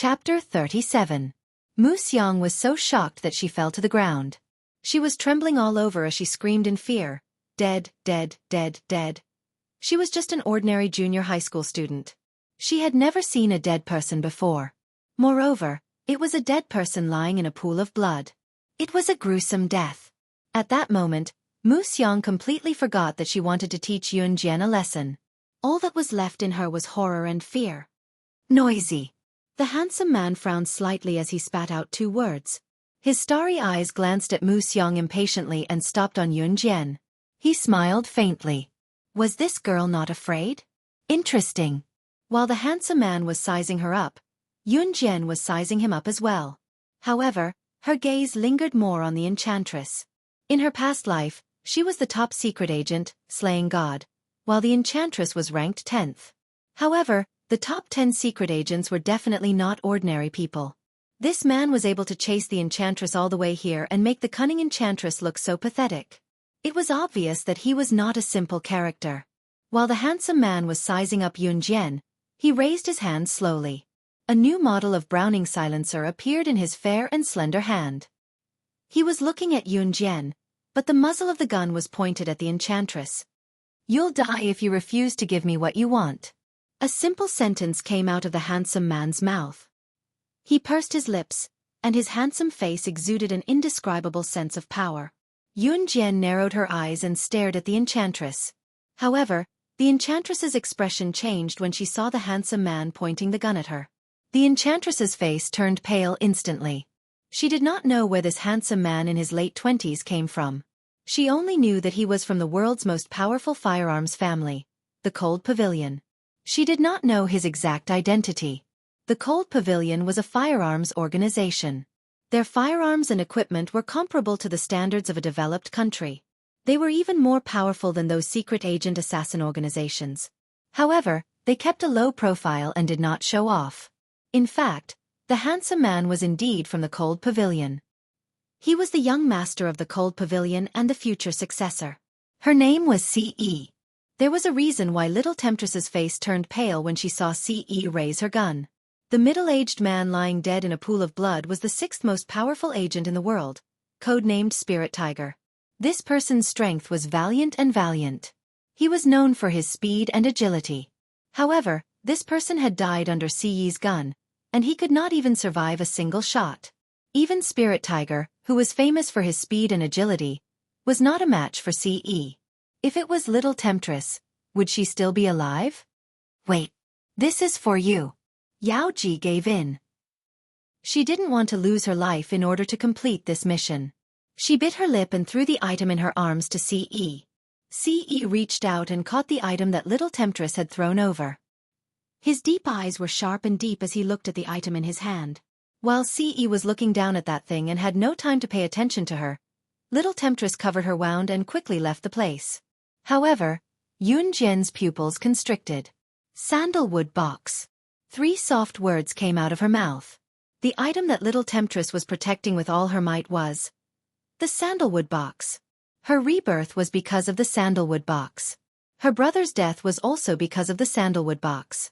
Chapter 37. Mu Xiang was so shocked that she fell to the ground. She was trembling all over as she screamed in fear. Dead, dead, dead, dead. She was just an ordinary junior high school student. She had never seen a dead person before. Moreover, it was a dead person lying in a pool of blood. It was a gruesome death. At that moment, Mu Xiang completely forgot that she wanted to teach Yun Jian a lesson. All that was left in her was horror and fear. Noisy. The handsome man frowned slightly as he spat out 2 words. His starry eyes glanced at Mu Xiang impatiently and stopped on Yun Jian. He smiled faintly. Was this girl not afraid? Interesting. While the handsome man was sizing her up, Yun Jian was sizing him up as well. However, her gaze lingered more on the enchantress. In her past life, she was the top secret agent, slaying God, while the enchantress was ranked 10th. However, the top 10 secret agents were definitely not ordinary people. This man was able to chase the enchantress all the way here and make the cunning enchantress look so pathetic. It was obvious that he was not a simple character. While the handsome man was sizing up Yun Jian, he raised his hand slowly. A new model of Browning silencer appeared in his fair and slender hand. He was looking at Yun Jian, but the muzzle of the gun was pointed at the enchantress. You'll die if you refuse to give me what you want. A simple sentence came out of the handsome man's mouth. He pursed his lips, and his handsome face exuded an indescribable sense of power. Yun Jian narrowed her eyes and stared at the enchantress. However, the enchantress's expression changed when she saw the handsome man pointing the gun at her. The enchantress's face turned pale instantly. She did not know where this handsome man in his late 20s came from. She only knew that he was from the world's most powerful firearms family, the Cold Pavilion. She did not know his exact identity. The Cold Pavilion was a firearms organization. Their firearms and equipment were comparable to the standards of a developed country. They were even more powerful than those secret agent assassin organizations. However, they kept a low profile and did not show off. In fact, the handsome man was indeed from the Cold Pavilion. He was the young master of the Cold Pavilion and the future successor. Her name was C.E. There was a reason why Little Temptress's face turned pale when she saw C.E. raise her gun. The middle-aged man lying dead in a pool of blood was the 6th most powerful agent in the world, codenamed Spirit Tiger. This person's strength was valiant. He was known for his speed and agility. However, this person had died under C.E.'s gun, and he could not even survive a single shot. Even Spirit Tiger, who was famous for his speed and agility, was not a match for C.E. If it was Little Temptress, would she still be alive? Wait. This is for you. Yao Ji gave in. She didn't want to lose her life in order to complete this mission. She bit her lip and threw the item in her arms to C.E. C.E. reached out and caught the item that Little Temptress had thrown over. His deep eyes were sharp and deep as he looked at the item in his hand. While C.E. was looking down at that thing and had no time to pay attention to her, Little Temptress covered her wound and quickly left the place. However, Yun Jian's pupils constricted. Sandalwood box. 3 soft words came out of her mouth. The item that Little Temptress was protecting with all her might was the sandalwood box. Her rebirth was because of the sandalwood box. Her brother's death was also because of the sandalwood box.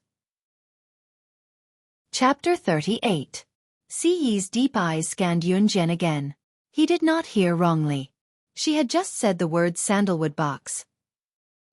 Chapter 38. C.E.'s deep eyes scanned Yun Jian again. He did not hear wrongly. She had just said the word sandalwood box.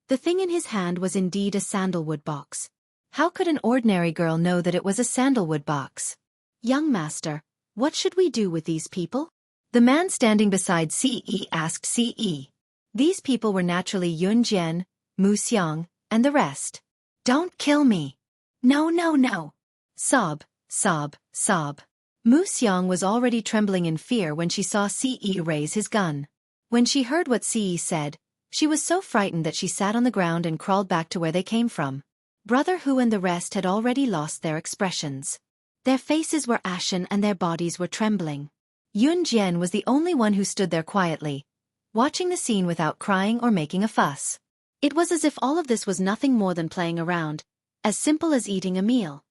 The thing in his hand was indeed a sandalwood box. How could an ordinary girl know that it was a sandalwood box? Young master, what should we do with these people? The man standing beside C.E. asked C.E. These people were naturally Yun Jian, Mu Xiang, and the rest. Don't kill me. No, no, no. Sob, sob, sob. Mu Xiang was already trembling in fear when she saw C.E. raise his gun. When she heard what C.E. said, she was so frightened that she sat on the ground and crawled back to where they came from. Brother Hu and the rest had already lost their expressions. Their faces were ashen and their bodies were trembling. Yun Jian was the only one who stood there quietly, watching the scene without crying or making a fuss. It was as if all of this was nothing more than playing around, as simple as eating a meal.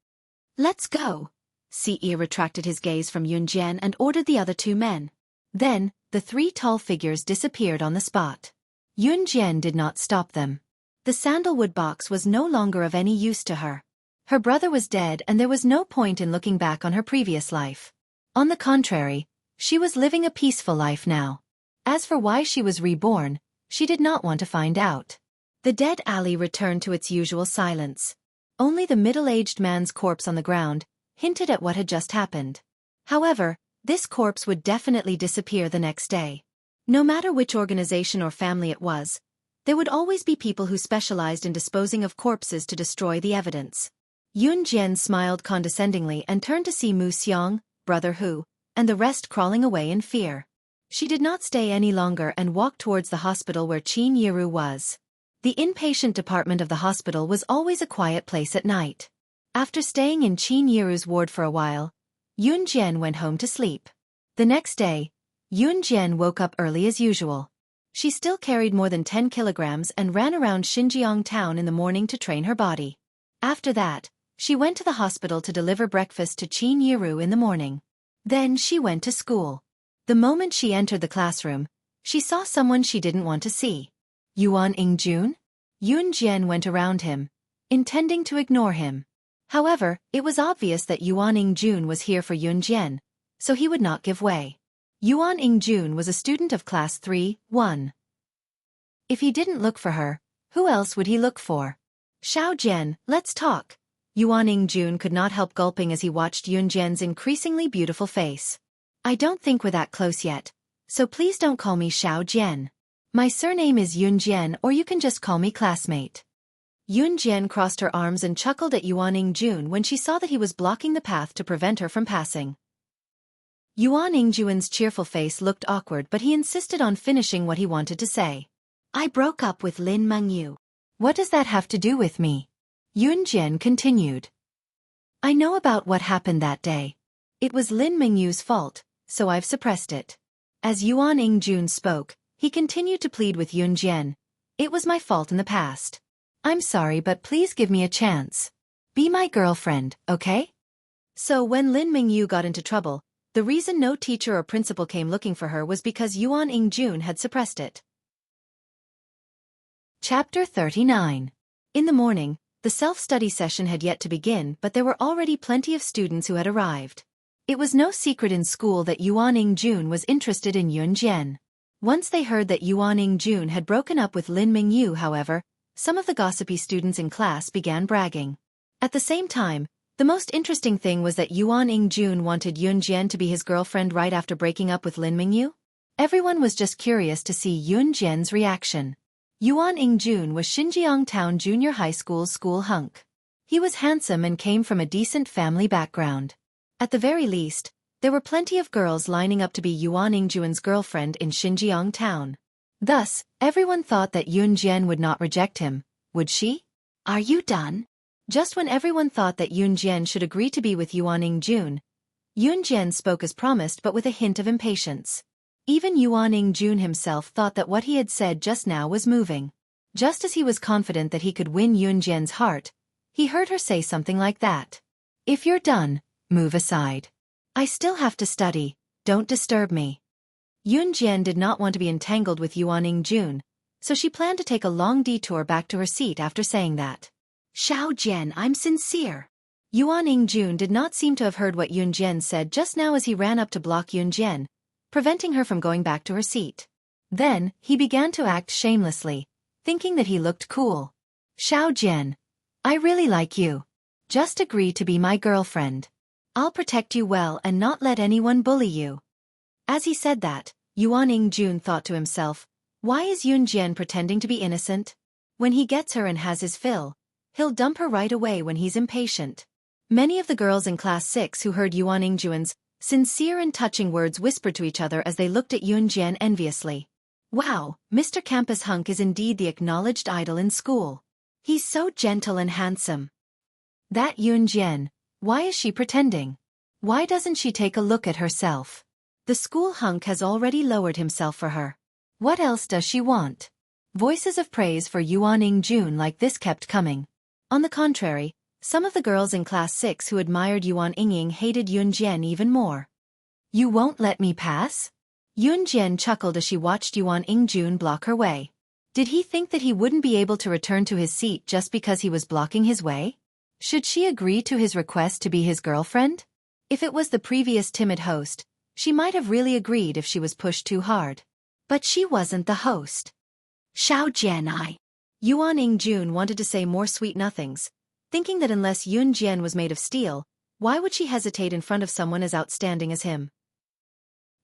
Let's go. C.E. retracted his gaze from Yun Jian and ordered the other 2 men. Then, the 3 tall figures disappeared on the spot. Yun Jian did not stop them. The sandalwood box was no longer of any use to her. Her brother was dead and there was no point in looking back on her previous life. On the contrary, she was living a peaceful life now. As for why she was reborn, she did not want to find out. The dead alley returned to its usual silence. Only the middle-aged man's corpse on the ground hinted at what had just happened. However, this corpse would definitely disappear the next day. No matter which organization or family it was, there would always be people who specialized in disposing of corpses to destroy the evidence. Yun Jian smiled condescendingly and turned to see Mu Xiang, Brother Hu, and the rest crawling away in fear. She did not stay any longer and walked towards the hospital where Qin Yiru was. The inpatient department of the hospital was always a quiet place at night. After staying in Qin Yiru's ward for a while, Yun Jian went home to sleep. The next day, Yun Jian woke up early as usual. She still carried more than 10 kilograms and ran around Xinjiang town in the morning to train her body. After that, she went to the hospital to deliver breakfast to Qin Yiru in the morning. Then she went to school. The moment she entered the classroom, she saw someone she didn't want to see. Yuan Yingjun? Yun Jian went around him, intending to ignore him. However, it was obvious that Yuan Yingjun was here for Yun Jian, so he would not give way. Yuan Yingjun was a student of class 3-1. If he didn't look for her, who else would he look for? Xiao Jian, let's talk. Yuan Yingjun could not help gulping as he watched Yun Jian's increasingly beautiful face. I don't think we're that close yet, so please don't call me Xiao Jian. My surname is Yun Jian, or you can just call me classmate. Yun Jian crossed her arms and chuckled at Yuan Yingjun when she saw that he was blocking the path to prevent her from passing. Yuan Yingjun's cheerful face looked awkward, but he insisted on finishing what he wanted to say. I broke up with Lin Mengyu. What does that have to do with me? Yun Jian continued. I know about what happened that day. It was Lin Mengyu's fault, so I've suppressed it. As Yuan Yingjun spoke, he continued to plead with Yun Jian. It was my fault in the past. I'm sorry, but please give me a chance. Be my girlfriend, okay? So when Lin Mengyu got into trouble, the reason no teacher or principal came looking for her was because Yuan Yingjun had suppressed it. Chapter 39. In the morning, the self-study session had yet to begin, but there were already plenty of students who had arrived. It was no secret in school that Yuan Yingjun was interested in Yun Jian. Once they heard that Yuan Yingjun had broken up with Lin Mengyu, however, some of the gossipy students in class began bragging. At the same time, the most interesting thing was that Yuan Yingjun wanted Yun Jian to be his girlfriend right after breaking up with Lin Mengyu. Everyone was just curious to see Yun Jian's reaction. Yuan Yingjun was Xinjiang Town Junior High School's school hunk. He was handsome and came from a decent family background. At the very least, there were plenty of girls lining up to be Yuan Yingjun's girlfriend in Xinjiang Town. Thus, everyone thought that Yun Jian would not reject him, would she? Are you done? Just when everyone thought that Yun Jian should agree to be with Yuan Yingjun, Yun Jian spoke as promised but with a hint of impatience. Even Yuan Yingjun himself thought that what he had said just now was moving. Just as he was confident that he could win Yun Jian's heart, he heard her say something like that. If you're done, move aside. I still have to study, don't disturb me. Yun Jian did not want to be entangled with Yuan Yingjun, so she planned to take a long detour back to her seat after saying that. Xiao Jian, I'm sincere. Yuan Yingjun did not seem to have heard what Yun Jian said just now as he ran up to block Yun Jian, preventing her from going back to her seat. Then, he began to act shamelessly, thinking that he looked cool. Xiao Jian, I really like you. Just agree to be my girlfriend. I'll protect you well and not let anyone bully you. As he said that, Yuan Yingjun thought to himself, why is Yun Jian pretending to be innocent? When he gets her and has his fill, he'll dump her right away when he's impatient. Many of the girls in class 6 who heard Yuan Yingjun's sincere and touching words whispered to each other as they looked at Yun Jian enviously. Wow, Mr. Campus Hunk is indeed the acknowledged idol in school. He's so gentle and handsome. That Yun Jian, why is she pretending? Why doesn't she take a look at herself? The school hunk has already lowered himself for her. What else does she want? Voices of praise for Yuan Yingjun like this kept coming. On the contrary, some of the girls in class 6 who admired Yuan Yingying hated Yun Jian even more. You won't let me pass? Yun Jian chuckled as she watched Yuan Yingjun block her way. Did he think that he wouldn't be able to return to his seat just because he was blocking his way? Should she agree to his request to be his girlfriend? If it was the previous timid host, she might have really agreed if she was pushed too hard. But she wasn't the host. Xiao Jianai. Yuan Ingjun wanted to say more sweet nothings, thinking that unless Yun Jian was made of steel, why would she hesitate in front of someone as outstanding as him?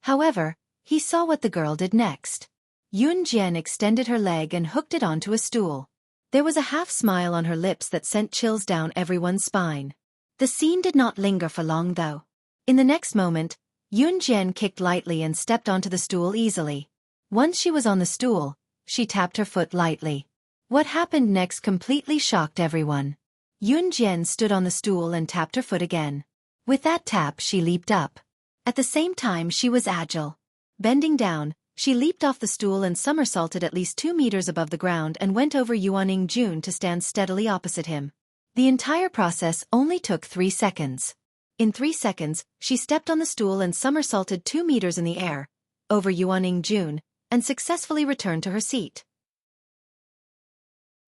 However, he saw what the girl did next. Yun Jian extended her leg and hooked it onto a stool. There was a half-smile on her lips that sent chills down everyone's spine. The scene did not linger for long though. In the next moment, Yun Jian kicked lightly and stepped onto the stool easily. Once she was on the stool, she tapped her foot lightly. What happened next completely shocked everyone. Yun Jian stood on the stool and tapped her foot again. With that tap she leaped up. At the same time she was agile. Bending down, she leaped off the stool and somersaulted at least 2 meters above the ground and went over Yuan Ingjun to stand steadily opposite him. The entire process only took 3 seconds. In 3 seconds, she stepped on the stool and somersaulted 2 meters in the air, over Yuan Ingjun, and successfully returned to her seat.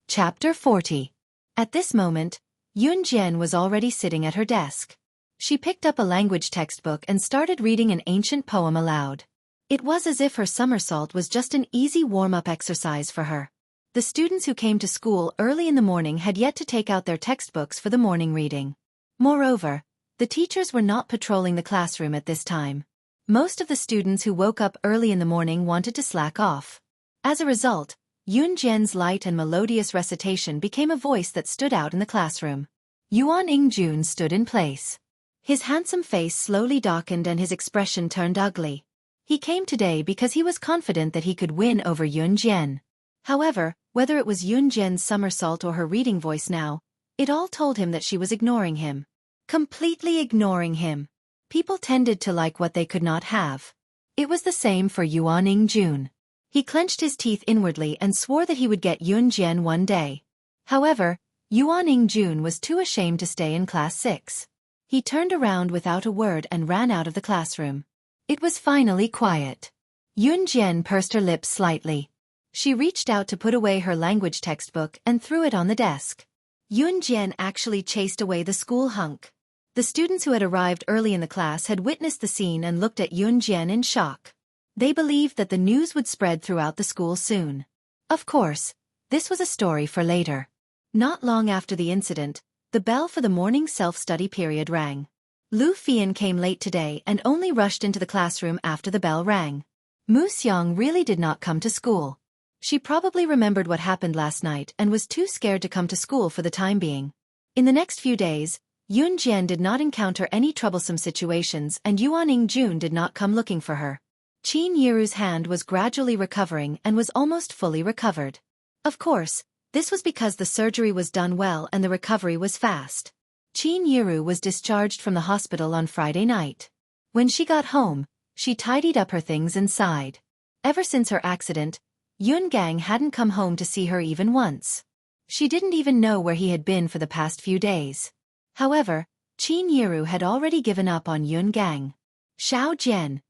Chapter 40. At this moment, Yun Jian was already sitting at her desk. She picked up a language textbook and started reading an ancient poem aloud. It was as if her somersault was just an easy warm-up exercise for her. The students who came to school early in the morning had yet to take out their textbooks for the morning reading. Moreover, the teachers were not patrolling the classroom at this time. Most of the students who woke up early in the morning wanted to slack off. As a result, Yun Jian's light and melodious recitation became a voice that stood out in the classroom. Yuan Ingjun stood in place. His handsome face slowly darkened and his expression turned ugly. He came today because he was confident that he could win over Yun Jian. However, whether it was Yun Jian's somersault or her reading voice now, it all told him that she was ignoring him. Completely ignoring him. People tended to like what they could not have. It was the same for Yuan Ingjun. He clenched his teeth inwardly and swore that he would get Yun Jian one day. However, Yuan Ingjun was too ashamed to stay in class 6. He turned around without a word and ran out of the classroom. It was finally quiet. Yun Jian pursed her lips slightly. She reached out to put away her language textbook and threw it on the desk. Yun Jian actually chased away the school hunk. The students who had arrived early in the class had witnessed the scene and looked at Yun Jian in shock. They believed that the news would spread throughout the school soon. Of course, this was a story for later. Not long after the incident, the bell for the morning self-study period rang. Lu Fian came late today and only rushed into the classroom after the bell rang. Mu Xiang really did not come to school. She probably remembered what happened last night and was too scared to come to school for the time being. In the next few days, Yun Jian did not encounter any troublesome situations and Yuan Ingjun did not come looking for her. Qin Yiru's hand was gradually recovering and was almost fully recovered. Of course, this was because the surgery was done well and the recovery was fast. Qin Yiru was discharged from the hospital on Friday night. When she got home, she tidied up her things and sighed. Ever since her accident, Yun Gang hadn't come home to see her even once. She didn't even know where he had been for the past few days. However, Qin Yiru had already given up on Yun Gang. Xiao Jian.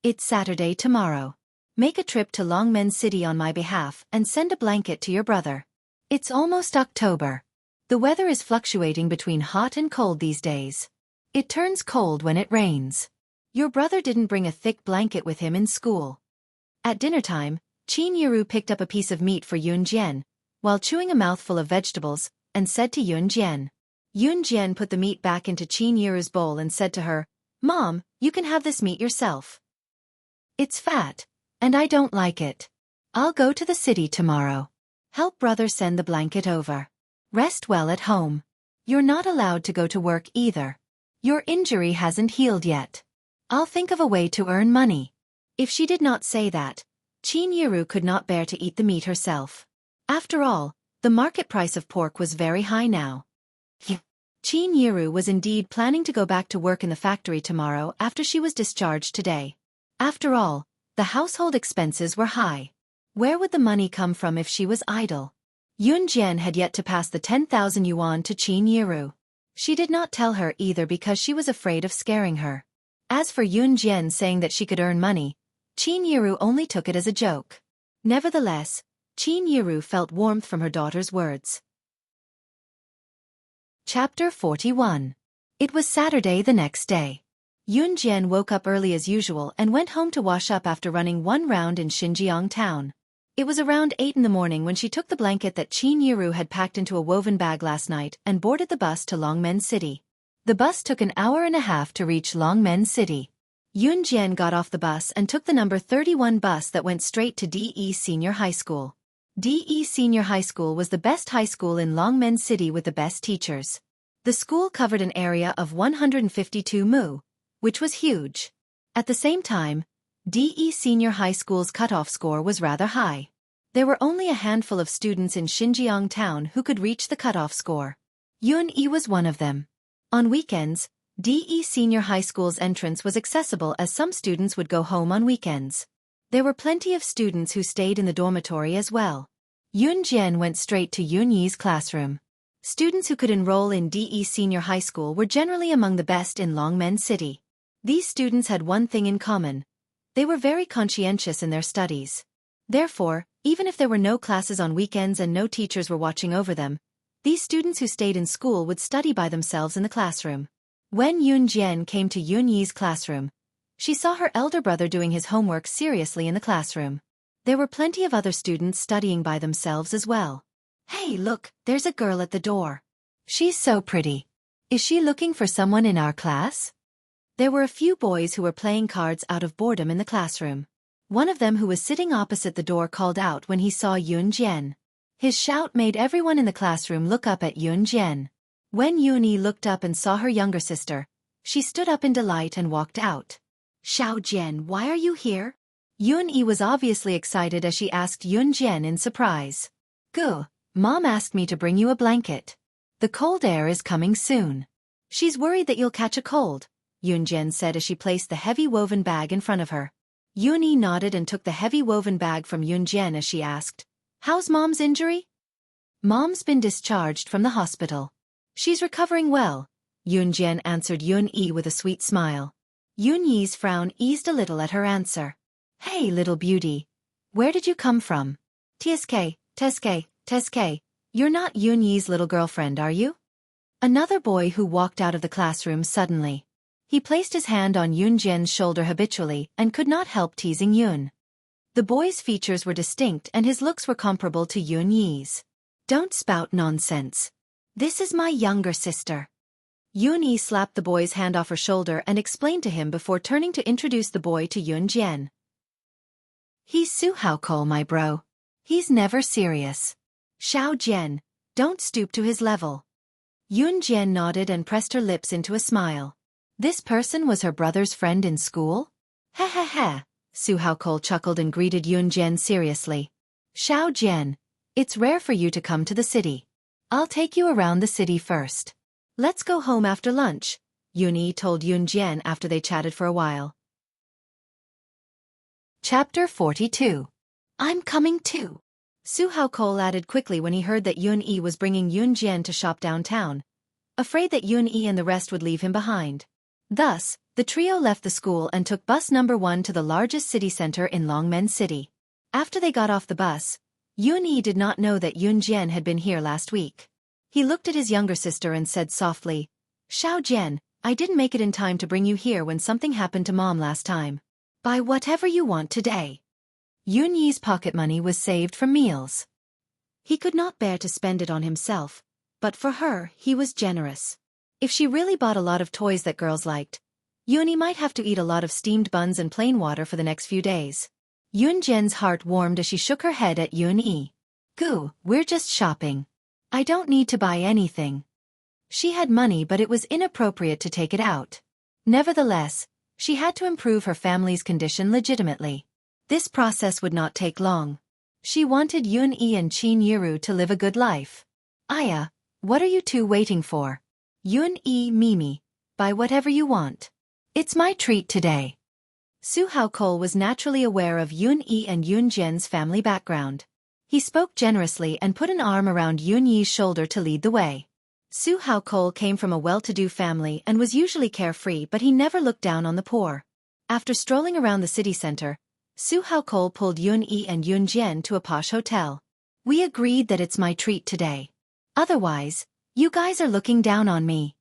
It's Saturday tomorrow. Make a trip to Longmen City on my behalf and send a blanket to your brother. It's almost October. The weather is fluctuating between hot and cold these days. It turns cold when it rains. Your brother didn't bring a thick blanket with him in school. At dinner time, Qin Yiru picked up a piece of meat for Yun Jian, while chewing a mouthful of vegetables, and said to Yun Jian. Yun Jian put the meat back into Qin Yiru's bowl and said to her, "Mom, you can have this meat yourself. It's fat, and I don't like it. I'll go to the city tomorrow. Help brother send the blanket over. Rest well at home. You're not allowed to go to work either. Your injury hasn't healed yet. I'll think of a way to earn money." If she did not say that, Qin Yiru could not bear to eat the meat herself. After all, the market price of pork was very high now. Qin Yiru was indeed planning to go back to work in the factory tomorrow after she was discharged today. After all, the household expenses were high. Where would the money come from if she was idle? Yun Jian had yet to pass the 10,000 yuan to Qin Yiru. She did not tell her either because she was afraid of scaring her. As for Yun Jian saying that she could earn money, Qin Yiru only took it as a joke. Nevertheless, Qin Yiru felt warmth from her daughter's words. Chapter 41. It was Saturday the next day. Yun Jian woke up early as usual and went home to wash up after running one round in Xinjiang town. It was around 8 in the morning when she took the blanket that Qin Yiru had packed into a woven bag last night and boarded the bus to Longmen City. The bus took an hour and a half to reach Longmen City. Yun Jian got off the bus and took the number 31 bus that went straight to DE Senior High School. DE Senior High School was the best high school in Longmen City with the best teachers. The school covered an area of 152 mu, which was huge. At the same time, DE Senior High School's cutoff score was rather high. There were only a handful of students in Xinjiang town who could reach the cutoff score. Yun Yi was one of them. On weekends, DE Senior High School's entrance was accessible as some students would go home on weekends. There were plenty of students who stayed in the dormitory as well. Yun Jian went straight to Yun Yi's classroom. Students who could enroll in DE Senior High School were generally among the best in Longmen City. These students had one thing in common. They were very conscientious in their studies. Therefore, even if there were no classes on weekends and no teachers were watching over them, these students who stayed in school would study by themselves in the classroom. When Yun Jian came to Yun Yi's classroom, she saw her elder brother doing his homework seriously in the classroom. There were plenty of other students studying by themselves as well. Hey, look, there's a girl at the door. She's so pretty. Is she looking for someone in our class? There were a few boys who were playing cards out of boredom in the classroom. One of them who was sitting opposite the door called out when he saw Yun Jian. His shout made everyone in the classroom look up at Yun Jian. When Yun Yi looked up and saw her younger sister, she stood up in delight and walked out. Xiao Jian, why are you here? Yun Yi was obviously excited as she asked Yun Jian in surprise. Go, Mom asked me to bring you a blanket. The cold air is coming soon. She's worried that you'll catch a cold, Yun Jian said as she placed the heavy woven bag in front of her. Yun Yi nodded and took the heavy woven bag from Yun Jian as she asked, How's Mom's injury? Mom's been discharged from the hospital. She's recovering well, Yun Jian answered Yun Yi with a sweet smile. Yun Yi's frown eased a little at her answer. Hey little beauty. Where did you come from? Teske, you're not Yun Yi's little girlfriend, are you? Another boy who walked out of the classroom suddenly. He placed his hand on Yun Jian's shoulder habitually and could not help teasing Yun. The boy's features were distinct and his looks were comparable to Yun Yi's. Don't spout nonsense. This is my younger sister. Yun Yi slapped the boy's hand off her shoulder and explained to him before turning to introduce the boy to Yun Jian. He's Xiaofan, my bro. He's never serious. Xiao Jian, don't stoop to his level. Yun Jian nodded and pressed her lips into a smile. This person was her brother's friend in school? Ha ha ha, Xiaofan chuckled and greeted Yun Jian seriously. Xiao Jian, it's rare for you to come to the city. I'll take you around the city first. Let's go home after lunch, Yun Yi told Yun Jian after they chatted for a while. Chapter 42. I'm coming too. Xiaofan added quickly when he heard that Yun Yi was bringing Yun Jian to shop downtown, afraid that Yun Yi and the rest would leave him behind. Thus, the trio left the school and took bus number 1 to the largest city center in Longmen City. After they got off the bus, Yun Yi did not know that Yun Jian had been here last week. He looked at his younger sister and said softly, Xiao Jian, I didn't make it in time to bring you here when something happened to Mom last time. Buy whatever you want today. Yun Yi's pocket money was saved from meals. He could not bear to spend it on himself, but for her, he was generous. If she really bought a lot of toys that girls liked, Yun Yi might have to eat a lot of steamed buns and plain water for the next few days. Yun Jian's heart warmed as she shook her head at Yun Yi. Goo, we're just shopping. I don't need to buy anything. She had money but it was inappropriate to take it out. Nevertheless, she had to improve her family's condition legitimately. This process would not take long. She wanted Yun Yi and Qin Yiru to live a good life. Aya, what are you two waiting for? Yun Yi, Mimi, buy whatever you want. It's my treat today. Xiaofan was naturally aware of Yun Yi and Yun Jian's family background. He spoke generously and put an arm around Yun Yi's shoulder to lead the way. Xiaofan came from a well-to-do family and was usually carefree, but he never looked down on the poor. After strolling around the city center, Xiaofan pulled Yun Yi and Yun Jian to a posh hotel. We agreed that it's my treat today. Otherwise, You guys are looking down on me,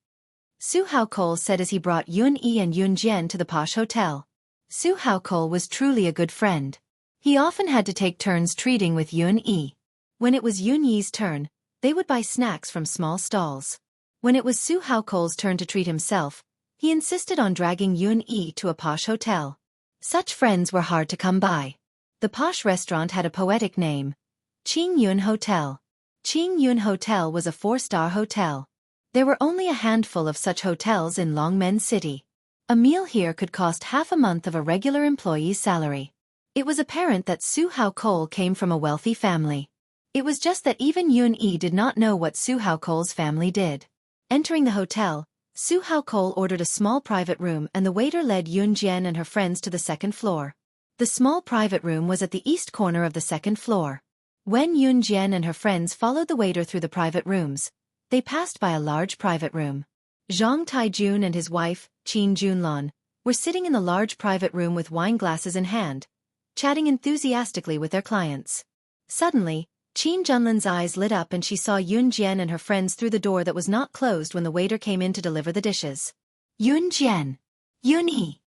Su Haokol said as he brought Yun Yi and Yun Jian to the posh hotel. Su Haokol was truly a good friend. He often had to take turns treating with Yun Yi. When it was Yun Yi's turn, they would buy snacks from small stalls. When it was Su Haokol's turn to treat himself, he insisted on dragging Yun Yi to a posh hotel. Such friends were hard to come by. The posh restaurant had a poetic name, Qing Yun Hotel. Qing Yun Hotel was a 4-star hotel. There were only a handful of such hotels in Longmen City. A meal here could cost half a month of a regular employee's salary. It was apparent that Su Haokol came from a wealthy family. It was just that even Yun Yi did not know what Su Haokol's family did. Entering the hotel, Su Haokol ordered a small private room and the waiter led Yun Jian and her friends to the second floor. The small private room was at the east corner of the second floor. When Yun Jian and her friends followed the waiter through the private rooms, they passed by a large private room. Zhang Taijun and his wife, Qin Junlan, were sitting in the large private room with wine glasses in hand, chatting enthusiastically with their clients. Suddenly, Qin Junlan's eyes lit up and she saw Yun Jian and her friends through the door that was not closed when the waiter came in to deliver the dishes. Yun Jian! Yun Yi!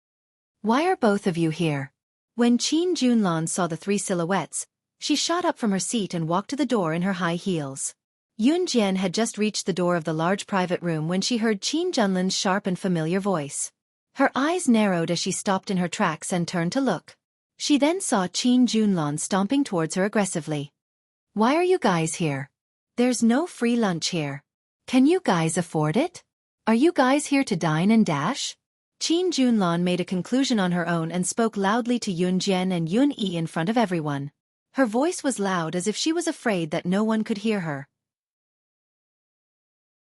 Why are both of you here? When Qin Junlan saw the 3 silhouettes, she shot up from her seat and walked to the door in her high heels. Yun Jian had just reached the door of the large private room when she heard Qin Junlan's sharp and familiar voice. Her eyes narrowed as she stopped in her tracks and turned to look. She then saw Qin Junlan stomping towards her aggressively. Why are you guys here? There's no free lunch here. Can you guys afford it? Are you guys here to dine and dash? Qin Junlan made a conclusion on her own and spoke loudly to Yun Jian and Yun Yi in front of everyone. Her voice was loud as if she was afraid that no one could hear her.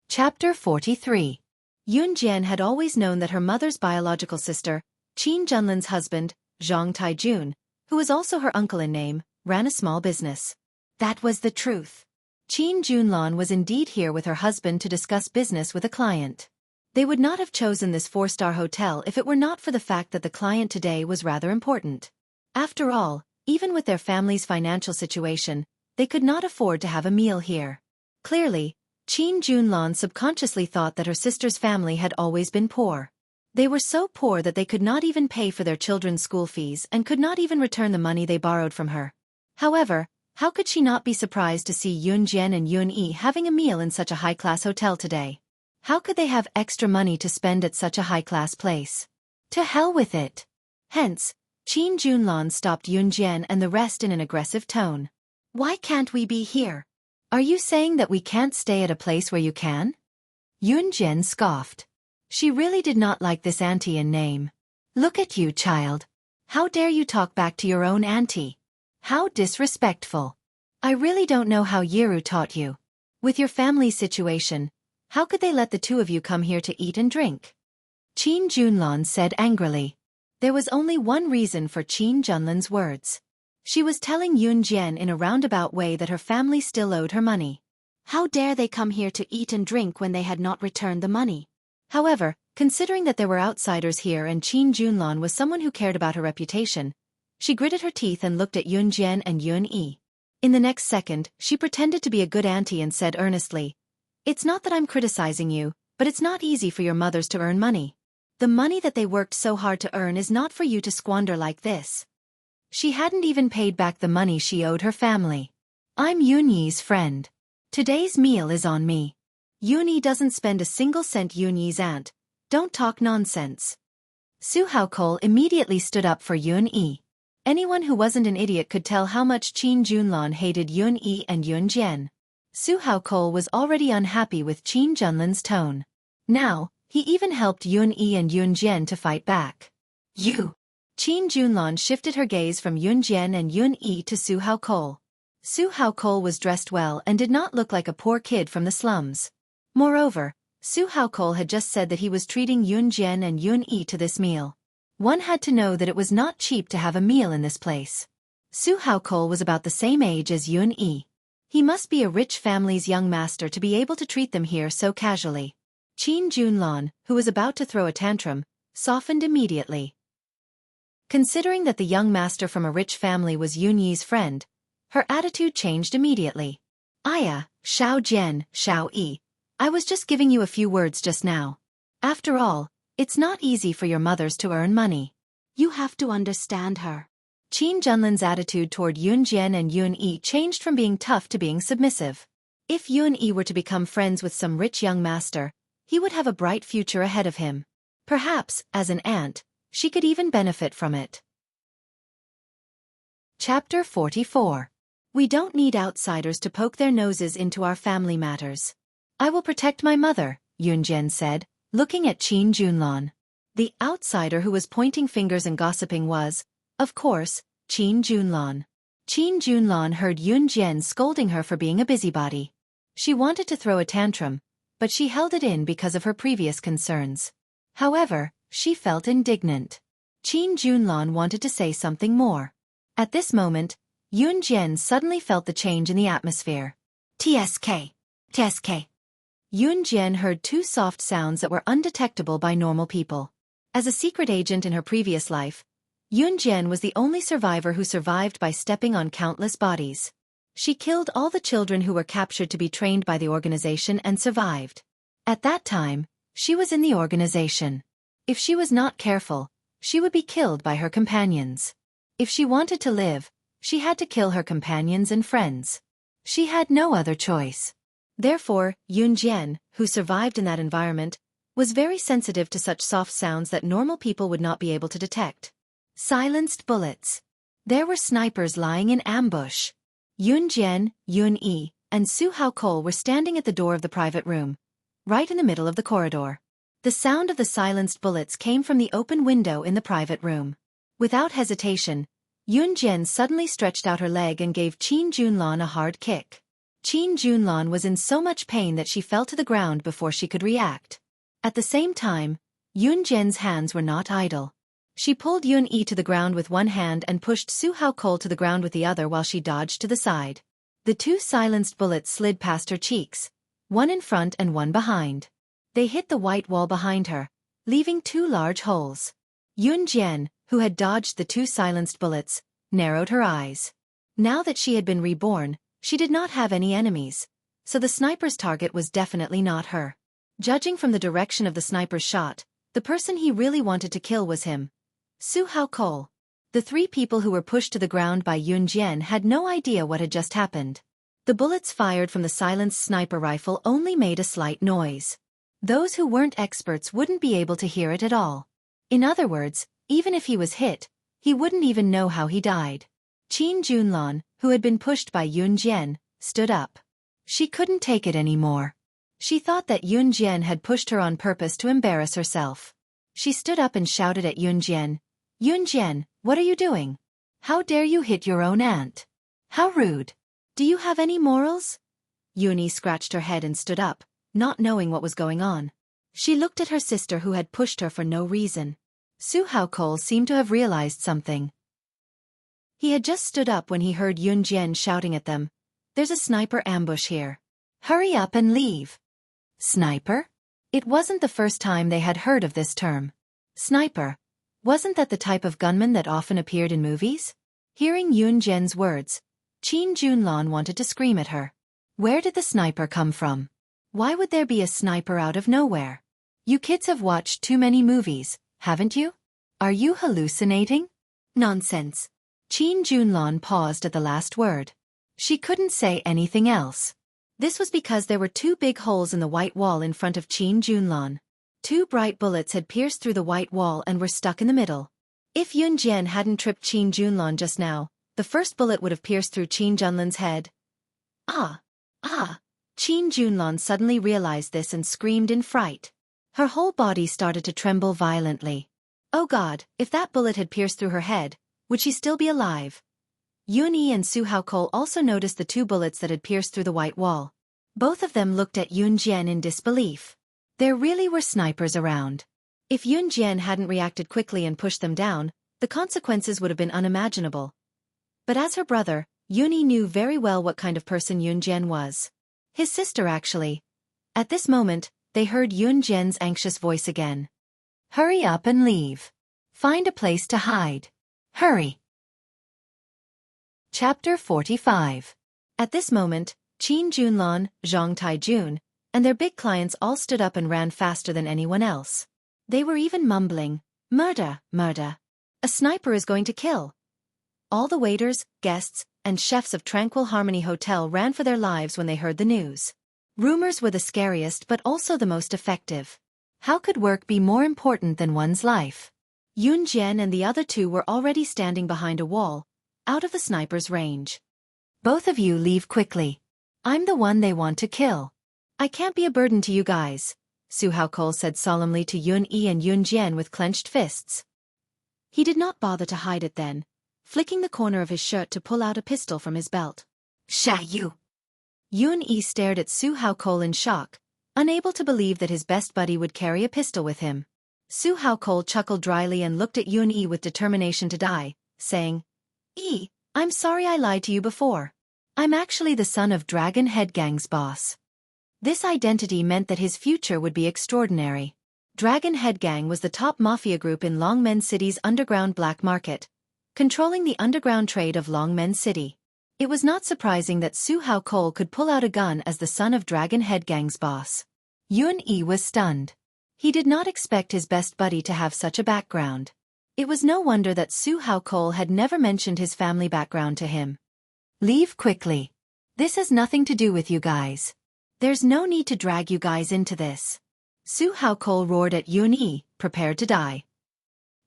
Chapter 43. Yun Jian had always known that her mother's biological sister, Qin Junlan's husband, Zhang Taijun, who was also her uncle in name, ran a small business. That was the truth. Qin Junlan was indeed here with her husband to discuss business with a client. They would not have chosen this 4-star hotel if it were not for the fact that the client today was rather important. After all, even with their family's financial situation, they could not afford to have a meal here. Clearly, Qin Junlan subconsciously thought that her sister's family had always been poor. They were so poor that they could not even pay for their children's school fees and could not even return the money they borrowed from her. However, how could she not be surprised to see Yun Jian and Yun Yi having a meal in such a high-class hotel today? How could they have extra money to spend at such a high-class place? To hell with it! Hence, Qin Junlan stopped Yun Jian and the rest in an aggressive tone. Why can't we be here? Are you saying that we can't stay at a place where you can? Yun Jian scoffed. She really did not like this auntie in name. Look at you, child. How dare you talk back to your own auntie? How disrespectful. I really don't know how Yiru taught you. With your family's situation, how could they let the two of you come here to eat and drink? Qin Junlan said angrily. There was only one reason for Qin Junlan's words. She was telling Yun Jian in a roundabout way that her family still owed her money. How dare they come here to eat and drink when they had not returned the money? However, considering that there were outsiders here and Qin Junlan was someone who cared about her reputation, she gritted her teeth and looked at Yun Jian and Yun Yi. In the next second, she pretended to be a good auntie and said earnestly, "It's not that I'm criticizing you, but it's not easy for your mothers to earn money. The money that they worked so hard to earn is not for you to squander like this." She hadn't even paid back the money she owed her family. I'm Yun Yi's friend. Today's meal is on me. Yun Yi doesn't spend a single cent. Yun Yi's aunt. Don't talk nonsense. Su Haokol immediately stood up for Yun Yi. Anyone who wasn't an idiot could tell how much Qin Junlan hated Yun Yi and Yun Jian. Su Haokol was already unhappy with Qin Junlan's tone. Now, he even helped Yun Yi and Yun Jian to fight back. You! Qin Junlan shifted her gaze from Yun Jian and Yun Yi to Su Haokol. Su Haokol was dressed well and did not look like a poor kid from the slums. Moreover, Su Haokol had just said that he was treating Yun Jian and Yun Yi to this meal. One had to know that it was not cheap to have a meal in this place. Su Haokol was about the same age as Yun Yi. He must be a rich family's young master to be able to treat them here so casually. Qin Junlan, who was about to throw a tantrum, softened immediately. Considering that the young master from a rich family was Yun Yi's friend, her attitude changed immediately. Aya, Xiao Jian, Xiao Yi, I was just giving you a few words just now. After all, it's not easy for your mothers to earn money. You have to understand her. Qin Junlin's attitude toward Yun Jian and Yun Yi changed from being tough to being submissive. If Yun Yi were to become friends with some rich young master, he would have a bright future ahead of him. Perhaps, as an aunt, she could even benefit from it. Chapter 44. We don't need outsiders to poke their noses into our family matters. I will protect my mother, Yun Jian said, looking at Qin Junlan. The outsider who was pointing fingers and gossiping was, of course, Qin Junlan. Qin Junlan heard Yun Jian scolding her for being a busybody. She wanted to throw a tantrum, but she held it in because of her previous concerns. However, she felt indignant. Qin Junlan wanted to say something more. At this moment, Yun Jian suddenly felt the change in the atmosphere. TSK. TSK. Yun Jian heard two soft sounds that were undetectable by normal people. As a secret agent in her previous life, Yun Jian was the only survivor who survived by stepping on countless bodies. She killed all the children who were captured to be trained by the organization and survived. At that time, she was in the organization. If she was not careful, she would be killed by her companions. If she wanted to live, she had to kill her companions and friends. She had no other choice. Therefore, Yun Jian, who survived in that environment, was very sensitive to such soft sounds that normal people would not be able to detect. Silenced bullets. There were snipers lying in ambush. Yun Jian, Yun Yi, and Su Haokol were standing at the door of the private room, right in the middle of the corridor. The sound of the silenced bullets came from the open window in the private room. Without hesitation, Yun Jian suddenly stretched out her leg and gave Qin Junlan a hard kick. Qin Junlan was in so much pain that she fell to the ground before she could react. At the same time, Yun Jian's hands were not idle. She pulled Yun Yi to the ground with one hand and pushed Su Haokol to the ground with the other while she dodged to the side. The two silenced bullets slid past her cheeks, one in front and one behind. They hit the white wall behind her, leaving two large holes. Yun Jian, who had dodged the two silenced bullets, narrowed her eyes. Now that she had been reborn, she did not have any enemies, so the sniper's target was definitely not her. Judging from the direction of the sniper's shot, the person he really wanted to kill was him. Su Haokol. The three people who were pushed to the ground by Yun Jian had no idea what had just happened. The bullets fired from the silenced sniper rifle only made a slight noise. Those who weren't experts wouldn't be able to hear it at all. In other words, even if he was hit, he wouldn't even know how he died. Qin Junlan, who had been pushed by Yun Jian, stood up. She couldn't take it anymore. She thought that Yun Jian had pushed her on purpose to embarrass herself. She stood up and shouted at Yun Jian, "Yun Jian, what are you doing? How dare you hit your own aunt? How rude. Do you have any morals?" Yuni scratched her head and stood up, not knowing what was going on. She looked at her sister who had pushed her for no reason. Su Haokol seemed to have realized something. He had just stood up when he heard Yun Jian shouting at them, "There's a sniper ambush here. Hurry up and leave." Sniper? It wasn't the first time they had heard of this term. Sniper. Wasn't that the type of gunman that often appeared in movies? Hearing Yun Jian's words, Qin Junlan wanted to scream at her. Where did the sniper come from? Why would there be a sniper out of nowhere? You kids have watched too many movies, haven't you? Are you hallucinating? Nonsense. Qin Junlan paused at the last word. She couldn't say anything else. This was because there were two big holes in the white wall in front of Qin Junlan. Two bright bullets had pierced through the white wall and were stuck in the middle. If Yun Jian hadn't tripped Qin Junlan just now, the first bullet would have pierced through Qin Junlan's head. Ah! Ah! Qin Junlan suddenly realized this and screamed in fright. Her whole body started to tremble violently. Oh God, if that bullet had pierced through her head, would she still be alive? Yun Yi and Su Haokol also noticed the two bullets that had pierced through the white wall. Both of them looked at Yun Jian in disbelief. There really were snipers around. If Yun Jian hadn't reacted quickly and pushed them down, the consequences would have been unimaginable. But as her brother, Yun Yi knew very well what kind of person Yun Jian was. His sister actually. At this moment, they heard Yun Jian's anxious voice again. Hurry up and leave. Find a place to hide. Hurry. Chapter 45. At this moment, Qin Junlan, Zhang Taijun, and their big clients all stood up and ran faster than anyone else. They were even mumbling, "Murder, murder. A sniper is going to kill." All the waiters, guests, and chefs of Tranquil Harmony Hotel ran for their lives when they heard the news. Rumors were the scariest but also the most effective. How could work be more important than one's life? Yun Jian and the other two were already standing behind a wall, out of the sniper's range. "Both of you leave quickly. I'm the one they want to kill. I can't be a burden to you guys," Su Haokol said solemnly to Yun Yi and Yun Jian with clenched fists. He did not bother to hide it then, flicking the corner of his shirt to pull out a pistol from his belt. "Sha you!" Yun Yi stared at Su Haokol in shock, unable to believe that his best buddy would carry a pistol with him. Su Haokol chuckled dryly and looked at Yun Yi with determination to die, saying, "Yi, I'm sorry I lied to you before. I'm actually the son of Dragon Head Gang's boss." This identity meant that his future would be extraordinary. Dragon Head Gang was the top mafia group in Longmen City's underground black market, controlling the underground trade of Longmen City. It was not surprising that Su Haokol could pull out a gun as the son of Dragon Head Gang's boss. Yun Yi was stunned. He did not expect his best buddy to have such a background. It was no wonder that Su Haokol had never mentioned his family background to him. "Leave quickly. This has nothing to do with you guys. There's no need to drag you guys into this." Su Haokol roared at Yun Yi, prepared to die.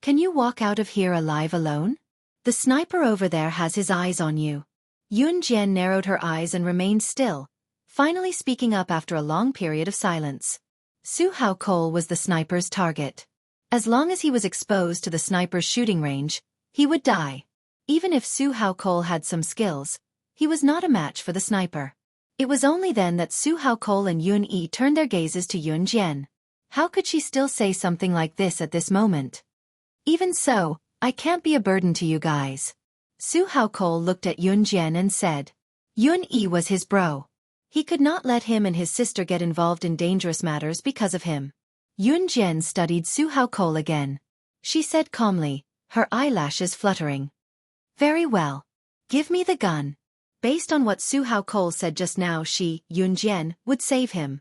"Can you walk out of here alive alone? The sniper over there has his eyes on you." Yun Jian narrowed her eyes and remained still, finally speaking up after a long period of silence. Su Haokol was the sniper's target. As long as he was exposed to the sniper's shooting range, he would die. Even if Su Haokol had some skills, he was not a match for the sniper. It was only then that Su Haokol and Yun Yi turned their gazes to Yun Jian. How could she still say something like this at this moment? "Even so, I can't be a burden to you guys." Su Haokol looked at Yun Jian and said. Yun Yi was his bro. He could not let him and his sister get involved in dangerous matters because of him. Yun Jian studied Su Haokol again. She said calmly, her eyelashes fluttering. "Very well. Give me the gun." Based on what Su Haokol said just now, she, Yun Jian, would save him.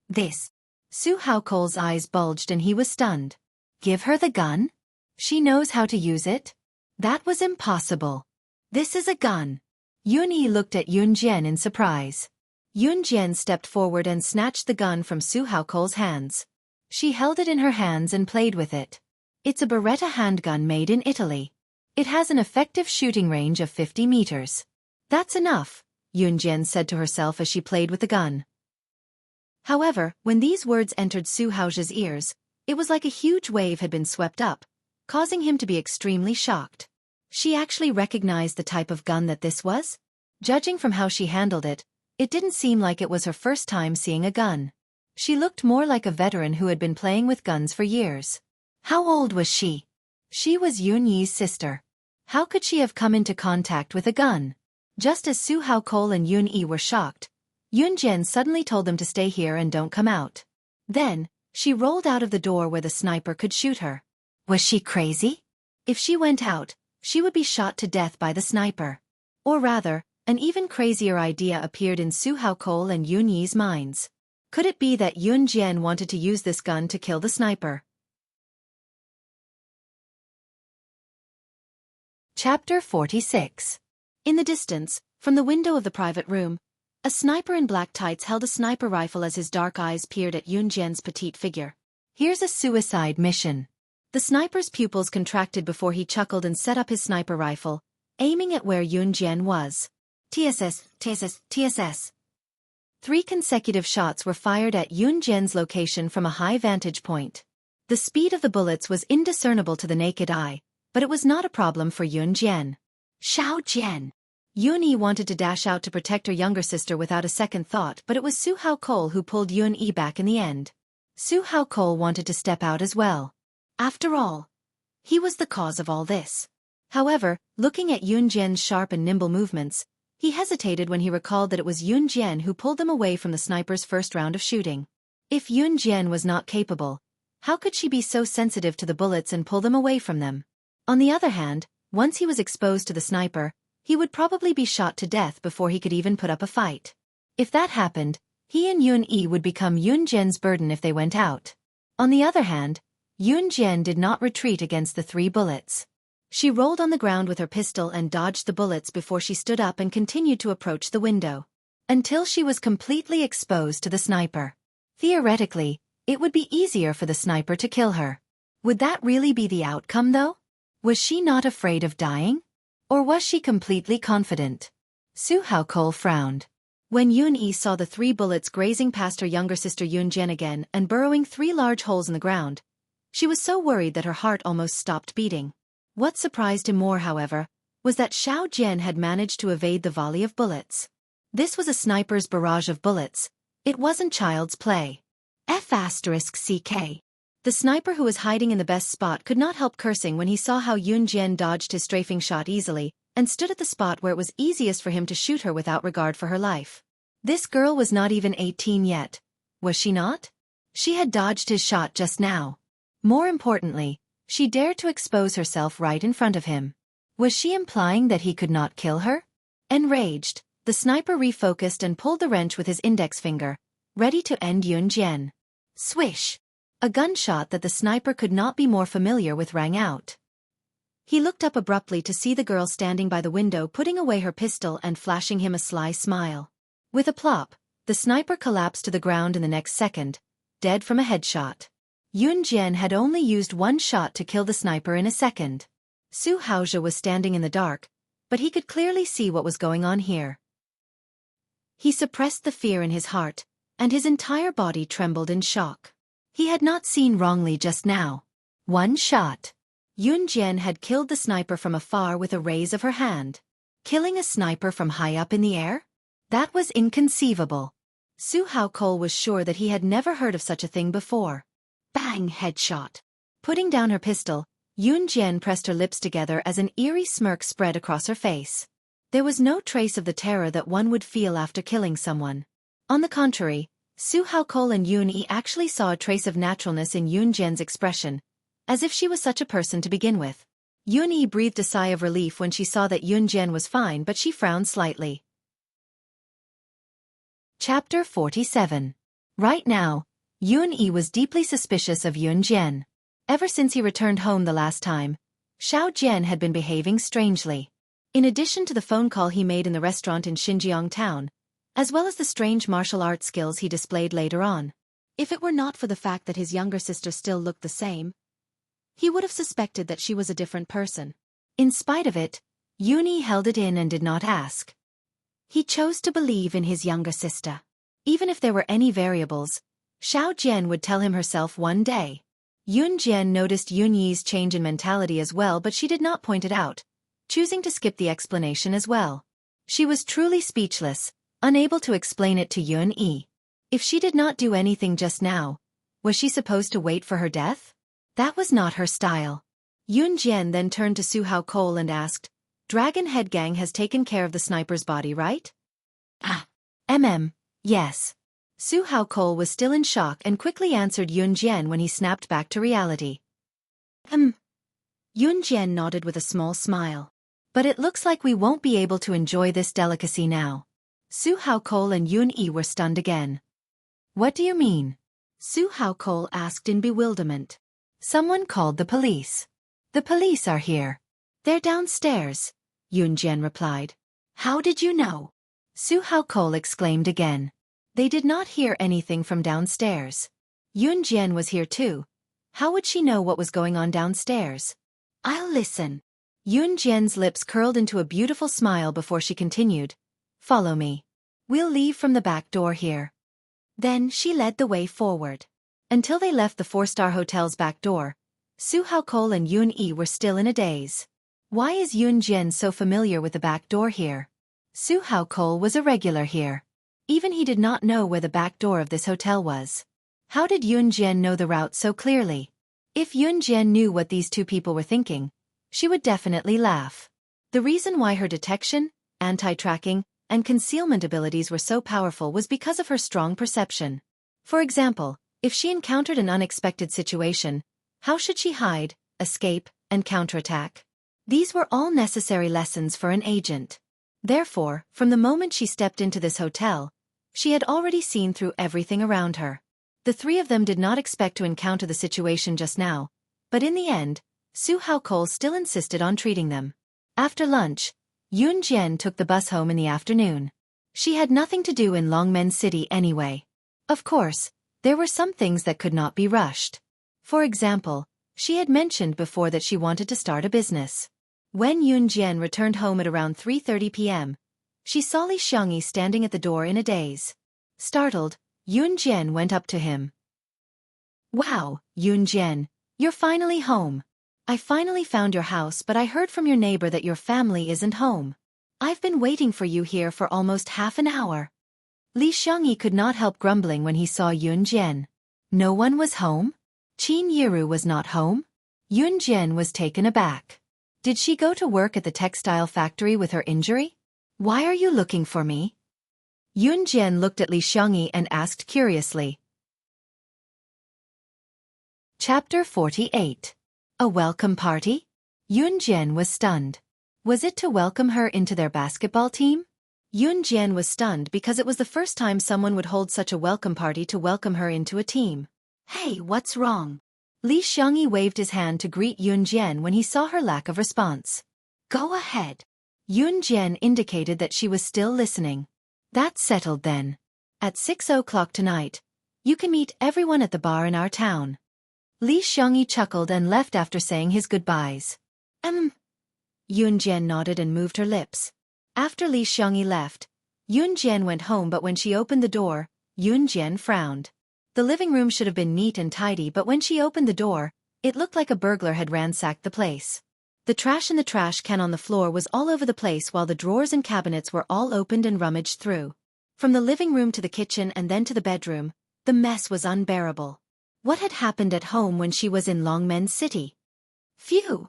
This. Su Haokol's eyes bulged and he was stunned. Give her the gun? She knows how to use it? That was impossible. This is a gun. Yun Yi looked at Yun Jian in surprise. Yun Jian stepped forward and snatched the gun from Su Haokol's hands. She held it in her hands and played with it. It's a Beretta handgun made in Italy. It has an effective shooting range of 50 meters. That's enough, Yun Jian said to herself as she played with the gun. However, when these words entered Su Hao's ears, it was like a huge wave had been swept up, causing him to be extremely shocked. She actually recognized the type of gun that this was? Judging from how she handled it, it didn't seem like it was her first time seeing a gun. She looked more like a veteran who had been playing with guns for years. How old was she? She was Yun Yi's sister. How could she have come into contact with a gun? Just as Su Haokol and Yun Yi were shocked, Yun Jian suddenly told them to stay here and don't come out. Then, she rolled out of the door where the sniper could shoot her. Was she crazy? If she went out, she would be shot to death by the sniper. Or rather, an even crazier idea appeared in Su Haokol and Yun Yi's minds. Could it be that Yun Jian wanted to use this gun to kill the sniper? Chapter 46. In the distance, from the window of the private room, a sniper in black tights held a sniper rifle as his dark eyes peered at Yun Jian's petite figure. Here's a suicide mission. The sniper's pupils contracted before he chuckled and set up his sniper rifle, aiming at where Yun Jian was. TSS, TSS, TSS. 3 consecutive shots were fired at Yun Jian's location from a high vantage point. The speed of the bullets was indiscernible to the naked eye, but it was not a problem for Yun Jian. Xiao Jian. Yun Yi wanted to dash out to protect her younger sister without a second thought, but it was Su Haokol who pulled Yun Yi back in the end. Su Haokol wanted to step out as well. After all, he was the cause of all this. However, looking at Yun Jian's sharp and nimble movements, he hesitated when he recalled that it was Yun Jian who pulled them away from the sniper's first round of shooting. If Yun Jian was not capable, how could she be so sensitive to the bullets and pull them away from them? On the other hand, once he was exposed to the sniper, he would probably be shot to death before he could even put up a fight. If that happened, He and Yun-yi would become Yun-jian's burden if they went out. On the other hand, Yun-jian did not retreat against the 3 bullets. She rolled on the ground with her pistol and dodged the bullets before she stood up and continued to approach the window. Until she was completely exposed to the sniper. Theoretically, it would be easier for the sniper to kill her. Would that really be the outcome though? Was she not afraid of dying? Or was she completely confident? Su Haokol frowned. When Yun-yi saw the 3 bullets grazing past her younger sister Yun-jian again and burrowing 3 large holes in the ground, she was so worried that her heart almost stopped beating. What surprised him more, however, was that Xiao Jian had managed to evade the volley of bullets. This was a sniper's barrage of bullets. It wasn't child's play. F***CK. The sniper who was hiding in the best spot could not help cursing when he saw how Yun-jian dodged his strafing shot easily and stood at the spot where it was easiest for him to shoot her without regard for her life. This girl was not even 18 yet. Was she not? She had dodged his shot just now. More importantly, she dared to expose herself right in front of him. Was she implying that he could not kill her? Enraged, the sniper refocused and pulled the wrench with his index finger, ready to end Yun-jian. Swish! A gunshot that the sniper could not be more familiar with rang out. He looked up abruptly to see the girl standing by the window putting away her pistol and flashing him a sly smile. With a plop, the sniper collapsed to the ground in the next second, dead from a headshot. Yun-jian had only used 1 shot to kill the sniper in a second. Su Haojia was standing in the dark, but he could clearly see what was going on here. He suppressed the fear in his heart, and his entire body trembled in shock. He had not seen wrongly just now. 1 shot. Yun-jian had killed the sniper from afar with a raise of her hand. Killing a sniper from high up in the air? That was inconceivable. Su Haokol was sure that he had never heard of such a thing before. Bang! Headshot. Putting down her pistol, Yun-jian pressed her lips together as an eerie smirk spread across her face. There was no trace of the terror that one would feel after killing someone. On the contrary, Su Haokol and Yun-yi actually saw a trace of naturalness in Yun-jian's expression, as if she was such a person to begin with. Yun-yi breathed a sigh of relief when she saw that Yun-jian was fine, but she frowned slightly. Chapter 47. Right now, Yun-yi was deeply suspicious of Yun-jian. Ever since he returned home the last time, Xiao Jian had been behaving strangely. In addition to the phone call he made in the restaurant in Xinjiang town, as well as the strange martial arts skills he displayed later on. If it were not for the fact that his younger sister still looked the same, he would have suspected that she was a different person. In spite of it, Yun-yi held it in and did not ask. He chose to believe in his younger sister. Even if there were any variables, Xiao Jian would tell him herself one day. Yun-jian noticed Yun-yi's change in mentality as well, but she did not point it out, choosing to skip the explanation as well. She was truly speechless, unable to explain it to Yun-yi. If she did not do anything just now, was she supposed to wait for her death? That was not her style. Yun-jian then turned to Su Haokol and asked, Dragon Head Gang has taken care of the sniper's body, right? Yes. Su Haokol was still in shock and quickly answered Yun-jian when he snapped back to reality. Yun-jian nodded with a small smile. But it looks like we won't be able to enjoy this delicacy now. Su Haokol and Yun-yi were stunned again. What do you mean? Su Haokol asked in bewilderment. Someone called the police. The police are here. They're downstairs, Yun-jian replied. How did you know? Su Haokol exclaimed again. They did not hear anything from downstairs. Yun-jian was here too. How would she know what was going on downstairs? I'll listen. Yun-jian's lips curled into a beautiful smile before she continued. Follow me. We'll leave from the back door here. Then she led the way forward. Until they left the 4-star hotel's back door, Su Haokol and Yun-yi were still in a daze. Why is Yun-jian so familiar with the back door here? Su Haokol was a regular here. Even he did not know where the back door of this hotel was. How did Yun-jian know the route so clearly? If Yun-jian knew what these 2 people were thinking, she would definitely laugh. The reason why her detection, anti-tracking, and concealment abilities were so powerful was because of her strong perception. For example, if she encountered an unexpected situation, how should she hide, escape, and counterattack? These were all necessary lessons for an agent. Therefore, from the moment she stepped into this hotel, She had already seen through everything around her. The three of them did not expect to encounter the situation just now, but in the end, Su Haokol still insisted on treating them. After lunch, Yun Jian took the bus home in the afternoon. She had nothing to do in Longmen City anyway. Of course, there were some things that could not be rushed. For example, she had mentioned before that she wanted to start a business. When Yun Jian returned home at around 3:30 p.m., she saw Li Xiangyi standing at the door in a daze. Startled, Yun Jian went up to him. "Wow, Yun Jian, you're finally home. I finally found your house, but I heard from your neighbor that your family isn't home. I've been waiting for you here for almost half an hour." Li Xiangyi could not help grumbling when he saw Yun Jian. No one was home? Qin Yiru was not home? Yun Jian was taken aback. Did she go to work at the textile factory with her injury? "Why are you looking for me?" Yun Jian looked at Li Xiangyi and asked curiously. Chapter 48. A welcome party? Yun Jian was stunned. Was it to welcome her into their basketball team? Yun Jian was stunned because it was the first time someone would hold such a welcome party to welcome her into a team. "Hey, what's wrong?" Li Xiangyi waved his hand to greet Yun Jian when he saw her lack of response. "Go ahead." Yun Jian indicated that she was still listening. "That's settled then. At 6 o'clock tonight, you can meet everyone at the bar in our town." Li Xiangyi chuckled and left after saying his goodbyes. Yun Jian nodded and moved her lips. After Li Xiangyi left, Yun Jian went home, but when she opened the door, Yun Jian frowned. The living room should have been neat and tidy, but when she opened the door, it looked like a burglar had ransacked the place. The trash in the trash can on the floor was all over the place, while the drawers and cabinets were all opened and rummaged through. From the living room to the kitchen and then to the bedroom, the mess was unbearable. What had happened at home when she was in Longmen City? Phew!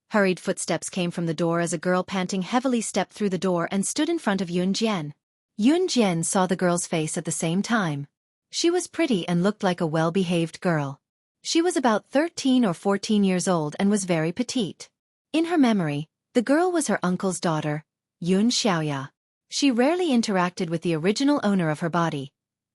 Hurried footsteps came from the door as a girl panting heavily stepped through the door and stood in front of Yun Jian. Yun Jian saw the girl's face at the same time. She was pretty and looked like a well-behaved girl. She was about 13 or 14 years old and was very petite. In her memory, the girl was her uncle's daughter, Yun Xiaoya. She rarely interacted with the original owner of her body.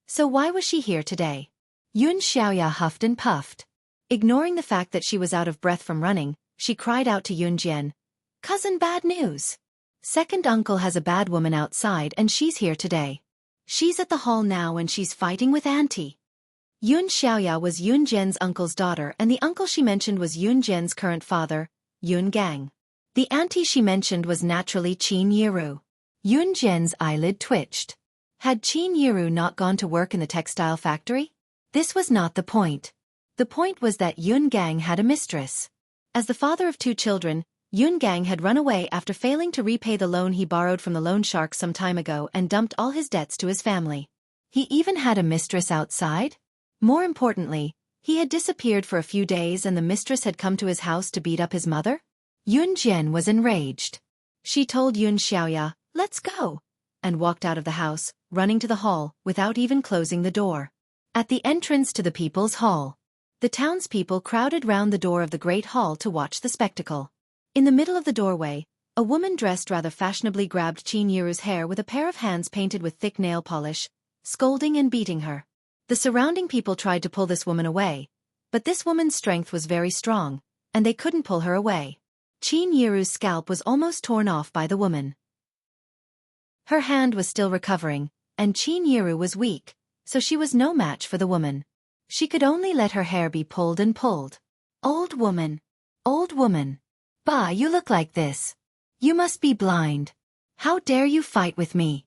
So why was she here today? Yun Xiaoya huffed and puffed. Ignoring the fact that she was out of breath from running, she cried out to Yun Jian, "Cousin, bad news. Second uncle has a bad woman outside and she's here today. She's at the hall now and she's fighting with Auntie." Yun Xiaoya was Yun Jian's uncle's daughter, and the uncle she mentioned was Yun Jian's current father, Yun Gang. The auntie she mentioned was naturally Qin Yiru. Yun Jian's eyelid twitched. Had Qin Yiru not gone to work in the textile factory? This was not the point. The point was that Yun Gang had a mistress. As the father of two children, Yun Gang had run away after failing to repay the loan he borrowed from the loan shark some time ago and dumped all his debts to his family. He even had a mistress outside? More importantly, he had disappeared for a few days and the mistress had come to his house to beat up his mother? Yun Jian was enraged. She told Yun Xiaoya, "Let's go," and walked out of the house, running to the hall, without even closing the door. At the entrance to the People's Hall, the townspeople crowded round the door of the Great Hall to watch the spectacle. In the middle of the doorway, a woman dressed rather fashionably grabbed Qin Yiru's hair with a pair of hands painted with thick nail polish, scolding and beating her. The surrounding people tried to pull this woman away, but this woman's strength was very strong, and they couldn't pull her away. Qin Yiru's scalp was almost torn off by the woman. Her hand was still recovering, and Qin Yiru was weak, so she was no match for the woman. She could only let her hair be pulled and pulled. "Old woman! Old woman! Bah, you look like this. You must be blind. How dare you fight with me?"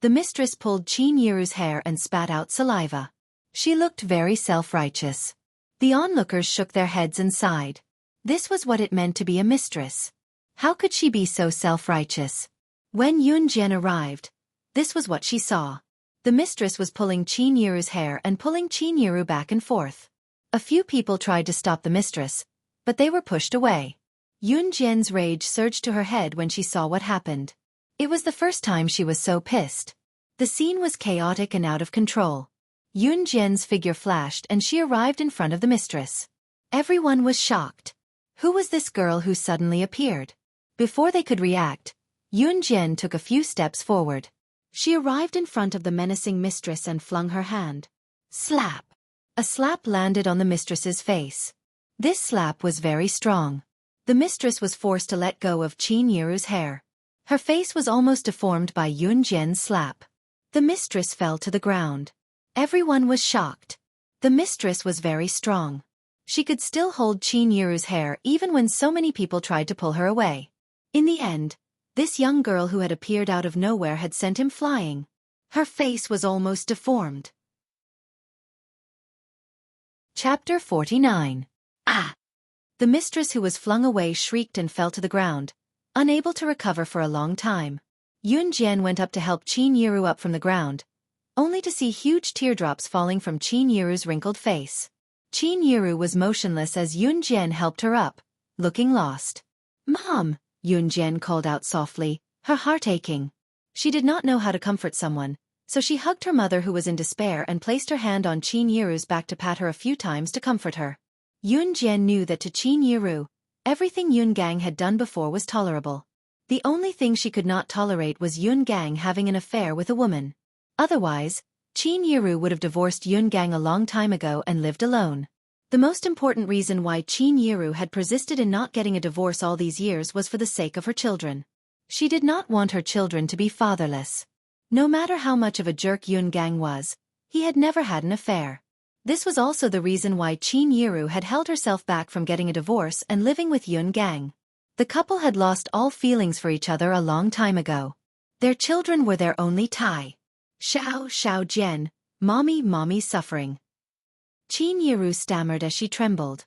The mistress pulled Qin Yiru's hair and spat out saliva. She looked very self-righteous. The onlookers shook their heads and sighed. This was what it meant to be a mistress. How could she be so self-righteous? When Yun Jian arrived, this was what she saw. The mistress was pulling Qin Yiru's hair and pulling Qin Yiru back and forth. A few people tried to stop the mistress, but they were pushed away. Yun Jian's rage surged to her head when she saw what happened. It was the first time she was so pissed. The scene was chaotic and out of control. Yun Jian's figure flashed and she arrived in front of the mistress. Everyone was shocked. Who was this girl who suddenly appeared? Before they could react, Yun Jian took a few steps forward. She arrived in front of the menacing mistress and flung her hand. Slap! A slap landed on the mistress's face. This slap was very strong. The mistress was forced to let go of Qin Yiru's hair. Her face was almost deformed by Yun Jian's slap. The mistress fell to the ground. Everyone was shocked. The mistress was very strong. She could still hold Qin Yiru's hair even when so many people tried to pull her away. In the end, this young girl who had appeared out of nowhere had sent him flying. Her face was almost deformed. Chapter 49. Ah! The mistress who was flung away shrieked and fell to the ground, unable to recover for a long time. Yun Jian went up to help Qin Yiru up from the ground, only to see huge teardrops falling from Qin Yiru's wrinkled face. Qin Yiru was motionless as Yun Jian helped her up, looking lost. "Mom!" Yun Jian called out softly, her heart aching. She did not know how to comfort someone, so she hugged her mother who was in despair and placed her hand on Qin Yiru's back to pat her a few times to comfort her. Yun Jian knew that to Qin Yiru, everything Yun Gang had done before was tolerable. The only thing she could not tolerate was Yun Gang having an affair with a woman. Otherwise, Qin Yiru would have divorced Yun Gang a long time ago and lived alone. The most important reason why Qin Yiru had persisted in not getting a divorce all these years was for the sake of her children. She did not want her children to be fatherless. No matter how much of a jerk Yun Gang was, he had never had an affair. This was also the reason why Qin Yiru had held herself back from getting a divorce and living with Yun Gang. The couple had lost all feelings for each other a long time ago. Their children were their only tie. Xiao Jian, mommy suffering. Qin Yiru stammered as she trembled.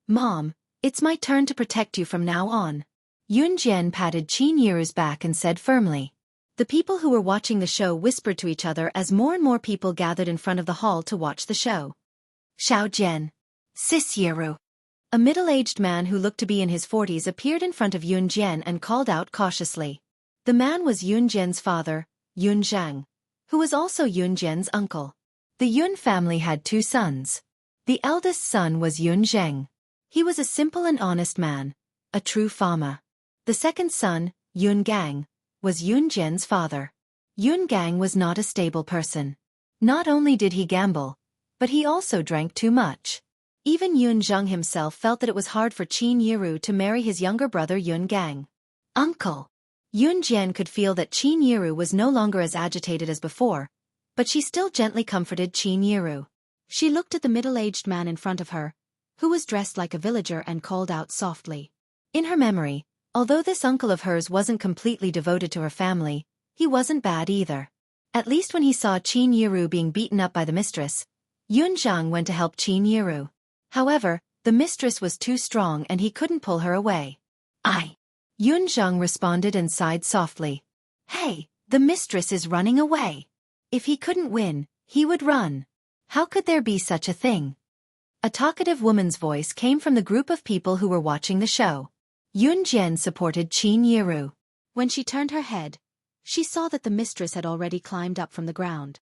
"Mom, it's my turn to protect you from now on." Yun Jian patted Qin Yiru's back and said firmly. The people who were watching the show whispered to each other as more and more people gathered in front of the hall to watch the show. "Xiao Jian. Sis Yiru." A middle-aged man who looked to be in his 40s appeared in front of Yun Jian and called out cautiously. The man was Yun Jian's father, Yun Zhang, who was also Yun Jian's uncle. The Yun family had 2 sons. The eldest son was Yun Zheng. He was a simple and honest man, a true farmer. The second son, Yun Gang, was Yun Jian's father. Yun Gang was not a stable person. Not only did he gamble, but he also drank too much. Even Yun Zheng himself felt that it was hard for Qin Yiru to marry his younger brother Yun Gang. "Uncle." Yun Jian could feel that Qin Yiru was no longer as agitated as before, but she still gently comforted Qin Yiru. She looked at the middle-aged man in front of her, who was dressed like a villager, and called out softly. In her memory, although this uncle of hers wasn't completely devoted to her family, he wasn't bad either. At least when he saw Qin Yiru being beaten up by the mistress, Yun Zhang went to help Qin Yiru. However, the mistress was too strong and he couldn't pull her away. Yun Zhang responded and sighed softly. "Hey, the mistress is running away." If he couldn't win, he would run. How could there be such a thing? A talkative woman's voice came from the group of people who were watching the show. Yun Jian supported Qin Yiru. When she turned her head, she saw that the mistress had already climbed up from the ground.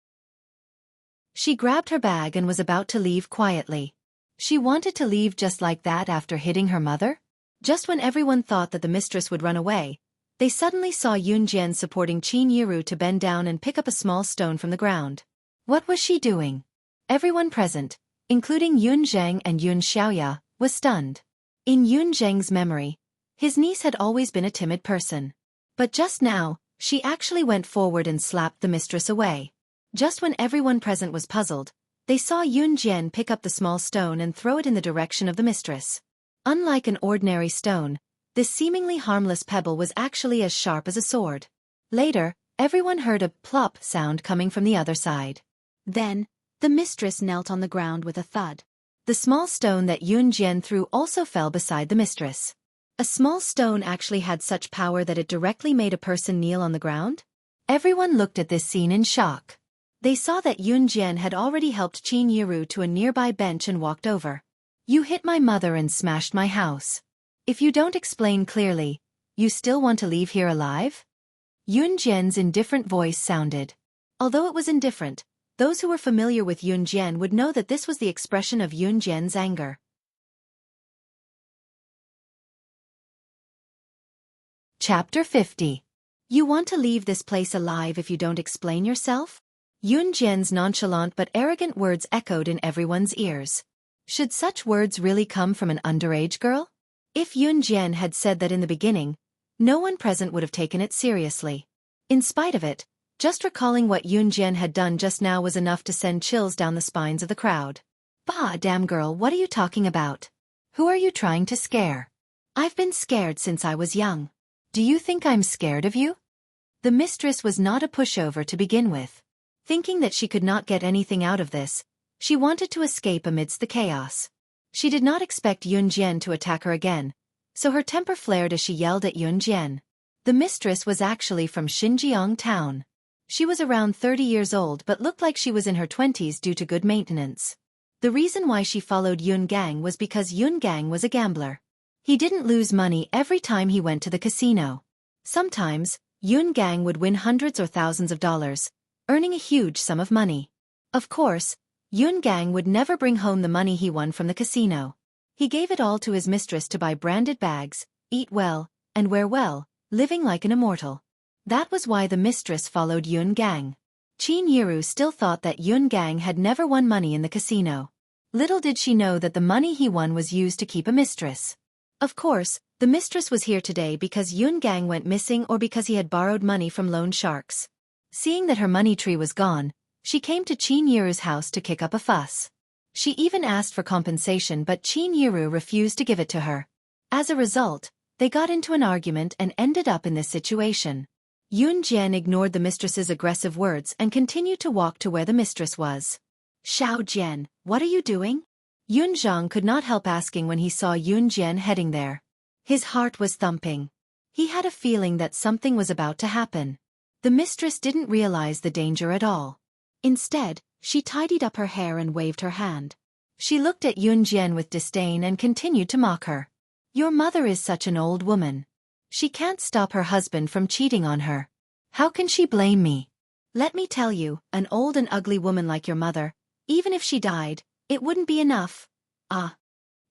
She grabbed her bag and was about to leave quietly. She wanted to leave just like that after hitting her mother? Just when everyone thought that the mistress would run away, they suddenly saw Yun Jian supporting Qin Yiru to bend down and pick up a small stone from the ground. What was she doing? Everyone present, including Yun Zheng and Yun Xiaoya, was stunned. In Yun Zheng's memory, his niece had always been a timid person. But just now, she actually went forward and slapped the mistress away. Just when everyone present was puzzled, they saw Yun Jian pick up the small stone and throw it in the direction of the mistress. Unlike an ordinary stone, this seemingly harmless pebble was actually as sharp as a sword. Later, everyone heard a plop sound coming from the other side. Then, the mistress knelt on the ground with a thud. The small stone that Yun Jian threw also fell beside the mistress. A small stone actually had such power that it directly made a person kneel on the ground? Everyone looked at this scene in shock. They saw that Yun Jian had already helped Qin Yiru to a nearby bench and walked over. "You hit my mother and smashed my house. If you don't explain clearly, you still want to leave here alive?" Yun Jian's indifferent voice sounded. Although it was indifferent, those who were familiar with Yun Jian would know that this was the expression of Yun Jian's anger. Chapter 50. You want to leave this place alive if you don't explain yourself? Yun Jian's nonchalant but arrogant words echoed in everyone's ears. Should such words really come from an underage girl? If Yun Jian had said that in the beginning, no one present would have taken it seriously. In spite of it, just recalling what Yun Jian had done just now was enough to send chills down the spines of the crowd. Bah, damn girl, what are you talking about? Who are you trying to scare? I've been scared since I was young. Do you think I'm scared of you? The mistress was not a pushover to begin with. Thinking that she could not get anything out of this, she wanted to escape amidst the chaos. She did not expect Yun Jian to attack her again, so her temper flared as she yelled at Yun Jian. The mistress was actually from Xinjiang town. She was around 30 years old but looked like she was in her 20s due to good maintenance. The reason why she followed Yun Gang was because Yun Gang was a gambler. He didn't lose money every time he went to the casino. Sometimes, Yun Gang would win hundreds or thousands of dollars, earning a huge sum of money. Of course, Yun Gang would never bring home the money he won from the casino. He gave it all to his mistress to buy branded bags, eat well, and wear well, living like an immortal. That was why the mistress followed Yun Gang. Qin Yiru still thought that Yun Gang had never won money in the casino. Little did she know that the money he won was used to keep a mistress. Of course, the mistress was here today because Yun Gang went missing or because he had borrowed money from loan sharks. Seeing that her money tree was gone, she came to Qin Yiru's house to kick up a fuss. She even asked for compensation but Qin Yiru refused to give it to her. As a result, they got into an argument and ended up in this situation. Yun Jian ignored the mistress's aggressive words and continued to walk to where the mistress was. Xiao Jian, what are you doing? Yun Zhang could not help asking when he saw Yun Jian heading there. His heart was thumping. He had a feeling that something was about to happen. The mistress didn't realize the danger at all. Instead, she tidied up her hair and waved her hand. She looked at Yun Jian with disdain and continued to mock her. Your mother is such an old woman. She can't stop her husband from cheating on her. How can she blame me? Let me tell you, an old and ugly woman like your mother, even if she died, it wouldn't be enough. Ah.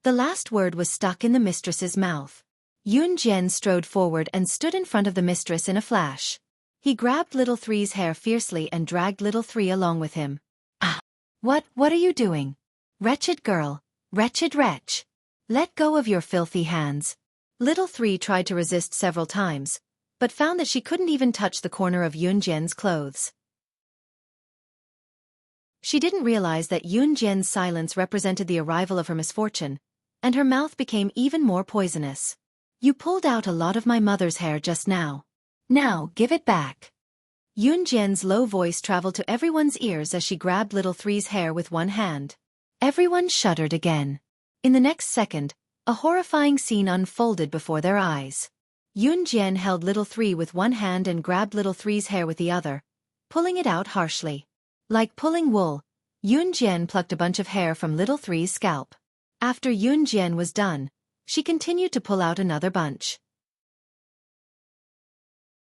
The last word was stuck in the mistress's mouth. Yun Jian strode forward and stood in front of the mistress in a flash. He grabbed Little Three's hair fiercely and dragged Little Three along with him. Ah! What are you doing? Wretched girl, wretched wretch. Let go of your filthy hands. Little Three tried to resist several times, but found that she couldn't even touch the corner of Yun Jian's clothes. She didn't realize that Yun Jian's silence represented the arrival of her misfortune, and her mouth became even more poisonous. You pulled out a lot of my mother's hair just now. Now, give it back. Yun Jian's low voice traveled to everyone's ears as she grabbed Little Three's hair with one hand. Everyone shuddered again. In the next second, a horrifying scene unfolded before their eyes. Yun Jian held Little Three with one hand and grabbed Little Three's hair with the other, pulling it out harshly. Like pulling wool, Yun Jian plucked a bunch of hair from Little Three's scalp. After Yun Jian was done, she continued to pull out another bunch.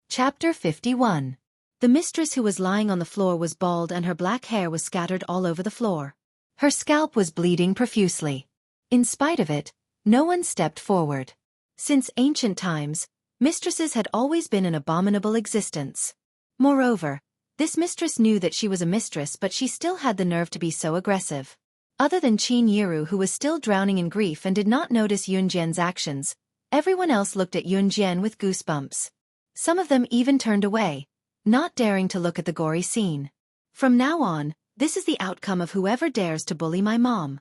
Chapter 51. The mistress who was lying on the floor was bald and her black hair was scattered all over the floor. Her scalp was bleeding profusely. In spite of it, no one stepped forward. Since ancient times, mistresses had always been an abominable existence. Moreover, this mistress knew that she was a mistress but she still had the nerve to be so aggressive. Other than Qin Yiru who was still drowning in grief and did not notice Yun Jian's actions, everyone else looked at Yun Jian with goosebumps. Some of them even turned away, not daring to look at the gory scene. From now on, this is the outcome of whoever dares to bully my mom.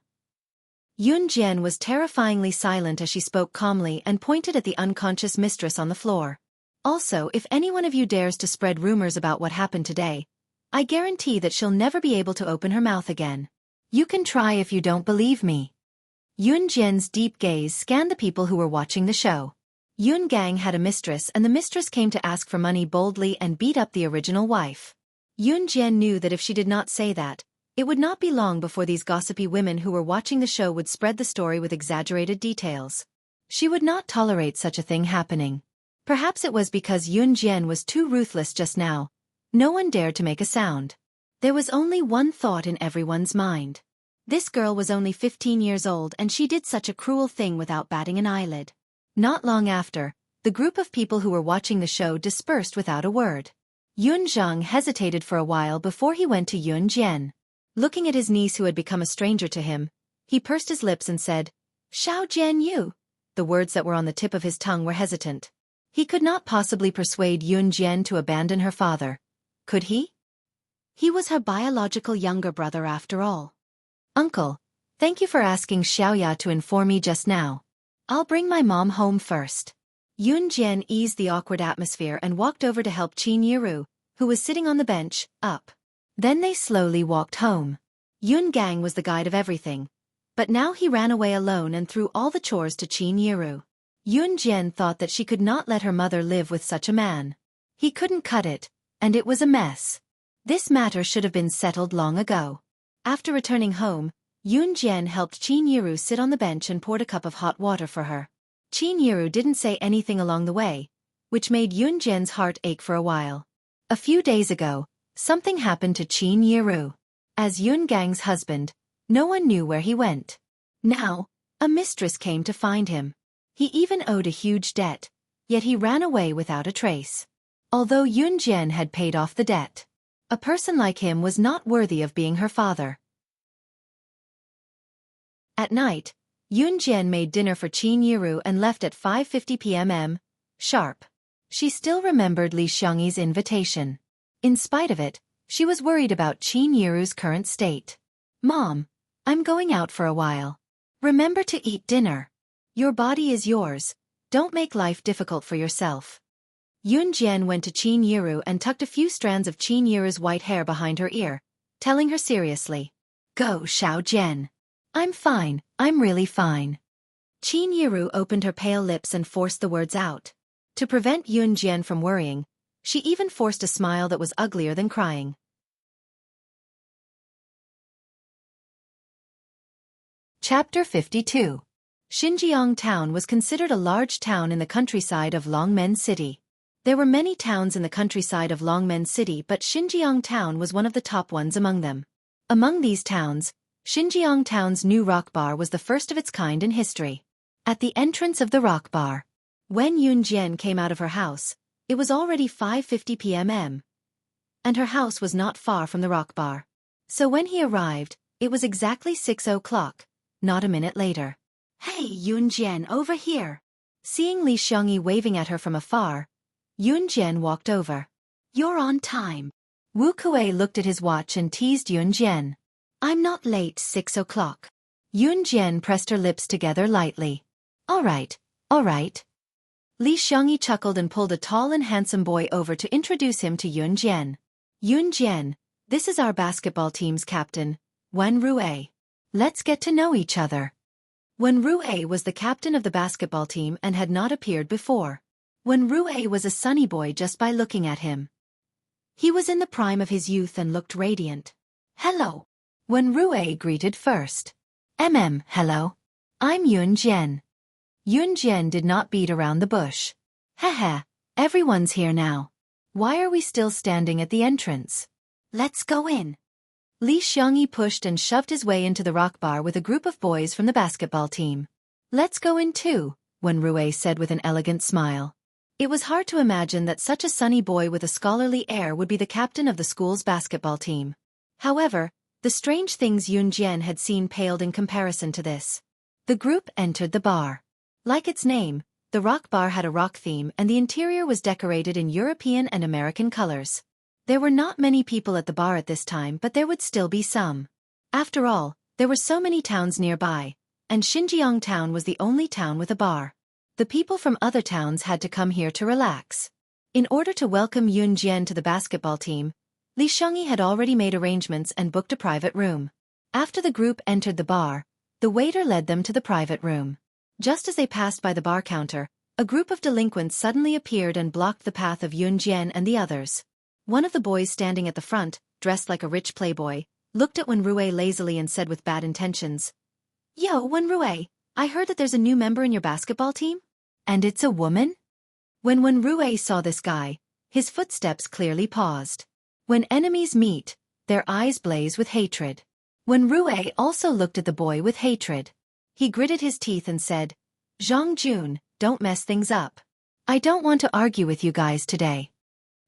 Yun Jian was terrifyingly silent as she spoke calmly and pointed at the unconscious mistress on the floor. Also, if any one of you dares to spread rumors about what happened today, I guarantee that she'll never be able to open her mouth again. You can try if you don't believe me. Yun Jian's deep gaze scanned the people who were watching the show. Yun Gang had a mistress and the mistress came to ask for money boldly and beat up the original wife. Yun Jian knew that if she did not say that, it would not be long before these gossipy women who were watching the show would spread the story with exaggerated details. She would not tolerate such a thing happening. Perhaps it was because Yun Jian was too ruthless just now. No one dared to make a sound. There was only one thought in everyone's mind. This girl was only 15 years old and she did such a cruel thing without batting an eyelid. Not long after, The group of people who were watching the show dispersed without a word. Yun Zhang hesitated for a while before he went to Yun Jian. Looking at his niece who had become a stranger to him, he pursed his lips and said, "Xiao Jian Yu." The words that were on the tip of his tongue were hesitant. He could not possibly persuade Yun Jian to abandon her father. Could he? He was her biological younger brother after all. "Uncle, thank you for asking Xiaoya to inform me just now. I'll bring my mom home first." Yun Jian eased the awkward atmosphere and walked over to help Qin Yiru, who was sitting on the bench, up. Then they slowly walked home. Yun Gang was the guide of everything. But now he ran away alone and threw all the chores to Qin Yiru. Yun Jian thought that she could not let her mother live with such a man. He couldn't cut it, and it was a mess. This matter should have been settled long ago. After returning home, Yun Jian helped Qin Yiru sit on the bench and poured a cup of hot water for her. Qin Yiru didn't say anything along the way, which made Yun Jian's heart ache for a while. A few days ago, something happened to Qin Yiru. As Yun Gang's husband, no one knew where he went. Now, a mistress came to find him. He even owed a huge debt, yet he ran away without a trace. Although Yun Jian had paid off the debt, a person like him was not worthy of being her father. At night, Yun Jian made dinner for Qin Yiru and left at 5:50 p.m. sharp. She still remembered Li Xiangyi's invitation. In spite of it, she was worried about Qin Yiru's current state. "Mom, I'm going out for a while. Remember to eat dinner. Your body is yours. Don't make life difficult for yourself." Yun Jian went to Qin Yiru and tucked a few strands of Qin Yiru's white hair behind her ear, telling her seriously, "Go, Xiao Jian. I'm fine, I'm really fine." Qin Yiru opened her pale lips and forced the words out. To prevent Yun Jian from worrying, she even forced a smile that was uglier than crying. Chapter 52. Xinjiang Town was considered a large town in the countryside of Longmen City. There were many towns in the countryside of Longmen City, but Xinjiang Town was one of the top ones among them. Among these towns, Xinjiang Town's new rock bar was the first of its kind in history. At the entrance of the rock bar, when Yun Jian came out of her house, it was already 5:50 p.m. and her house was not far from the rock bar. So when he arrived, it was exactly 6 o'clock, not a minute later. "Hey, Yun Jian, over here." Seeing Li Xiangyi waving at her from afar, Yun Jian walked over. "You're on time." Wu Kuei looked at his watch and teased Yun Jian. "I'm not late, 6 o'clock. Yun Jian pressed her lips together lightly. All right, all right." Li Xiangyi chuckled and pulled a tall and handsome boy over to introduce him to Yun Jian. "Yun Jian, this is our basketball team's captain, Wen Rue. Let's get to know each other." Wen Rue was the captain of the basketball team and had not appeared before. Wen Rue was a sunny boy just by looking at him. He was in the prime of his youth and looked radiant. "Hello." Wen Rue greeted first. Hello. I'm Yun Jian." Yun Jian did not beat around the bush. "Haha, everyone's here now. Why are we still standing at the entrance? Let's go in." Li Xiangyi pushed and shoved his way into the rock bar with a group of boys from the basketball team. "Let's go in too," Wen Rue said with an elegant smile. It was hard to imagine that such a sunny boy with a scholarly air would be the captain of the school's basketball team. However, the strange things Yun Jian had seen paled in comparison to this. The group entered the bar. Like its name, the rock bar had a rock theme and the interior was decorated in European and American colors. There were not many people at the bar at this time, but there would still be some. After all, there were so many towns nearby, and Xinjiang Town was the only town with a bar. The people from other towns had to come here to relax. In order to welcome Yun Jian to the basketball team, Li Xiangyi had already made arrangements and booked a private room. After the group entered the bar, the waiter led them to the private room. Just as they passed by the bar counter, a group of delinquents suddenly appeared and blocked the path of Yun Jian and the others. One of the boys standing at the front, dressed like a rich playboy, looked at Wen Rue lazily and said with bad intentions, "Yo, Wen Rue, I heard that there's a new member in your basketball team? And it's a woman?" When Wen Rue saw this guy, his footsteps clearly paused. When enemies meet, their eyes blaze with hatred. Wen Rue also looked at the boy with hatred. He gritted his teeth and said, "Zhang Jun, don't mess things up." I don't want to argue with you guys today.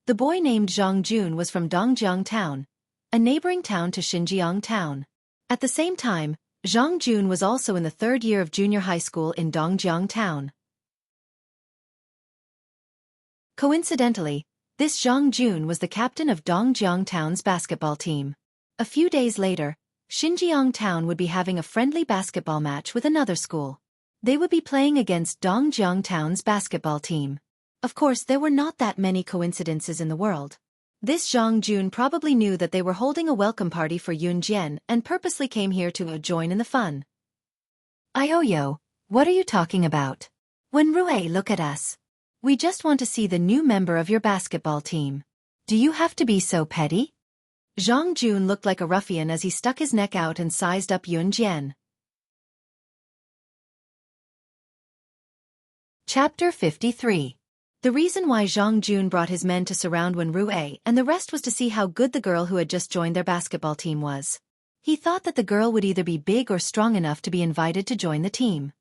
The boy named Zhang Jun was from Dongjiang Town, a neighboring town to Xinjiang Town. At the same time, Zhang Jun was also in the third year of junior high school in Dongjiang Town. Coincidentally, this Zhang Jun was the captain of Dongjiang Town's basketball team. A few days later, Xinjiang Town would be having a friendly basketball match with another school. They would be playing against Dongjiang Town's basketball team. Of course, there were not that many coincidences in the world. This Zhang Jun probably knew that they were holding a welcome party for Yun Jian and purposely came here to join in the fun. Ioyo, what are you talking about? When Rui, look at us. We just want to see the new member of your basketball team. Do you have to be so petty? Zhang Jun looked like a ruffian as he stuck his neck out and sized up Yun Jian. Chapter 53. The reason why Zhang Jun brought his men to surround Wen Rui and the rest was to see how good the girl who had just joined their basketball team was. He thought that the girl would either be big or strong enough to be invited to join the team.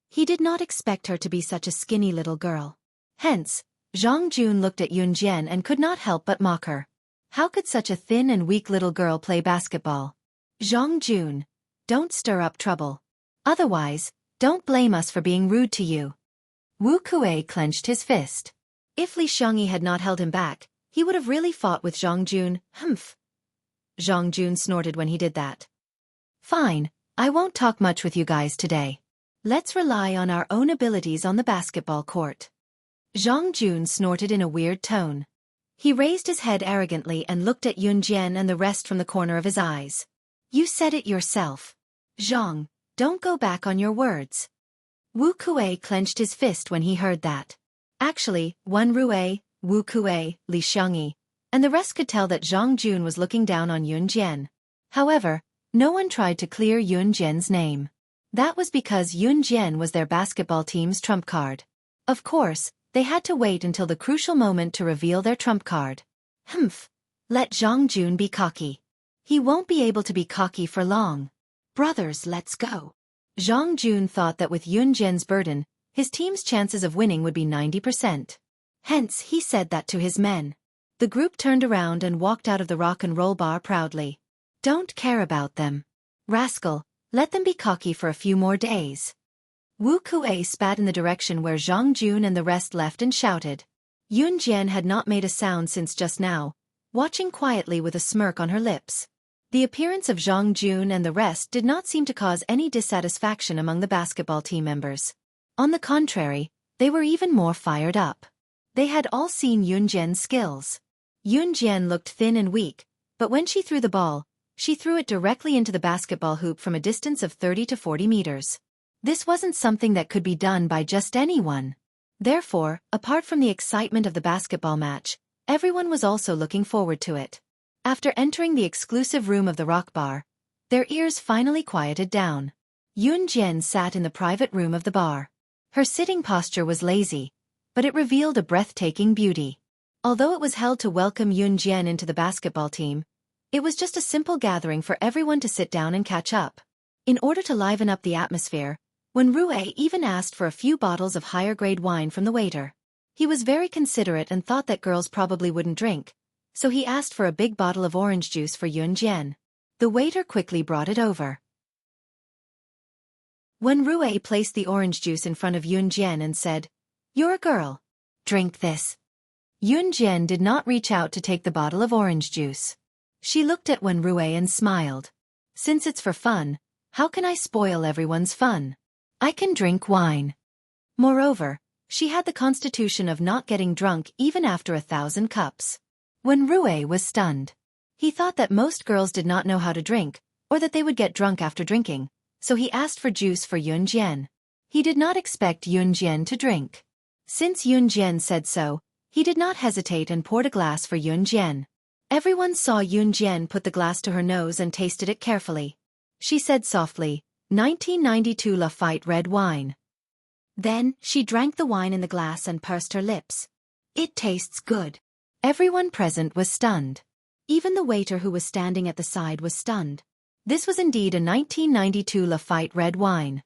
He did not expect her to be such a skinny little girl. Hence, Zhang Jun looked at Yun Jian and could not help but mock her. How could such a thin and weak little girl play basketball? Zhang Jun, don't stir up trouble. Otherwise, don't blame us for being rude to you. Wu Kuei clenched his fist. If Li Xiangyi had not held him back, he would have really fought with Zhang Jun. Humph. Zhang Jun snorted when he did that. Fine, I won't talk much with you guys today. Let's rely on our own abilities on the basketball court. Zhang Jun snorted in a weird tone. He raised his head arrogantly and looked at Yun Jian and the rest from the corner of his eyes. You said it yourself. Zhang, don't go back on your words. Wu Kuei clenched his fist when he heard that. Actually, Wen Rui, Wu Kuei, Li Xiangyi, and the rest could tell that Zhang Jun was looking down on Yun Jian. However, no one tried to clear Yun Jian's name. That was because Yun Jian was their basketball team's trump card. Of course, they had to wait until the crucial moment to reveal their trump card. Humph. Let Zhang Jun be cocky. He won't be able to be cocky for long. Brothers, let's go. Zhang Jun thought that with Yun Jian's burden, his team's chances of winning would be 90%. Hence, he said that to his men. The group turned around and walked out of the rock and roll bar proudly. Don't care about them. Rascal, let them be cocky for a few more days. Wu Kuei spat in the direction where Zhang Jun and the rest left and shouted. Yun Jian had not made a sound since just now, watching quietly with a smirk on her lips. The appearance of Zhang Jun and the rest did not seem to cause any dissatisfaction among the basketball team members. On the contrary, they were even more fired up. They had all seen Yun Jian's skills. Yun Jian looked thin and weak, but when she threw the ball, she threw it directly into the basketball hoop from a distance of 30 to 40 meters. This wasn't something that could be done by just anyone. Therefore, apart from the excitement of the basketball match, everyone was also looking forward to it. After entering the exclusive room of the rock bar, their ears finally quieted down. Yun Jian sat in the private room of the bar. Her sitting posture was lazy, but it revealed a breathtaking beauty. Although it was held to welcome Yun Jian into the basketball team, it was just a simple gathering for everyone to sit down and catch up. In order to liven up the atmosphere, Wen Rui even asked for a few bottles of higher-grade wine from the waiter. He was very considerate and thought that girls probably wouldn't drink, so he asked for a big bottle of orange juice for Yun Jian. The waiter quickly brought it over. Wen Rui placed the orange juice in front of Yun Jian and said, "You're a girl. Drink this." Yun Jian did not reach out to take the bottle of orange juice. She looked at Wen Rui and smiled. Since it's for fun, how can I spoil everyone's fun? I can drink wine. Moreover, she had the constitution of not getting drunk even after 1,000 cups. Wen Rui was stunned. He thought that most girls did not know how to drink, or that they would get drunk after drinking, so he asked for juice for Yun Jian. He did not expect Yun Jian to drink. Since Yun Jian said so, he did not hesitate and poured a glass for Yun Jian. Everyone saw Yun Jian put the glass to her nose and tasted it carefully. She said softly, 1992 Lafite red wine. Then, she drank the wine in the glass and pursed her lips. It tastes good. Everyone present was stunned. Even the waiter who was standing at the side was stunned. This was indeed a 1992 Lafite red wine.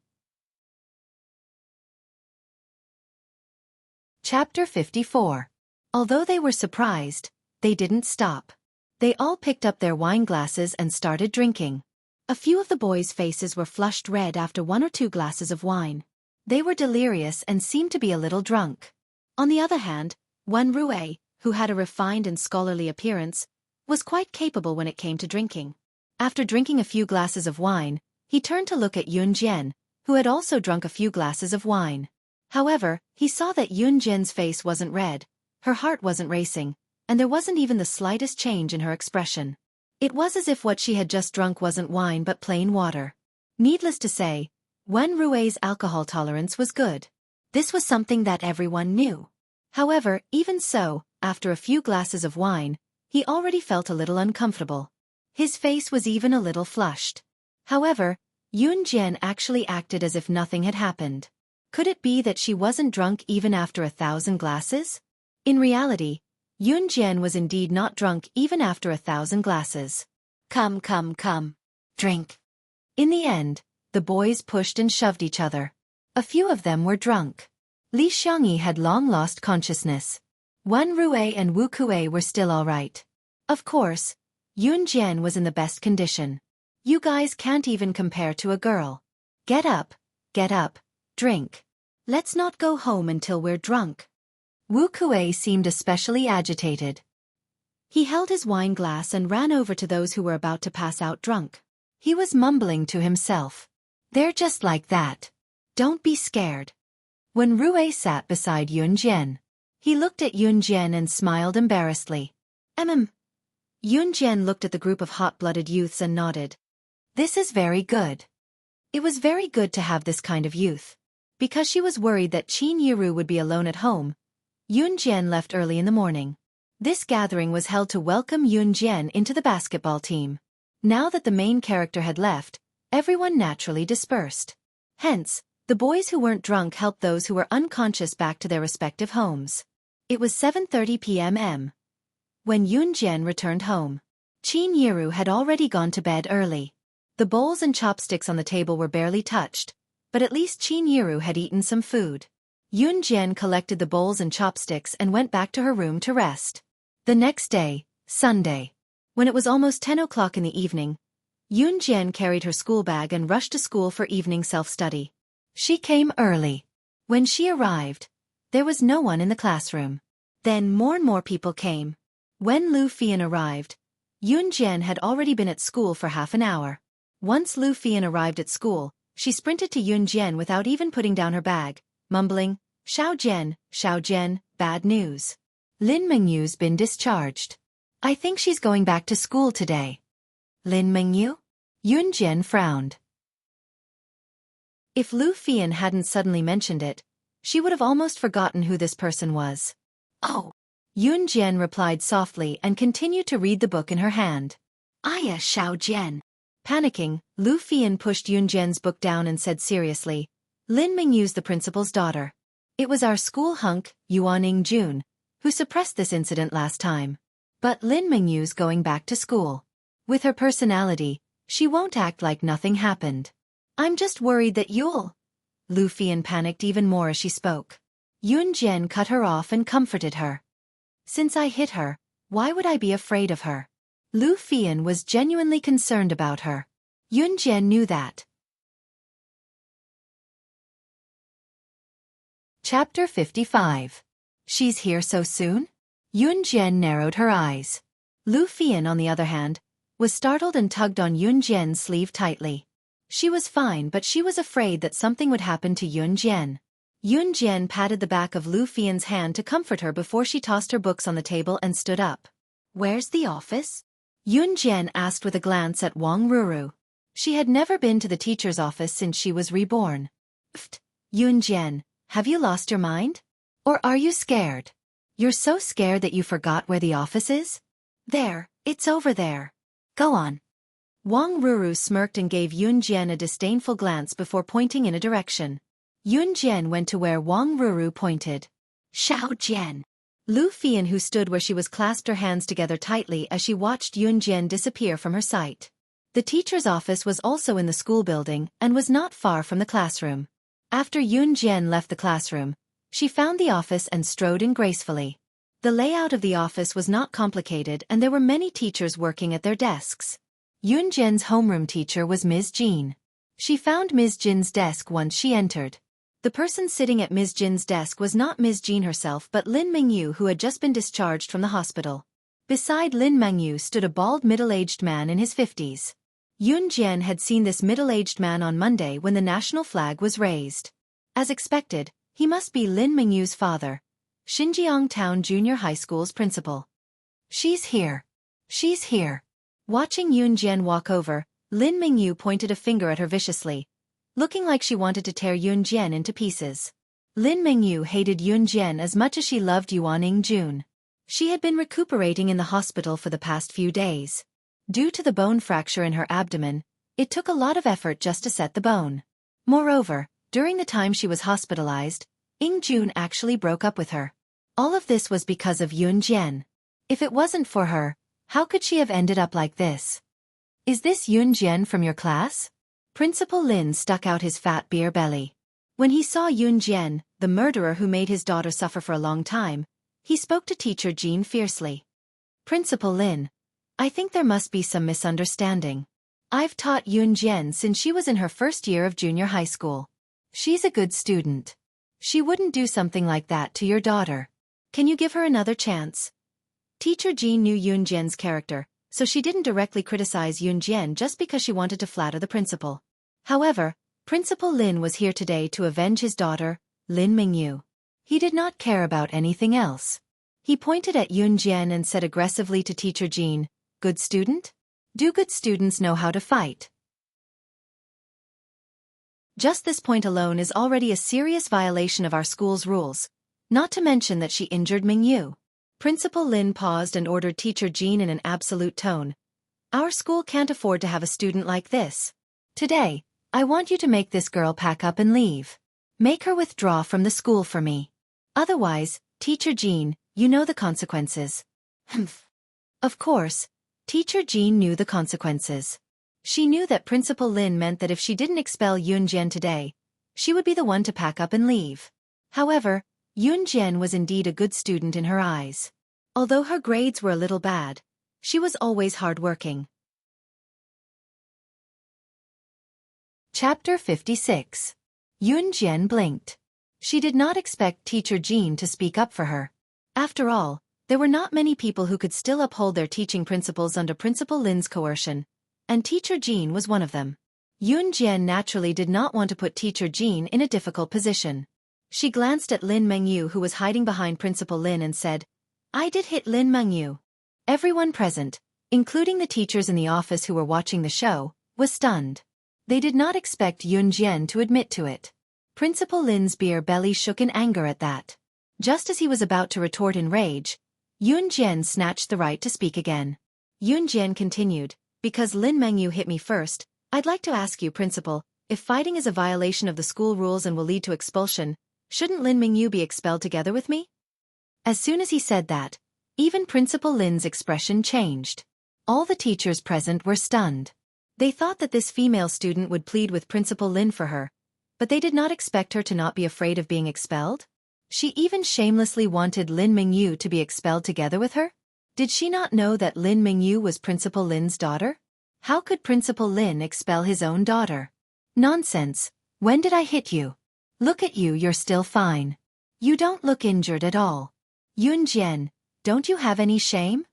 Chapter 54. Although they were surprised, they didn't stop. They all picked up their wine glasses and started drinking. A few of the boys' faces were flushed red after 1 or 2 glasses of wine. They were delirious and seemed to be a little drunk. On the other hand, Wen Rue, who had a refined and scholarly appearance, was quite capable when it came to drinking. After drinking a few glasses of wine, he turned to look at Yun Jian, who had also drunk a few glasses of wine. However, he saw that Yun Jian's face wasn't red, her heart wasn't racing, and there wasn't even the slightest change in her expression. It was as if what she had just drunk wasn't wine but plain water. Needless to say, Wen Rue's alcohol tolerance was good. This was something that everyone knew. However, even so, after a few glasses of wine, he already felt a little uncomfortable. His face was even a little flushed. However, Yun Jian actually acted as if nothing had happened. Could it be that she wasn't drunk even after 1,000 glasses? In reality, Yun Jian was indeed not drunk even after 1,000 glasses. Come, come, come. Drink. In the end, the boys pushed and shoved each other. A few of them were drunk. Li Xiangyi had long lost consciousness. Wen Rue and Wu Kue were still all right. Of course, Yun Jian was in the best condition. You guys can't even compare to a girl. Get up, drink. Let's not go home until we're drunk. Wu Kue seemed especially agitated. He held his wine glass and ran over to those who were about to pass out drunk. He was mumbling to himself. They're just like that. Don't be scared. When Rue sat beside Yun Jian, he looked at Yun Jian and smiled embarrassedly. Yun Jian looked at the group of hot-blooded youths and nodded. This is very good. It was very good to have this kind of youth. Because she was worried that Qin Yiru would be alone at home, Yun Jian left early in the morning. This gathering was held to welcome Yun Jian into the basketball team. Now that the main character had left, everyone naturally dispersed. Hence, the boys who weren't drunk helped those who were unconscious back to their respective homes. It was 7:30 p.m. when Yun Jian returned home. Qin Yiru had already gone to bed early. The bowls and chopsticks on the table were barely touched, but at least Qin Yiru had eaten some food. Yun Jian collected the bowls and chopsticks and went back to her room to rest. The next day, Sunday, when it was almost 10 o'clock in the evening, Yun Jian carried her school bag and rushed to school for evening self-study. She came early. When she arrived, there was no one in the classroom. Then more and more people came. When Lu Fian arrived, Yun Jian had already been at school for half an hour. Once Lu Fian arrived at school, she sprinted to Yun Jian without even putting down her bag, mumbling, Xiao Jian, bad news. Lin Mengyu's been discharged. I think she's going back to school today. Lin Mengyu? Yun Jian frowned. If Lu Fian hadn't suddenly mentioned it, she would have almost forgotten who this person was. Oh. Yun Jian replied softly and continued to read the book in her hand. Aya Xiao Jian. Panicking, Lu Fian pushed Yun Jian's book down and said seriously, Lin Mengyu's the principal's daughter. It was our school hunk, Yuaning Jun, who suppressed this incident last time. But Lin Mengyu's going back to school. With her personality, she won't act like nothing happened. I'm just worried that you'll... Lu Fian panicked even more as she spoke. Yun Jian cut her off and comforted her. Since I hit her, why would I be afraid of her? Lu Fian was genuinely concerned about her. Yun Jian knew that. Chapter 55. She's here so soon? Yun Jian narrowed her eyes. Lu Fian, on the other hand, was startled and tugged on Yun Jian's sleeve tightly. She was fine, but she was afraid that something would happen to Yun Jian. Yun Jian patted the back of Lu Fian's hand to comfort her before she tossed her books on the table and stood up. Where's the office? Yun Jian asked with a glance at Wang Ruru. She had never been to the teacher's office since she was reborn. Pfft, Yun Jian, have you lost your mind? Or are you scared? You're so scared that you forgot where the office is? There, it's over there. Go on. Wang Ruru smirked and gave Yun Jian a disdainful glance before pointing in a direction. Yun Jian went to where Wang Ruru pointed. Xiao Jian. Lu Fian, who stood where she was, clasped her hands together tightly as she watched Yun Jian disappear from her sight. The teacher's office was also in the school building and was not far from the classroom. After Yun Jian left the classroom, She found the office and strode in gracefully. The layout of the office was not complicated and there were many teachers working at their desks. Yun Jian's homeroom teacher was Ms. Jean. She found Ms. Jin's desk once she entered. The person sitting at Ms. Jin's desk was not Ms. Jean herself but Lin Mingyu, who had just been discharged from the hospital. Beside Lin Mingyu stood a bald middle-aged man in his 50s. Yun Jian had seen this middle-aged man on Monday when the national flag was raised. As expected, he must be Lin Mingyu's father, Xinjiang Town Junior High School's principal. She's here. She's here. Watching Yun Jian walk over, Lin Mingyu pointed a finger at her viciously, looking like she wanted to tear Yun Jian into pieces. Lin Mingyu hated Yun Jian as much as she loved Yuan Yingjun. She had been recuperating in the hospital for the past few days. Due to the bone fracture in her abdomen, it took a lot of effort just to set the bone. Moreover, during the time she was hospitalized, Yingjun actually broke up with her. All of this was because of Yun Jian. If it wasn't for her, how could she have ended up like this? Is this Yun Jian from your class? Principal Lin stuck out his fat beer belly. When he saw Yun Jian, the murderer who made his daughter suffer for a long time, he spoke to Teacher Jean fiercely. Principal Lin, I think there must be some misunderstanding. I've taught Yun Jian since she was in her first year of junior high school. She's a good student. She wouldn't do something like that to your daughter. Can you give her another chance? Teacher Jean knew Yun Jian's character, so she didn't directly criticize Yun Jian just because she wanted to flatter the principal. However, Principal Lin was here today to avenge his daughter, Lin Mingyu. He did not care about anything else. He pointed at Yun Jian and said aggressively to Teacher Jean, "Good student? Do good students know how to fight?" Just this point alone is already a serious violation of our school's rules, not to mention that she injured Mingyu. Principal Lin paused and ordered Teacher Jean in an absolute tone. Our school can't afford to have a student like this. Today, I want you to make this girl pack up and leave. Make her withdraw from the school for me. Otherwise, Teacher Jean, you know the consequences. Humph. Of course, Teacher Jean knew the consequences. She knew that Principal Lin meant that if she didn't expel Yun Jian today, she would be the one to pack up and leave. However, Yun Jian was indeed a good student in her eyes. Although her grades were a little bad, she was always hardworking. Chapter 56. Yun Jian blinked. She did not expect Teacher Jean to speak up for her. After all, there were not many people who could still uphold their teaching principles under Principal Lin's coercion, and Teacher Jean was one of them. Yun Jian naturally did not want to put Teacher Jean in a difficult position. She glanced at Lin Mingyu, who was hiding behind Principal Lin, and said, "I did hit Lin Mingyu." Everyone present, including the teachers in the office who were watching the show, was stunned. They did not expect Yun Jian to admit to it. Principal Lin's beer belly shook in anger at that. Just as he was about to retort in rage, Yun Jian snatched the right to speak again. Yun Jian continued, "Because Lin Mingyu hit me first, I'd like to ask you, Principal, if fighting is a violation of the school rules and will lead to expulsion, shouldn't Lin Mingyu be expelled together with me?" As soon as he said that, even Principal Lin's expression changed. All the teachers present were stunned. They thought that this female student would plead with Principal Lin for her, but they did not expect her to not be afraid of being expelled. She even shamelessly wanted Lin Mingyu to be expelled together with her? Did she not know that Lin Mingyu was Principal Lin's daughter? How could Principal Lin expel his own daughter? Nonsense. When did I hit you? Look at you, you're still fine. You don't look injured at all. Yun Jian, don't you have any shame?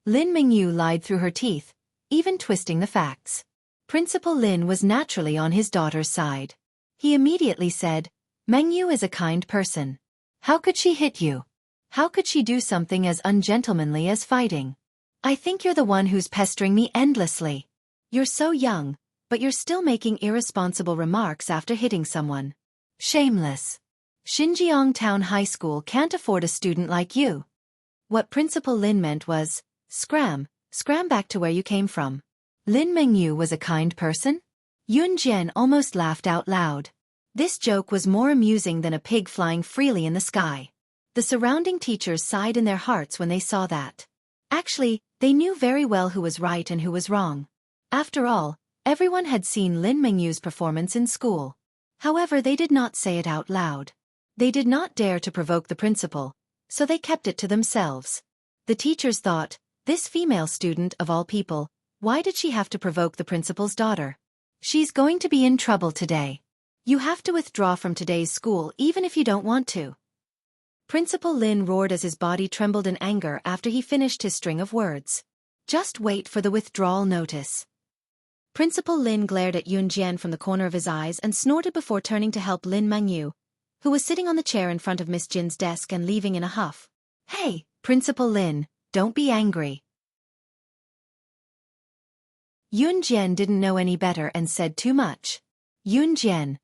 Lin Mingyu lied through her teeth, even twisting the facts. Principal Lin was naturally on his daughter's side. He immediately said, "Mingyu is a kind person. How could she hit you? How could she do something as ungentlemanly as fighting? I think you're the one who's pestering me endlessly. You're so young, but you're still making irresponsible remarks after hitting someone. Shameless. Xinjiang Town High School can't afford a student like you." What Principal Lin meant was, scram back to where you came from. Lin Mingyu was a kind person? Yun Jian almost laughed out loud. This joke was more amusing than a pig flying freely in the sky. The surrounding teachers sighed in their hearts when they saw that. Actually, they knew very well who was right and who was wrong. After all, everyone had seen Lin Mingyu's performance in school. However, they did not say it out loud. They did not dare to provoke the principal, so they kept it to themselves. The teachers thought, this female student of all people, why did she have to provoke the principal's daughter? She's going to be in trouble today. You have to withdraw from today's school even if you don't want to. Principal Lin roared as his body trembled in anger after he finished his string of words. Just wait for the withdrawal notice. Principal Lin glared at Yun Jian from the corner of his eyes and snorted before turning to help Lin Mengyu, who was sitting on the chair in front of Miss Jin's desk and leaving in a huff. Hey, Principal Lin, don't be angry. Yun Jian didn't know any better and said too much. Yun Jian,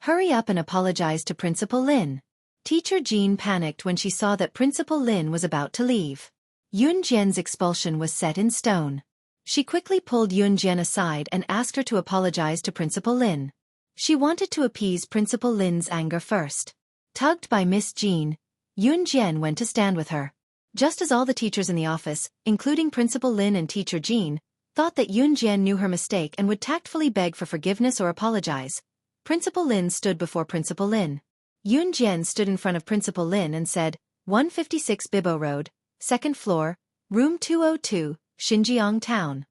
hurry up and apologize to Principal Lin. Teacher Jean panicked when she saw that Principal Lin was about to leave. Yun Jian's expulsion was set in stone. She quickly pulled Yun Jian aside and asked her to apologize to Principal Lin. She wanted to appease Principal Lin's anger first. Tugged by Miss Jean, Yun Jian went to stand with her. Just as all the teachers in the office, including Principal Lin and Teacher Jean, thought that Yun Jian knew her mistake and would tactfully beg for forgiveness or apologize, Principal Lin stood before Principal Lin. Yun Jian stood in front of Principal Lin and said, 156 Bibo Road, 2nd floor, room 202, Xinjiang Town.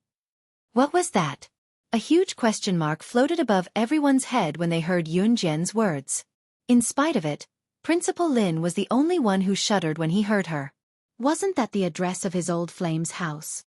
What was that? A huge question mark floated above everyone's head when they heard Yun Jian's words. In spite of it, Principal Lin was the only one who shuddered when he heard her. Wasn't that the address of his old flame's house?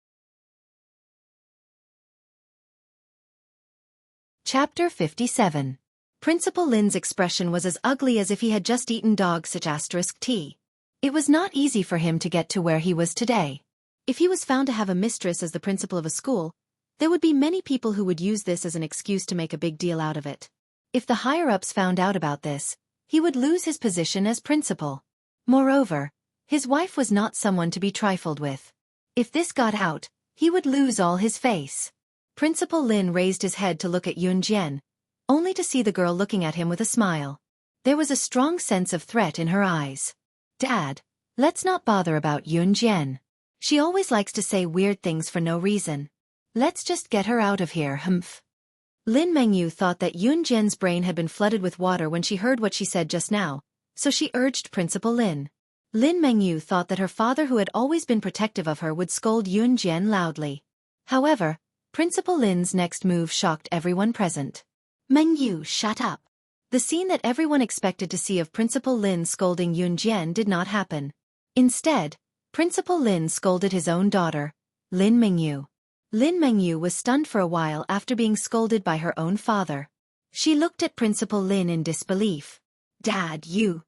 Chapter 57. Principal Lin's expression was as ugly as if he had just eaten dog-tea. It was not easy for him to get to where he was today. If he was found to have a mistress as the principal of a school, there would be many people who would use this as an excuse to make a big deal out of it. If the higher-ups found out about this, he would lose his position as principal. Moreover, his wife was not someone to be trifled with. If this got out, he would lose all his face. Principal Lin raised his head to look at Yun Jian, only to see the girl looking at him with a smile. There was a strong sense of threat in her eyes. Dad, let's not bother about Yun Jian. She always likes to say weird things for no reason. Let's just get her out of here, humph. Lin Mengyu thought that Yun Jian's brain had been flooded with water when she heard what she said just now, so she urged Principal Lin. Lin Mengyu thought that her father, who had always been protective of her, would scold Yun Jian loudly. However, Principal Lin's next move shocked everyone present. Mengyu, shut up. The scene that everyone expected to see of Principal Lin scolding Yun Jian did not happen. Instead, Principal Lin scolded his own daughter, Lin Mengyu. Lin Mengyu was stunned for a while after being scolded by her own father. She looked at Principal Lin in disbelief. Dad, you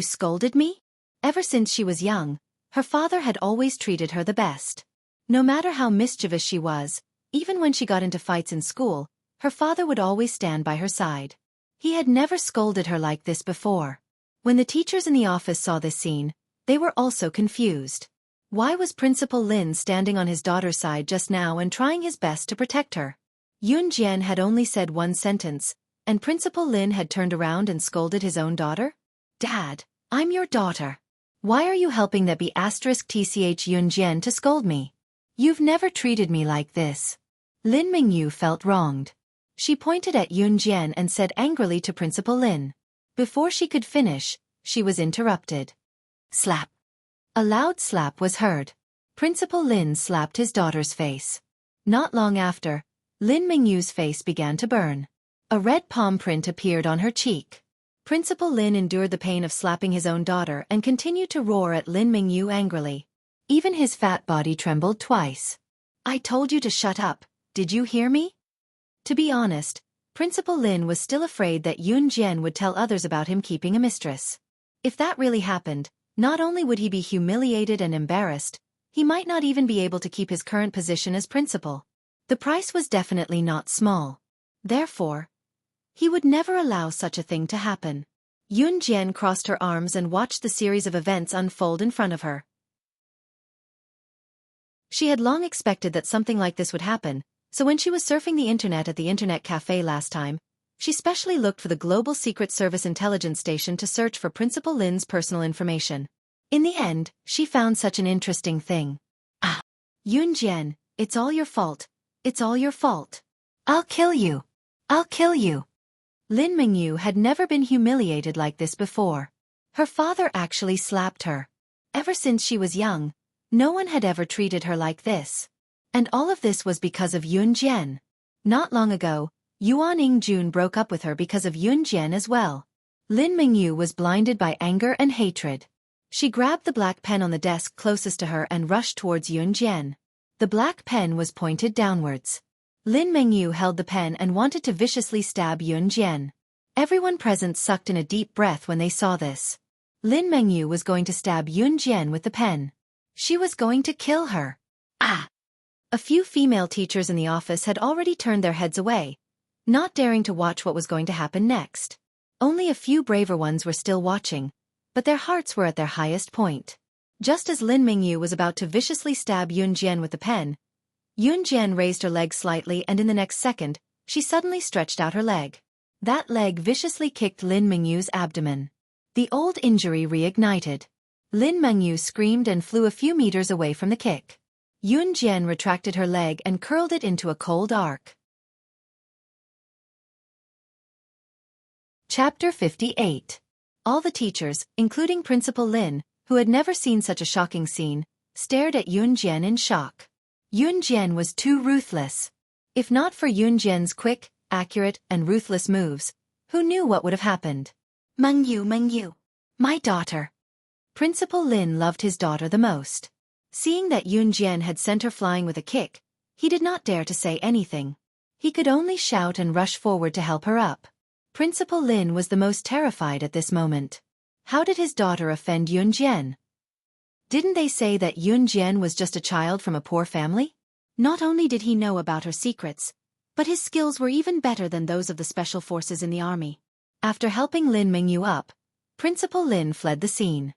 scolded me? Ever since she was young, her father had always treated her the best. No matter how mischievous she was, even when she got into fights in school, her father would always stand by her side. He had never scolded her like this before. When the teachers in the office saw this scene, they were also confused. Why was Principal Lin standing on his daughter's side just now and trying his best to protect her? Yun Jian had only said one sentence, and Principal Lin had turned around and scolded his own daughter? Dad, I'm your daughter. Why are you helping that B*TCH Yun Jian to scold me? You've never treated me like this. Lin Mengyu felt wronged. She pointed at Yun Jian and said angrily to Principal Lin. Before she could finish, she was interrupted. Slap. A loud slap was heard. Principal Lin slapped his daughter's face. Not long after, Lin Mengyu's face began to burn. A red palm print appeared on her cheek. Principal Lin endured the pain of slapping his own daughter and continued to roar at Lin Mengyu angrily. Even his fat body trembled twice. I told you to shut up, did you hear me? To be honest, Principal Lin was still afraid that Yun Jian would tell others about him keeping a mistress. If that really happened, not only would he be humiliated and embarrassed, he might not even be able to keep his current position as principal. The price was definitely not small. Therefore, he would never allow such a thing to happen. Yun Jian crossed her arms and watched the series of events unfold in front of her. She had long expected that something like this would happen, so when she was surfing the internet at the internet cafe last time, she specially looked for the Global Secret Service intelligence station to search for Principal Lin's personal information. In the end, she found such an interesting thing. Ah! Yun Jian, it's all your fault. It's all your fault. I'll kill you. I'll kill you. Lin Mengyu had never been humiliated like this before. Her father actually slapped her. Ever since she was young, no one had ever treated her like this. And all of this was because of Yun Jian. Not long ago, Yuan Ying-jun broke up with her because of Yun Jian as well. Lin Mingyu was blinded by anger and hatred. She grabbed the black pen on the desk closest to her and rushed towards Yun Jian. The black pen was pointed downwards. Lin Mingyu held the pen and wanted to viciously stab Yun Jian. Everyone present sucked in a deep breath when they saw this. Lin Mingyu was going to stab Yun Jian with the pen. She was going to kill her. Ah! A few female teachers in the office had already turned their heads away, not daring to watch what was going to happen next. Only a few braver ones were still watching, but their hearts were at their highest point. Just as Lin Mingyu was about to viciously stab Yun Jian with the pen, Yun Jian raised her leg slightly and in the next second, she suddenly stretched out her leg. That leg viciously kicked Lin Mingyu's abdomen. The old injury reignited. Lin Mingyu screamed and flew a few meters away from the kick. Yun Jian retracted her leg and curled it into a cold arc. Chapter 58. All the teachers, including Principal Lin, who had never seen such a shocking scene, stared at Yun Jian in shock. Yun Jian was too ruthless. If not for Yun Jian's quick, accurate, and ruthless moves, who knew what would have happened? Mingyu, my daughter. Principal Lin loved his daughter the most. Seeing that Yun Jian had sent her flying with a kick, he did not dare to say anything. He could only shout and rush forward to help her up. Principal Lin was the most terrified at this moment. How did his daughter offend Yun Jian? Didn't they say that Yun Jian was just a child from a poor family? Not only did he know about her secrets, but his skills were even better than those of the special forces in the army. After helping Lin Mingyu up, Principal Lin fled the scene.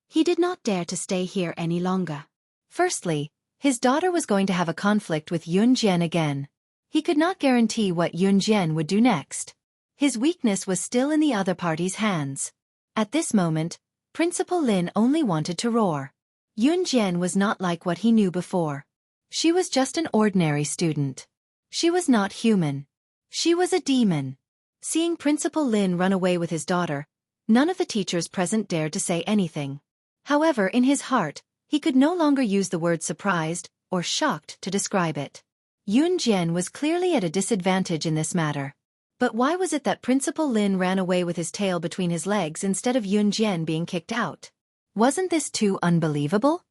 He did not dare to stay here any longer. Firstly, his daughter was going to have a conflict with Yun Jian again. He could not guarantee what Yun Jian would do next. His weakness was still in the other party's hands. At this moment, Principal Lin only wanted to roar. Yun Jian was not like what he knew before. She was just an ordinary student. She was not human. She was a demon. Seeing Principal Lin run away with his daughter, none of the teachers present dared to say anything. However, in his heart, he could no longer use the word surprised or shocked to describe it. Yun Jian was clearly at a disadvantage in this matter. But why was it that Principal Lin ran away with his tail between his legs instead of Yun Jian being kicked out? Wasn't this too unbelievable?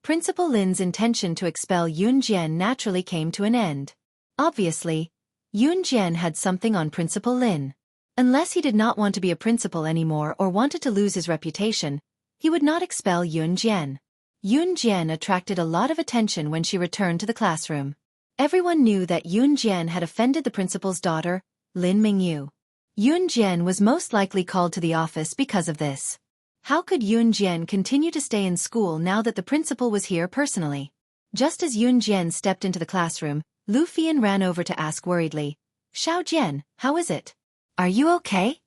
Principal Lin's intention to expel Yun Jian naturally came to an end. Obviously, Yun Jian had something on Principal Lin. Unless he did not want to be a principal anymore or wanted to lose his reputation, he would not expel Yun Jian. Yun Jian attracted a lot of attention when she returned to the classroom. Everyone knew that Yun Jian had offended the principal's daughter, Lin Mingyu. Yun Jian was most likely called to the office because of this. How could Yun Jian continue to stay in school now that the principal was here personally? Just as Yun Jian stepped into the classroom, Lu Fian ran over to ask worriedly, "Xiao Jian, how is it? Are you okay?"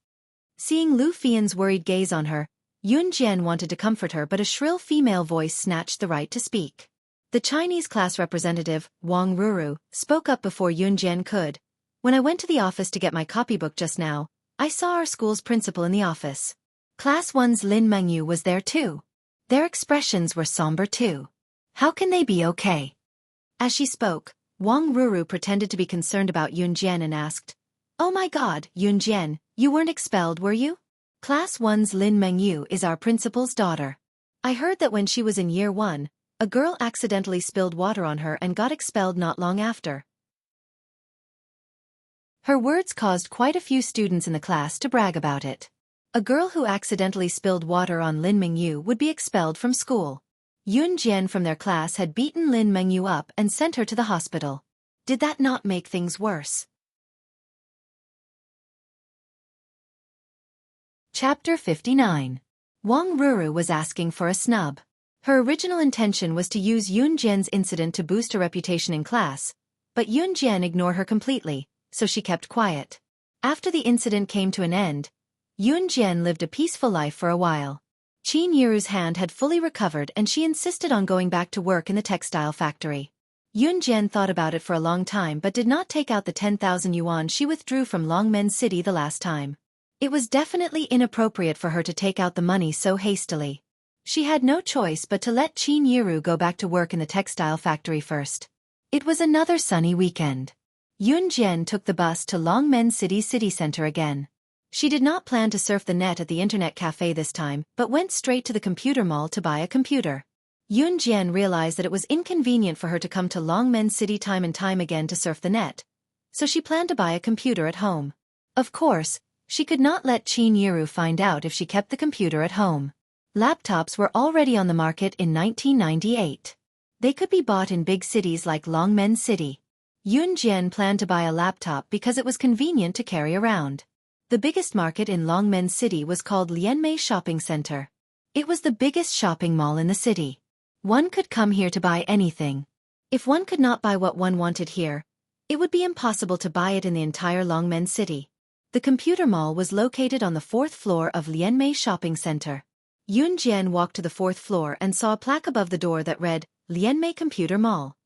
Seeing Lu Fian's worried gaze on her, Yun Jian wanted to comfort her, but a shrill female voice snatched the right to speak. The Chinese class representative, Wang Ruru, spoke up before Yun Jian could. "When I went to the office to get my copybook just now, I saw our school's principal in the office. Class 1's Lin Mingyu was there too. Their expressions were somber too. How can they be okay?" As she spoke, Wang Ruru pretended to be concerned about Yun Jian and asked, "Oh my god, Yun Jian, you weren't expelled, were you? Class 1's Lin Mingyu is our principal's daughter. I heard that when she was in year 1, a girl accidentally spilled water on her and got expelled not long after." Her words caused quite a few students in the class to brag about it. A girl who accidentally spilled water on Lin Mingyu would be expelled from school. Yun Jian from their class had beaten Lin Mingyu up and sent her to the hospital. Did that not make things worse? Chapter 59. Wang Ruru was asking for a snub. Her original intention was to use Yun Jian's incident to boost her reputation in class, but Yun Jian ignored her completely, so she kept quiet. After the incident came to an end, Yun Jian lived a peaceful life for a while. Qin Yiru's hand had fully recovered and she insisted on going back to work in the textile factory. Yun Jian thought about it for a long time but did not take out the 10,000 yuan she withdrew from Longmen City the last time. It was definitely inappropriate for her to take out the money so hastily. She had no choice but to let Qin Yiru go back to work in the textile factory first. It was another sunny weekend. Yun Jian took the bus to Longmen City's city center again. She did not plan to surf the net at the internet cafe this time, but went straight to the computer mall to buy a computer. Yun Jian realized that it was inconvenient for her to come to Longmen City time and time again to surf the net, so she planned to buy a computer at home. Of course, she could not let Qin Yiru find out if she kept the computer at home. Laptops were already on the market in 1998. They could be bought in big cities like Longmen City. Yun Jian planned to buy a laptop because it was convenient to carry around. The biggest market in Longmen City was called Lianmei Shopping Center. It was the biggest shopping mall in the city. One could come here to buy anything. If one could not buy what one wanted here, it would be impossible to buy it in the entire Longmen City. The computer mall was located on the 4th floor of Lianmei Shopping Center. Yun Jian walked to the 4th floor and saw a plaque above the door that read, Lianmei Computer Mall.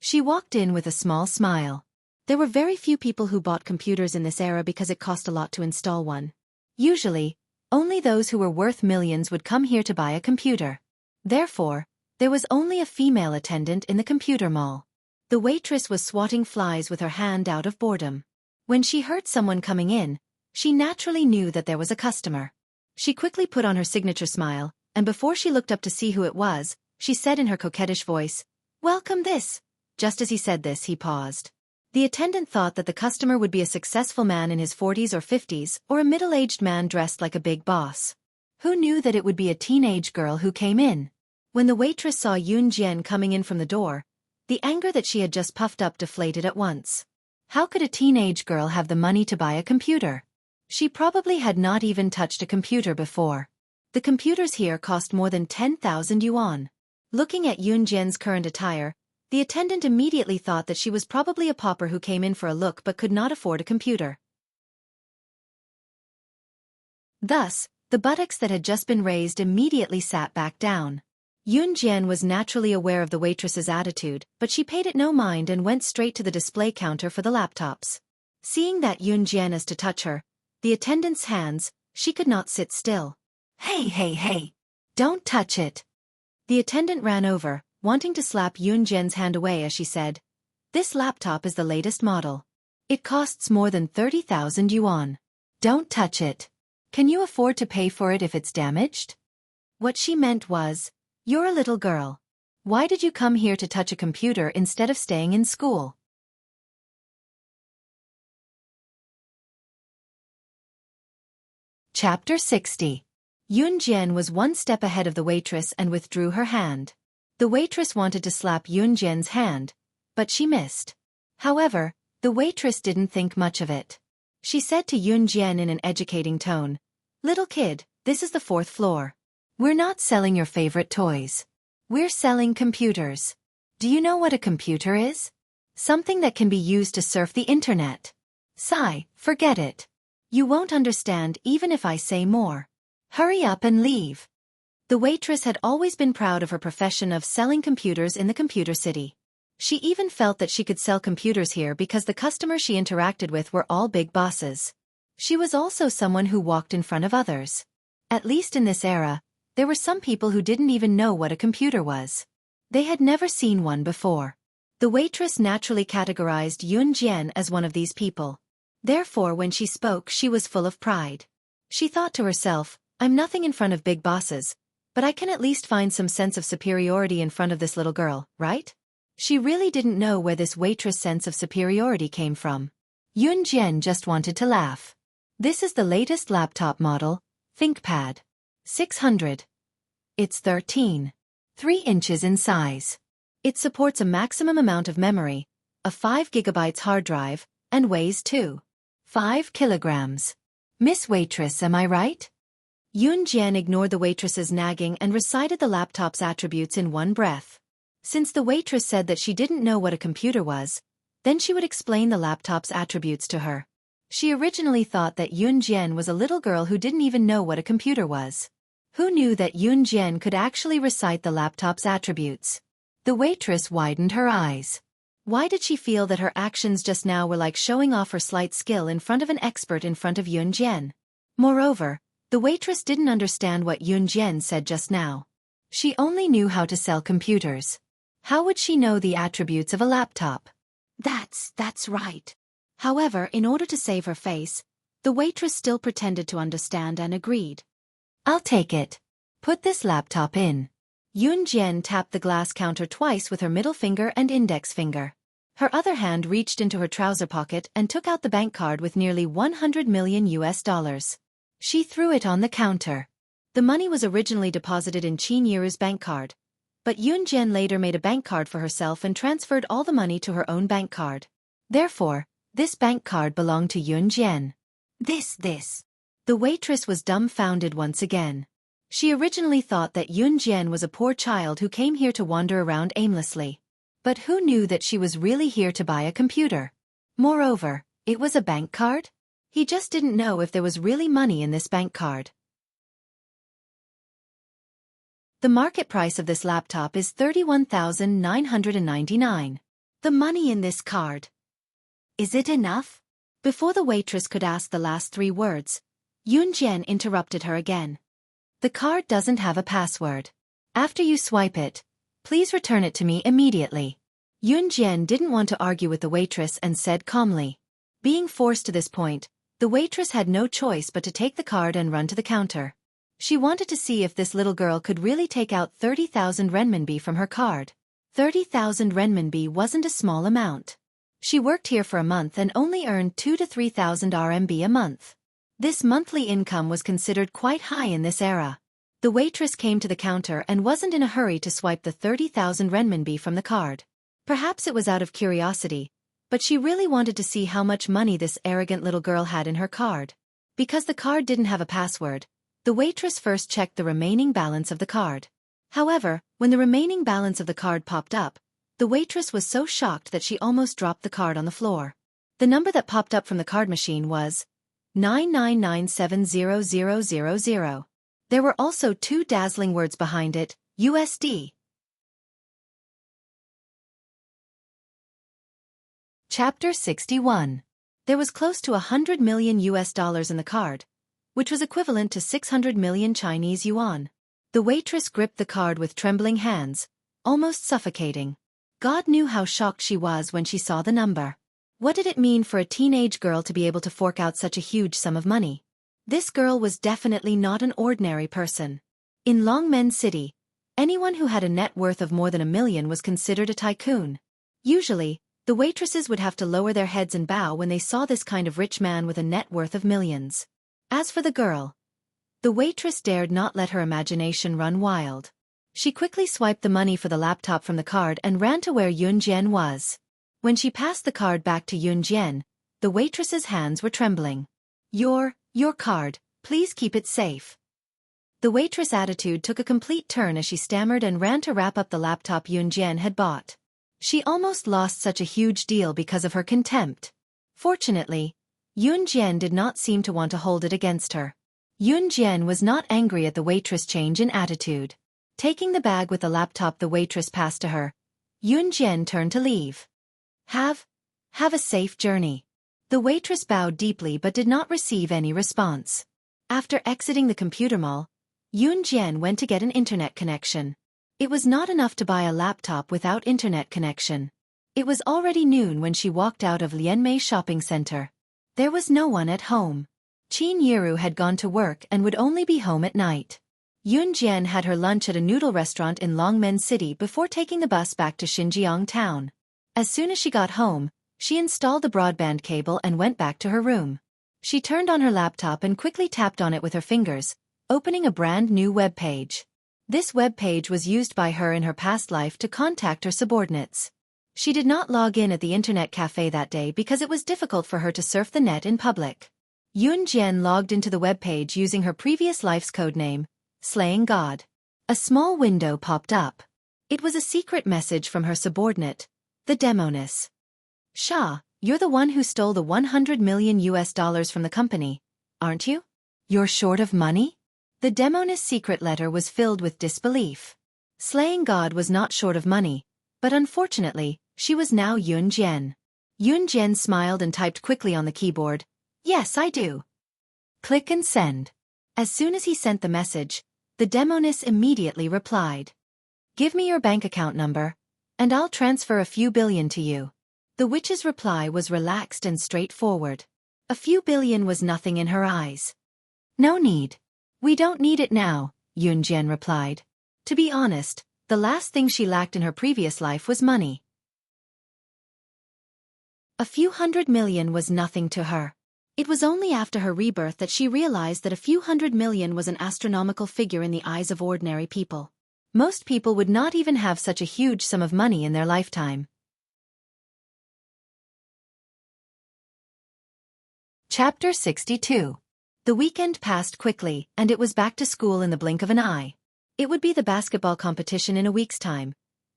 She walked in with a small smile. There were very few people who bought computers in this era because it cost a lot to install one. Usually, only those who were worth millions would come here to buy a computer. Therefore, there was only a female attendant in the computer mall. The waitress was swatting flies with her hand out of boredom. When she heard someone coming in, she naturally knew that there was a customer. She quickly put on her signature smile, and before she looked up to see who it was, she said in her coquettish voice, "Welcome this." Just as he said this, he paused. The attendant thought that the customer would be a successful man in his 40s or 50s, or a middle-aged man dressed like a big boss. Who knew that it would be a teenage girl who came in? When the waitress saw Yun Jian coming in from the door, the anger that she had just puffed up deflated at once. How could a teenage girl have the money to buy a computer? She probably had not even touched a computer before. The computers here cost more than 10,000 yuan. Looking at Yun Jian's current attire, the attendant immediately thought that she was probably a pauper who came in for a look but could not afford a computer. Thus, the buttocks that had just been raised immediately sat back down. Yun Jian was naturally aware of the waitress's attitude, but she paid it no mind and went straight to the display counter for the laptops. Seeing that Yun Jian is to touch her, the attendant's hands, she could not sit still. Hey, don't touch it. The attendant ran over, wanting to slap Yun Jian's hand away as she said, "This laptop is the latest model. It costs more than 30,000 yuan. Don't touch it. Can you afford to pay for it if it's damaged?" What she meant was, "You're a little girl. Why did you come here to touch a computer instead of staying in school?" Chapter 60. Yun Jian was one step ahead of the waitress and withdrew her hand. The waitress wanted to slap Yun Jian's hand, but she missed. However, the waitress didn't think much of it. She said to Yun Jian in an educating tone, "Little kid, this is the 4th floor. We're not selling your favorite toys. We're selling computers. Do you know what a computer is? Something that can be used to surf the internet. Sigh, forget it. You won't understand even if I say more. Hurry up and leave." The waitress had always been proud of her profession of selling computers in the computer city. She even felt that she could sell computers here because the customers she interacted with were all big bosses. She was also someone who walked in front of others. At least in this era, there were some people who didn't even know what a computer was. They had never seen one before. The waitress naturally categorized Yun Jian as one of these people. Therefore, when she spoke, she was full of pride. She thought to herself, "I'm nothing in front of big bosses, but I can at least find some sense of superiority in front of this little girl, right?" She really didn't know where this waitress' sense of superiority came from. Yun Jian just wanted to laugh. This is the latest laptop model, ThinkPad 600. It's 13.3 inches in size. It supports a maximum amount of memory, a 5 GB hard drive, and weighs 2.5 kilograms. Miss Waitress, am I right? Yun Jian ignored the waitress's nagging and recited the laptop's attributes in one breath. Since the waitress said that she didn't know what a computer was, then she would explain the laptop's attributes to her. She originally thought that Yun Jian was a little girl who didn't even know what a computer was. Who knew that Yun Jian could actually recite the laptop's attributes? The waitress widened her eyes. Why did she feel that her actions just now were like showing off her slight skill in front of an expert in front of Yun Jian? Moreover, the waitress didn't understand what Yun Jian said just now. She only knew how to sell computers. How would she know the attributes of a laptop? That's right. However, in order to save her face, the waitress still pretended to understand and agreed. I'll take it. Put this laptop in. Yun Jian tapped the glass counter twice with her middle finger and index finger. Her other hand reached into her trouser pocket and took out the bank card with nearly 100 million US dollars. She threw it on the counter. The money was originally deposited in Qin Yiru's bank card, but Yun Jian later made a bank card for herself and transferred all the money to her own bank card. Therefore, this bank card belonged to Yun Jian. This. The waitress was dumbfounded once again. She originally thought that Yun Jian was a poor child who came here to wander around aimlessly. But who knew that she was really here to buy a computer? Moreover, it was a bank card? He just didn't know if there was really money in this bank card. The market price of this laptop is 31,999. The money in this card. Is it enough? Before the waitress could ask the last 3 words, Yun Jian interrupted her again. The card doesn't have a password. After you swipe it, please return it to me immediately. Yun Jian didn't want to argue with the waitress and said calmly. Being forced to this point, the waitress had no choice but to take the card and run to the counter. She wanted to see if this little girl could really take out 30,000 renminbi from her card. 30,000 renminbi wasn't a small amount. She worked here for a month and only earned 2,000 to 3,000 RMB a month. This monthly income was considered quite high in this era. The waitress came to the counter and wasn't in a hurry to swipe the 30,000 renminbi from the card. Perhaps it was out of curiosity, but she really wanted to see how much money this arrogant little girl had in her card. Because the card didn't have a password, the waitress first checked the remaining balance of the card. However, when the remaining balance of the card popped up, the waitress was so shocked that she almost dropped the card on the floor. The number that popped up from the card machine was 9997000. There were also 2 dazzling words behind it, USD. Chapter 61. There was close to 100 million US dollars in the card, which was equivalent to 600 million Chinese yuan. The waitress gripped the card with trembling hands, almost suffocating. God knew how shocked she was when she saw the number. What did it mean for a teenage girl to be able to fork out such a huge sum of money? This girl was definitely not an ordinary person. In Longmen City, anyone who had a net worth of more than $1 million was considered a tycoon. Usually, the waitresses would have to lower their heads and bow when they saw this kind of rich man with a net worth of millions. As for the girl, the waitress dared not let her imagination run wild. She quickly swiped the money for the laptop from the card and ran to where Yun Jian was. When she passed the card back to Yun Jian, the waitress's hands were trembling. Your card, please keep it safe. The waitress' attitude took a complete turn as she stammered and ran to wrap up the laptop Yun Jian had bought. She almost lost such a huge deal because of her contempt. Fortunately, Yun Jian did not seem to want to hold it against her. Yun Jian was not angry at the waitress' change in attitude. Taking the bag with the laptop the waitress passed to her, Yun Jian turned to leave. Have a safe journey. The waitress bowed deeply but did not receive any response. After exiting the computer mall, Yun Jian went to get an internet connection. It was not enough to buy a laptop without internet connection. It was already noon when she walked out of Lianmei shopping center. There was no one at home. Qin Yiru had gone to work and would only be home at night. Yun Jian had her lunch at a noodle restaurant in Longmen City before taking the bus back to Xinjiang town. As soon as she got home, she installed the broadband cable and went back to her room. She turned on her laptop and quickly tapped on it with her fingers, opening a brand new web page. This web page was used by her in her past life to contact her subordinates. She did not log in at the internet cafe that day because it was difficult for her to surf the net in public. Yun Jian logged into the web page using her previous life's codename, Slaying God. A small window popped up. It was a secret message from her subordinate, the Demoness. Sha, you're the one who stole the 100 million US dollars from the company, aren't you? You're short of money? The Demoness' secret letter was filled with disbelief. Slaying God was not short of money, but unfortunately, She was now Yun Jian. Yun Jian smiled and typed quickly on the keyboard. Yes, I do. Click and send. As soon as he sent the message, the demoness immediately replied. Give me your bank account number, and I'll transfer a few billion to you. The witch's reply was relaxed and straightforward. A few billion was nothing in her eyes. No need. We don't need it now, Yun Jian replied. To be honest, the last thing she lacked in her previous life was money. A few 100 million was nothing to her. It was only after her rebirth that she realized that a few 100 million was an astronomical figure in the eyes of ordinary people. Most people would not even have such a huge sum of money in their lifetime. Chapter 62. The weekend passed quickly, and it was back to school in the blink of an eye. It would be the basketball competition in a week's time,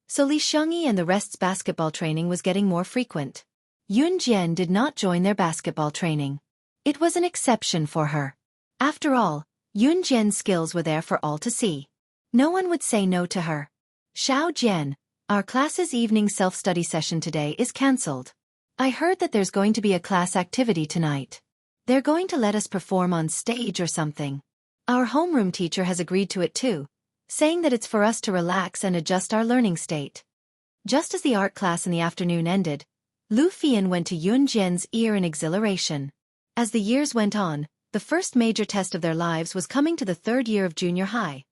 so Li Xiangyi and the rest's basketball training was getting more frequent. Yun Jian did not join their basketball training. It was an exception for her. After all, Yun Jian's skills were there for all to see. No one would say no to her. Xiao Jian, our class's evening self-study session today is cancelled. I heard that there's going to be a class activity tonight. They're going to let us perform on stage or something. Our homeroom teacher has agreed to it too, saying that it's for us to relax and adjust our learning state. Just as the art class in the afternoon ended, Lu Fian went to Yun Jian's ear in exhilaration. As the years went on, the first major test of their lives was coming to the third year of junior high,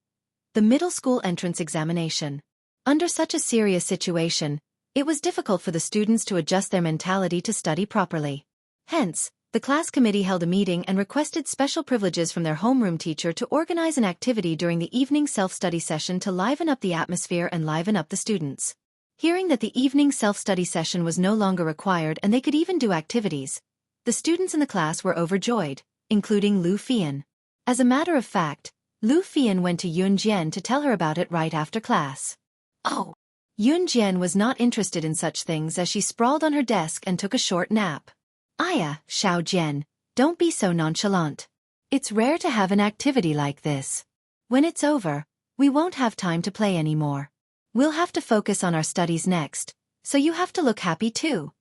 the middle school entrance examination. Under such a serious situation, it was difficult for the students to adjust their mentality to study properly. Hence, the class committee held a meeting and requested special privileges from their homeroom teacher to organize an activity during the evening self-study session to liven up the atmosphere and liven up the students. Hearing that the evening self-study session was no longer required and they could even do activities, the students in the class were overjoyed, including Lu Fian. As a matter of fact, Lu Fian went to Yun Jian to tell her about it right after class. Oh! Yun Jian was not interested in such things as she sprawled on her desk and took a short nap. Aya, Xiao Jian, don't be so nonchalant. It's rare to have an activity like this. When it's over, we won't have time to play anymore. We'll have to focus on our studies next, so you have to look happy too.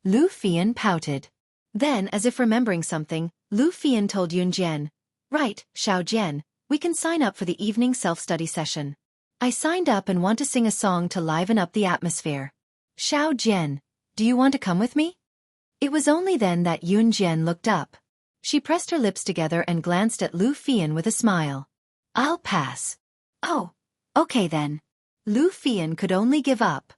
Lu Fian pouted. Then, as if remembering something, Lu Fian told Yun Jian, Right, Xiao Jian, we can sign up for the evening self-study session. I signed up and want to sing a song to liven up the atmosphere. Xiao Jian, do you want to come with me? It was only then that Yun Jian looked up. She pressed her lips together and glanced at Lu Fian with a smile. I'll pass. Oh, okay then. Lu Fian could only give up.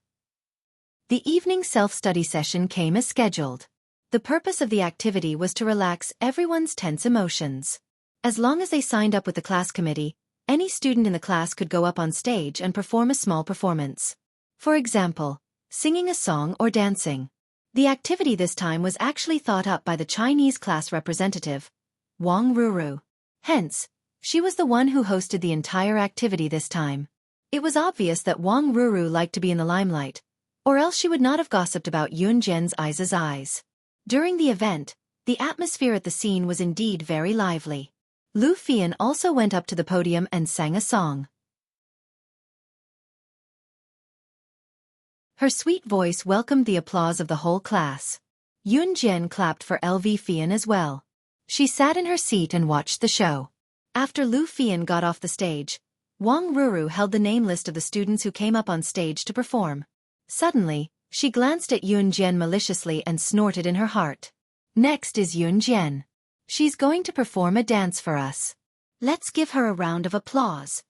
The evening self-study session came as scheduled. The purpose of the activity was to relax everyone's tense emotions. As long as they signed up with the class committee, any student in the class could go up on stage and perform a small performance. For example, singing a song or dancing. The activity this time was actually thought up by the Chinese class representative, Wang Ruru. Hence, she was the one who hosted the entire activity this time. It was obvious that Wang Ruru liked to be in the limelight, or else she would not have gossiped about Yun Jian's eyes. During the event, the atmosphere at the scene was indeed very lively. Lu Fian also went up to the podium and sang a song. Her sweet voice welcomed the applause of the whole class. Yun Jian clapped for LV Fian as well. She sat in her seat and watched the show. After Lu Fian got off the stage, Wang Ruru held the name list of the students who came up on stage to perform. Suddenly, she glanced at Yun Jian maliciously and snorted in her heart. Next is Yun Jian. She's going to perform a dance for us. Let's give her a round of applause.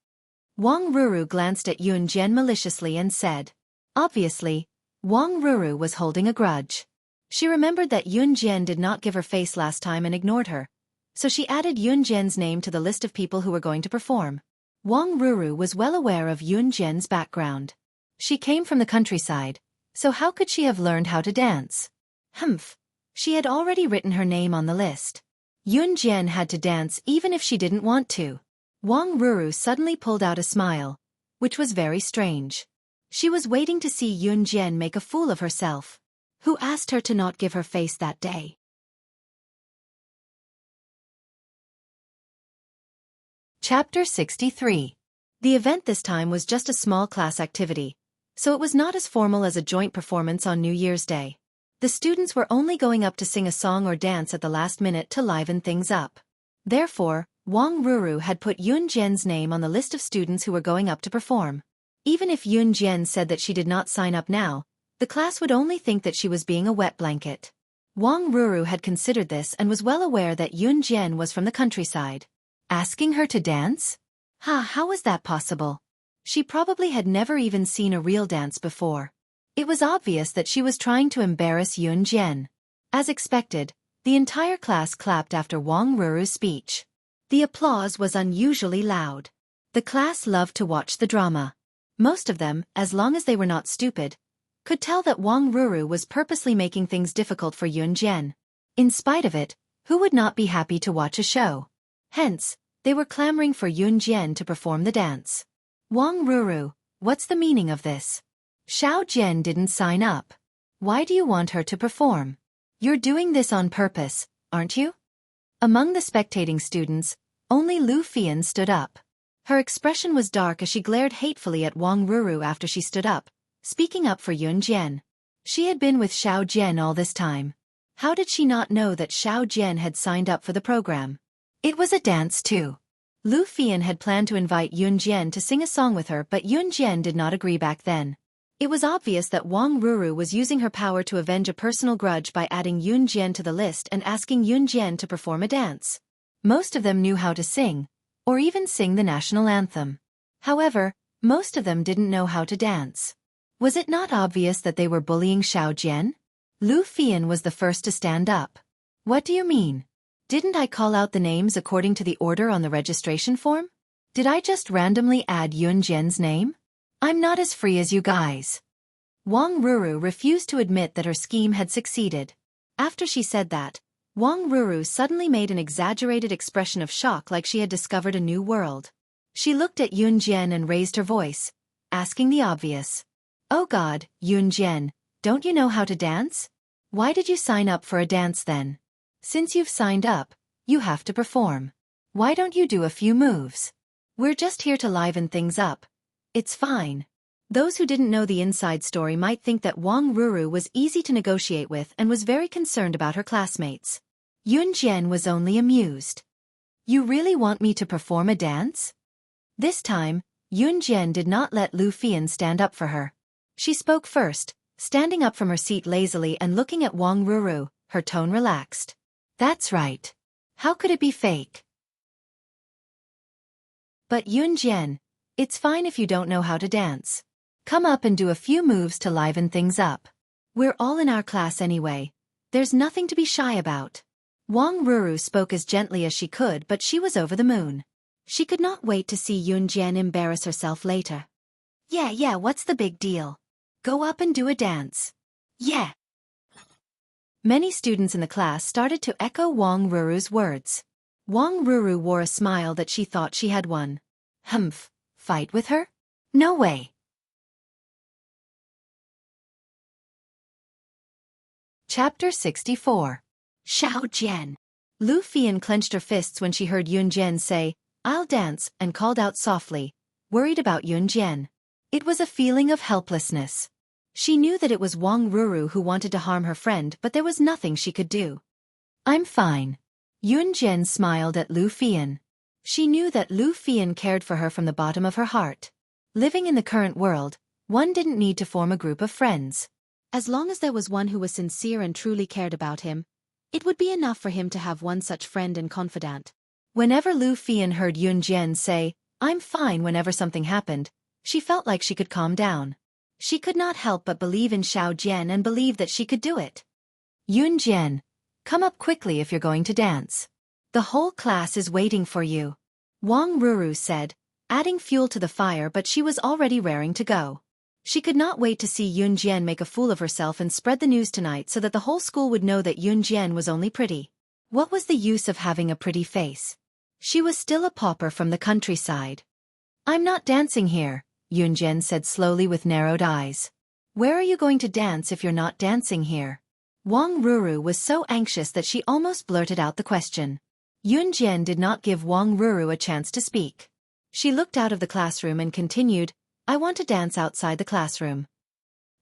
Wang Ruru glanced at Yun Jian maliciously and said. Obviously, Wang Ruru was holding a grudge. She remembered that Yun Jian did not give her face last time and ignored her, so she added Yun Jian's name to the list of people who were going to perform. Wang Ruru was well aware of Yun Jian's background. She came from the countryside, so how could she have learned how to dance? Humph! She had already written her name on the list. Yun Jian had to dance even if she didn't want to. Wang Ruru suddenly pulled out a smile, which was very strange. She was waiting to see Yun Jian make a fool of herself. Who asked her to not give her face that day? Chapter 63. The event this time was just a small class activity, so it was not as formal as a joint performance on New Year's Day. The students were only going up to sing a song or dance at the last minute to liven things up. Therefore, Wang Ruru had put Yun Jian's name on the list of students who were going up to perform. Even if Yun Jian said that she did not sign up now, the class would only think that she was being a wet blanket. Wang Ruru had considered this and was well aware that Yun Jian was from the countryside. Asking her to dance? How was that possible? She probably had never even seen a real dance before. It was obvious that she was trying to embarrass Yun Jian. As expected, the entire class clapped after Wang Ruru's speech. The applause was unusually loud. The class loved to watch the drama. Most of them, as long as they were not stupid, could tell that Wang Ruru was purposely making things difficult for Yun Jian. In spite of it, who would not be happy to watch a show? Hence, they were clamoring for Yun Jian to perform the dance. Wang Ruru, what's the meaning of this? Xiao Jian didn't sign up. Why do you want her to perform? You're doing this on purpose, aren't you? Among the spectating students, only Lu Fian stood up. Her expression was dark as she glared hatefully at Wang Ruru after she stood up, speaking up for Yun Jian. She had been with Xiao Jian all this time. How did she not know that Xiao Jian had signed up for the program? It was a dance too. Lu Fian had planned to invite Yun Jian to sing a song with her, but Yun Jian did not agree back then. It was obvious that Wang Ruru was using her power to avenge a personal grudge by adding Yun Jian to the list and asking Yun Jian to perform a dance. Most of them knew how to sing, or even sing the national anthem. However, most of them didn't know how to dance. Was it not obvious that they were bullying Xiao Jian? Lu Fian was the first to stand up. What do you mean? Didn't I call out the names according to the order on the registration form? Did I just randomly add Yun Jian's name? I'm not as free as you guys. Wang Ruru refused to admit that her scheme had succeeded. After she said that, Wang Ruru suddenly made an exaggerated expression of shock like she had discovered a new world. She looked at Yun Jian and raised her voice, asking the obvious. Oh God, Yun Jian, don't you know how to dance? Why did you sign up for a dance then? Since you've signed up, you have to perform. Why don't you do a few moves? We're just here to liven things up. It's fine. Those who didn't know the inside story might think that Wang Ruru was easy to negotiate with and was very concerned about her classmates. Yun Jian was only amused. You really want me to perform a dance? This time, Yun Jian did not let Lu Fian stand up for her. She spoke first, standing up from her seat lazily and looking at Wang Ruru, her tone relaxed. That's right. How could it be fake? But Yun Jian, it's fine if you don't know how to dance. Come up and do a few moves to liven things up. We're all in our class anyway. There's nothing to be shy about. Wang Ruru spoke as gently as she could, but she was over the moon. She could not wait to see Yun Jian embarrass herself later. Yeah, what's the big deal? Go up and do a dance. Yeah. Many students in the class started to echo Wang Ruru's words. Wang Ruru wore a smile that she thought she had won. Humph, fight with her? No way. Chapter 64. Xiao Jian. Lu Fian clenched her fists when she heard Yun Jian say, I'll dance, and called out softly, worried about Yun Jian. It was a feeling of helplessness. She knew that it was Wang Ruru who wanted to harm her friend, but there was nothing she could do. I'm fine. Yun Jian smiled at Lu Fian. She knew that Lu Fian cared for her from the bottom of her heart. Living in the current world, one didn't need to form a group of friends. As long as there was one who was sincere and truly cared about him, it would be enough for him to have one such friend and confidant. Whenever Lu Fian heard Yun Jian say, I'm fine whenever something happened, she felt like she could calm down. She could not help but believe in Xiao Jian and believe that she could do it. Yun Jian, come up quickly if you're going to dance. The whole class is waiting for you. Wang Ruru said, adding fuel to the fire, but she was already raring to go. She could not wait to see Yun Jian make a fool of herself and spread the news tonight so that the whole school would know that Yun Jian was only pretty. What was the use of having a pretty face? She was still a pauper from the countryside. I'm not dancing here, Yun Jian said slowly with narrowed eyes. Where are you going to dance if you're not dancing here? Wang Ruru was so anxious that she almost blurted out the question. Yun Jian did not give Wang Ruru a chance to speak. She looked out of the classroom and continued, I want to dance outside the classroom.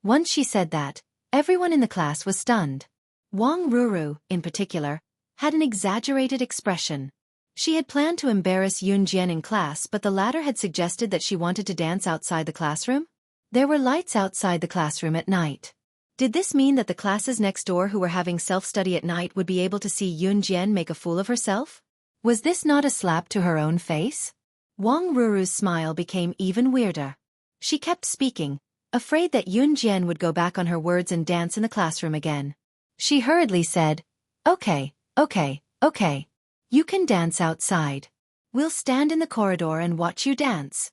Once she said that, everyone in the class was stunned. Wang Ruru, in particular, had an exaggerated expression. She had planned to embarrass Yun Jian in class, but the latter had suggested that she wanted to dance outside the classroom? There were lights outside the classroom at night. Did this mean that the classes next door who were having self-study at night would be able to see Yun Jian make a fool of herself? Was this not a slap to her own face? Wang Ruru's smile became even weirder. She kept speaking, afraid that Yun Jian would go back on her words and dance in the classroom again. She hurriedly said, Okay. You can dance outside. We'll stand in the corridor and watch you dance.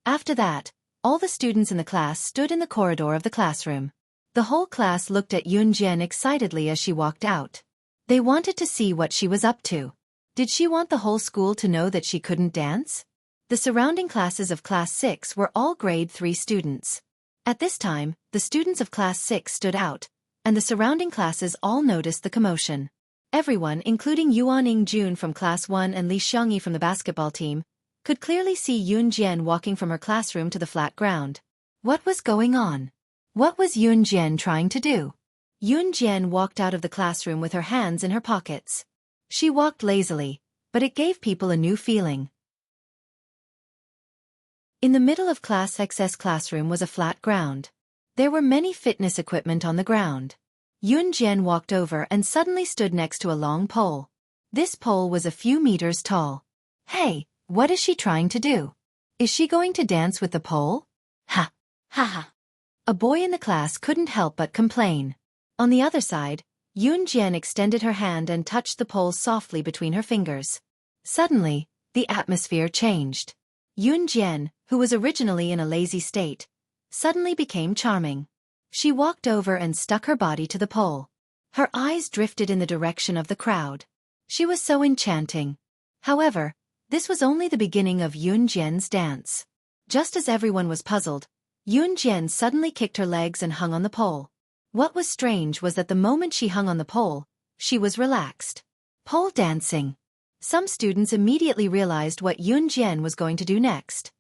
After that, all the students in the class stood in the corridor of the classroom. The whole class looked at Yun Jian excitedly as she walked out. They wanted to see what she was up to. Did she want the whole school to know that she couldn't dance? The surrounding classes of Class 6 were all Grade 3 students. At this time, the students of Class 6 stood out, and the surrounding classes all noticed the commotion. Everyone, including Yuan Ying-jun from Class 1 and Li Xiangyi from the basketball team, could clearly see Yun Jian walking from her classroom to the flat ground. What was going on? What was Yun Jian trying to do? Yun Jian walked out of the classroom with her hands in her pockets. She walked lazily, but it gave people a new feeling. In the middle of Class X's classroom was a flat ground. There were many fitness equipment on the ground. Yun Jian walked over and suddenly stood next to a long pole. This pole was a few meters tall. Hey, what is she trying to do? Is she going to dance with the pole? Ha! Ha ha! A boy in the class couldn't help but complain. On the other side, Yun Jian extended her hand and touched the pole softly between her fingers. Suddenly, the atmosphere changed. Yun Jian, who was originally in a lazy state, suddenly became charming. She walked over and stuck her body to the pole. Her eyes drifted in the direction of the crowd. She was so enchanting. However, this was only the beginning of Yun Jian's dance. Just as everyone was puzzled, Yun Jian suddenly kicked her legs and hung on the pole. What was strange was that the moment she hung on the pole, she was relaxed. Pole dancing. Some students immediately realized what Yun Jian was going to do next.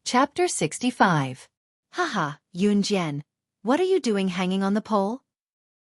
Chapter 65. Haha, Yun Jian, what are you doing hanging on the pole?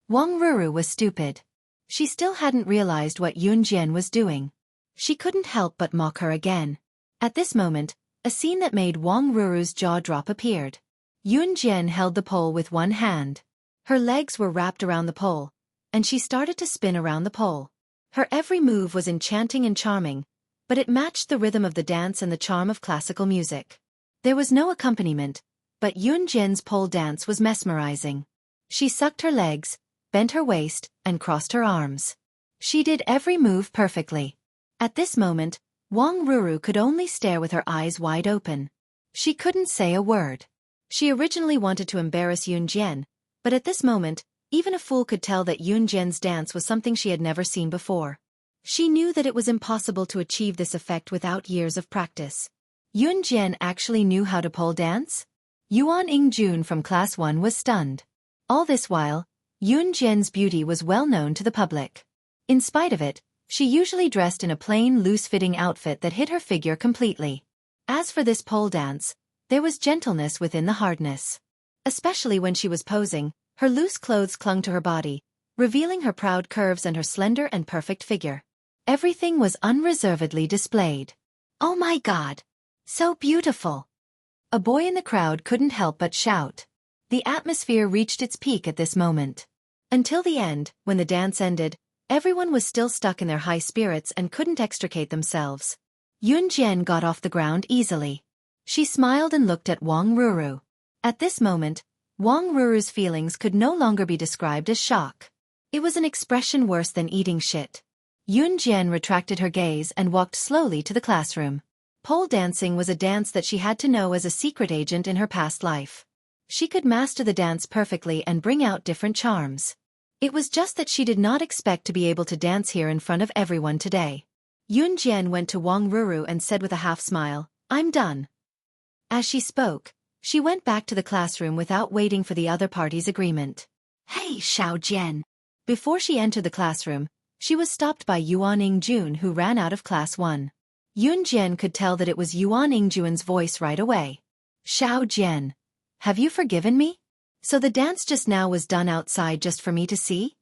Wang Ruru was stupid. She still hadn't realized what Yun Jian was doing. She couldn't help but mock her again. At this moment, a scene that made Wang Ruru's jaw drop appeared. Yun Jian held the pole with one hand. Her legs were wrapped around the pole, and she started to spin around the pole. Her every move was enchanting and charming, but it matched the rhythm of the dance and the charm of classical music. There was no accompaniment, but Yun Jian's pole dance was mesmerizing. She sucked her legs, bent her waist, and crossed her arms. She did every move perfectly. At this moment, Wang Ruru could only stare with her eyes wide open. She couldn't say a word. She originally wanted to embarrass Yun Jian, but at this moment, even a fool could tell that Yun Jian's dance was something she had never seen before. She knew that it was impossible to achieve this effect without years of practice. Yun Jian actually knew how to pole dance? Yuan Ying-jun from Class 1 was stunned. All this while, Yun Jian's beauty was well known to the public. In spite of it, she usually dressed in a plain, loose-fitting outfit that hid her figure completely. As for this pole dance, there was gentleness within the hardness. Especially when she was posing, her loose clothes clung to her body, revealing her proud curves and her slender and perfect figure. Everything was unreservedly displayed. Oh my God! So beautiful! A boy in the crowd couldn't help but shout. The atmosphere reached its peak at this moment. Until the end, when the dance ended, everyone was still stuck in their high spirits and couldn't extricate themselves. Yun Jian got off the ground easily. She smiled and looked at Wang Ruru. At this moment, Wang Ruru's feelings could no longer be described as shock. It was an expression worse than eating shit. Yun Jian retracted her gaze and walked slowly to the classroom. Pole dancing was a dance that she had to know as a secret agent in her past life. She could master the dance perfectly and bring out different charms. It was just that she did not expect to be able to dance here in front of everyone today. Yun Jian went to Wang Ruru and said with a half smile, "I'm done." As she spoke, she went back to the classroom without waiting for the other party's agreement. "Hey, Xiao Jian." Before she entered the classroom, she was stopped by Yuan Ying-jun, who ran out of Class 1. Yun Jian could tell that it was Yuan Ingjuan's voice right away. Xiao Jian. Have you forgiven me? So the dance just now was done outside just for me to see?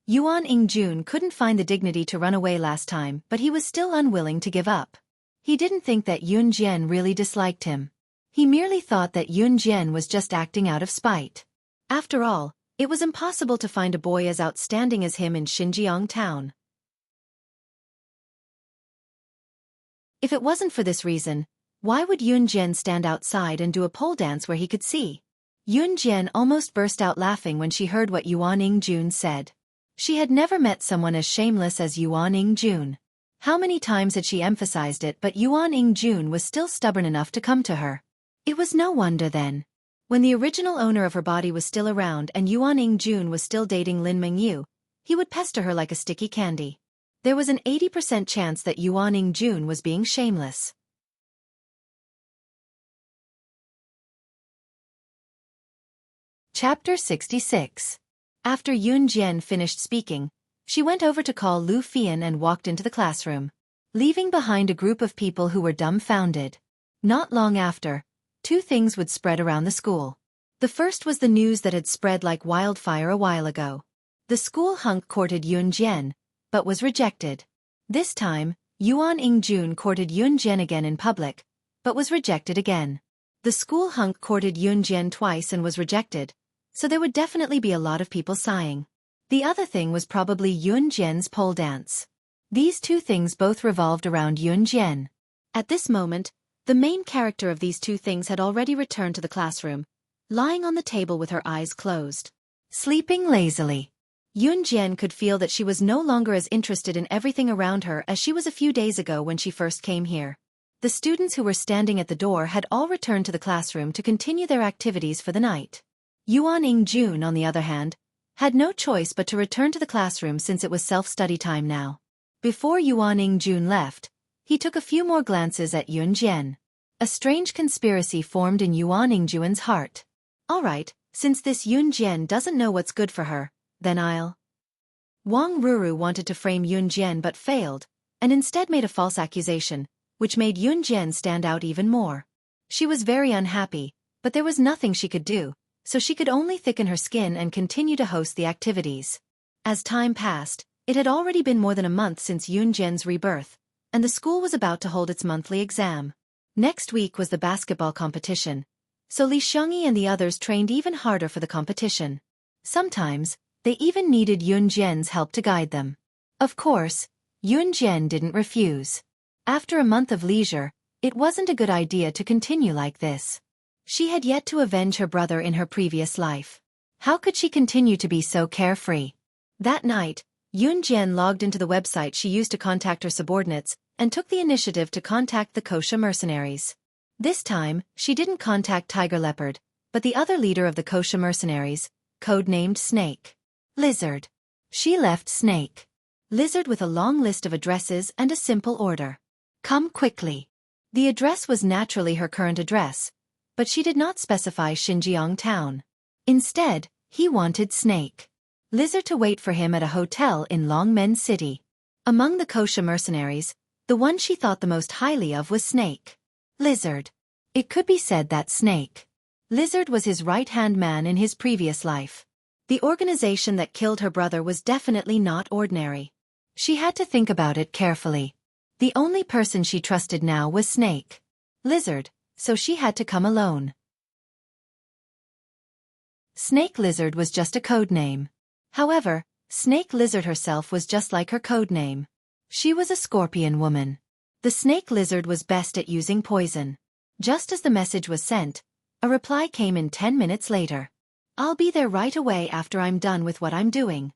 Yuan Ingjun couldn't find the dignity to run away last time, but he was still unwilling to give up. He didn't think that Yun Jian really disliked him. He merely thought that Yun Jian was just acting out of spite. After all, it was impossible to find a boy as outstanding as him in Xinjiang town. If it wasn't for this reason, why would Yun Jian stand outside and do a pole dance where he could see? Yun Jian almost burst out laughing when she heard what Yuan Ingjun said. She had never met someone as shameless as Yuan Ingjun. How many times had she emphasized it, but Yuan Ingjun was still stubborn enough to come to her. It was no wonder then. When the original owner of her body was still around and Yuan Ingjun was still dating Lin Mingyu, he would pester her like a sticky candy. There was an 80% chance that Yuan Ingjun was being shameless. Chapter 66. After Yun Jian finished speaking, she went over to call Lu Fian and walked into the classroom, leaving behind a group of people who were dumbfounded. Not long after, two things would spread around the school. The first was the news that had spread like wildfire a while ago. The school hunk courted Yun Jian, but was rejected. This time, Yuan Ingjun courted Yun Jian again in public, but was rejected again. The school hunk courted Yun Jian twice and was rejected, so there would definitely be a lot of people sighing. The other thing was probably Yun Jian's pole dance. These two things both revolved around Yun Jian. At this moment, the main character of these two things had already returned to the classroom, lying on the table with her eyes closed, sleeping lazily. Yun Jian could feel that she was no longer as interested in everything around her as she was a few days ago when she first came here. The students who were standing at the door had all returned to the classroom to continue their activities for the night. Yuan Ingjun, on the other hand, had no choice but to return to the classroom since it was self-study time now. Before Yuan Ingjun left, he took a few more glances at Yun Jian. A strange conspiracy formed in Yuan Ingjun's heart. Alright, since this Yun Jian doesn't know what's good for her, then I'll... Wang Ruru wanted to frame Yun Jian but failed, and instead made a false accusation, which made Yun Jian stand out even more. She was very unhappy, but there was nothing she could do, so she could only thicken her skin and continue to host the activities. As time passed, it had already been more than a month since Yun Jian's rebirth, and the school was about to hold its monthly exam. Next week was the basketball competition, so Li Xiangyi and the others trained even harder for the competition. Sometimes, they even needed Yun Jian's help to guide them. Of course, Yun Jian didn't refuse. After a month of leisure, it wasn't a good idea to continue like this. She had yet to avenge her brother in her previous life. How could she continue to be so carefree? That night, Yun Jian logged into the website she used to contact her subordinates and took the initiative to contact the Kosha mercenaries. This time, she didn't contact Tiger Leopard, but the other leader of the Kosha mercenaries, codenamed Snake. Lizard. She left Snake. Lizard with a long list of addresses and a simple order. Come quickly. The address was naturally her current address, but she did not specify Xinjiang town. Instead, he wanted Snake. Lizard to wait for him at a hotel in Longmen City. Among the Kosha mercenaries, the one she thought the most highly of was Snake. Lizard. It could be said that Snake. Lizard was his right-hand man in his previous life. The organization that killed her brother was definitely not ordinary. She had to think about it carefully. The only person she trusted now was Snake. Lizard, so she had to come alone. Snake Lizard was just a code name. However, Snake Lizard herself was just like her code name. She was a scorpion woman. The Snake Lizard was best at using poison. Just as the message was sent, a reply came in 10 minutes later. I'll be there right away after I'm done with what I'm doing.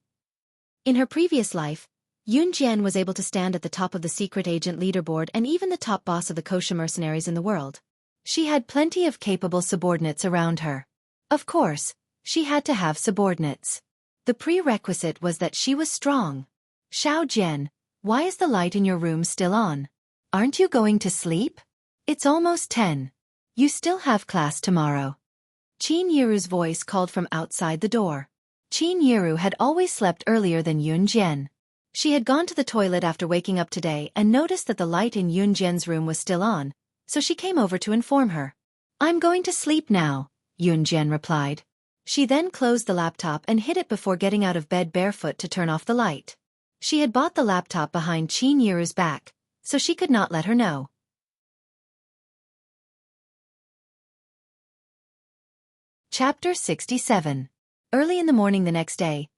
In her previous life, Yun Jian was able to stand at the top of the secret agent leaderboard and even the top boss of the Kosha mercenaries in the world. She had plenty of capable subordinates around her. Of course, she had to have subordinates. The prerequisite was that she was strong. Xiao Jian, why is the light in your room still on? Aren't you going to sleep? It's almost 10. You still have class tomorrow. Qin Yiru's voice called from outside the door. Qin Yiru had always slept earlier than Yun Jian. She had gone to the toilet after waking up today and noticed that the light in Yun Jian's room was still on, so she came over to inform her. "I'm going to sleep now," Yun Jian replied. She then closed the laptop and hid it before getting out of bed barefoot to turn off the light. She had bought the laptop behind Qin Yiru's back, so she could not let her know. Chapter 67. Early in the morning the next day,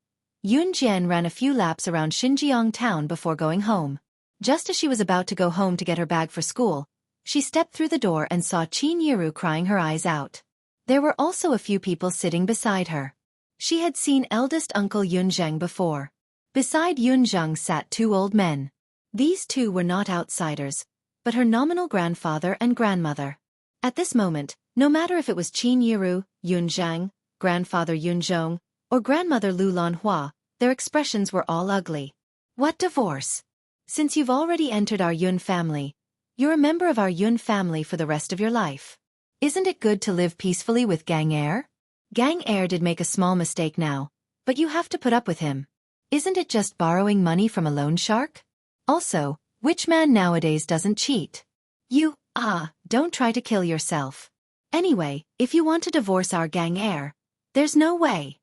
Yun Jian ran a few laps around Xinjiang town before going home. Just as she was about to go home to get her bag for school, she stepped through the door and saw Qin Yiru crying her eyes out. There were also a few people sitting beside her. She had seen eldest uncle Yun Zheng before. Beside Yun Zheng sat two old men. These two were not outsiders, but her nominal grandfather and grandmother. At this moment, no matter if it was Qin Yiru, Yun Zheng, grandfather Yun Zhong, or grandmother Lu Lanhua, their expressions were all ugly. "What divorce? Since you've already entered our Yun family, you're a member of our Yun family for the rest of your life. Isn't it good to live peacefully with Gang Heir? Gang Heir did make a small mistake now, but you have to put up with him. Isn't it just borrowing money from a loan shark? Also, which man nowadays doesn't cheat? Don't try to kill yourself. Anyway, if you want to divorce our Gang Heir, there's no way."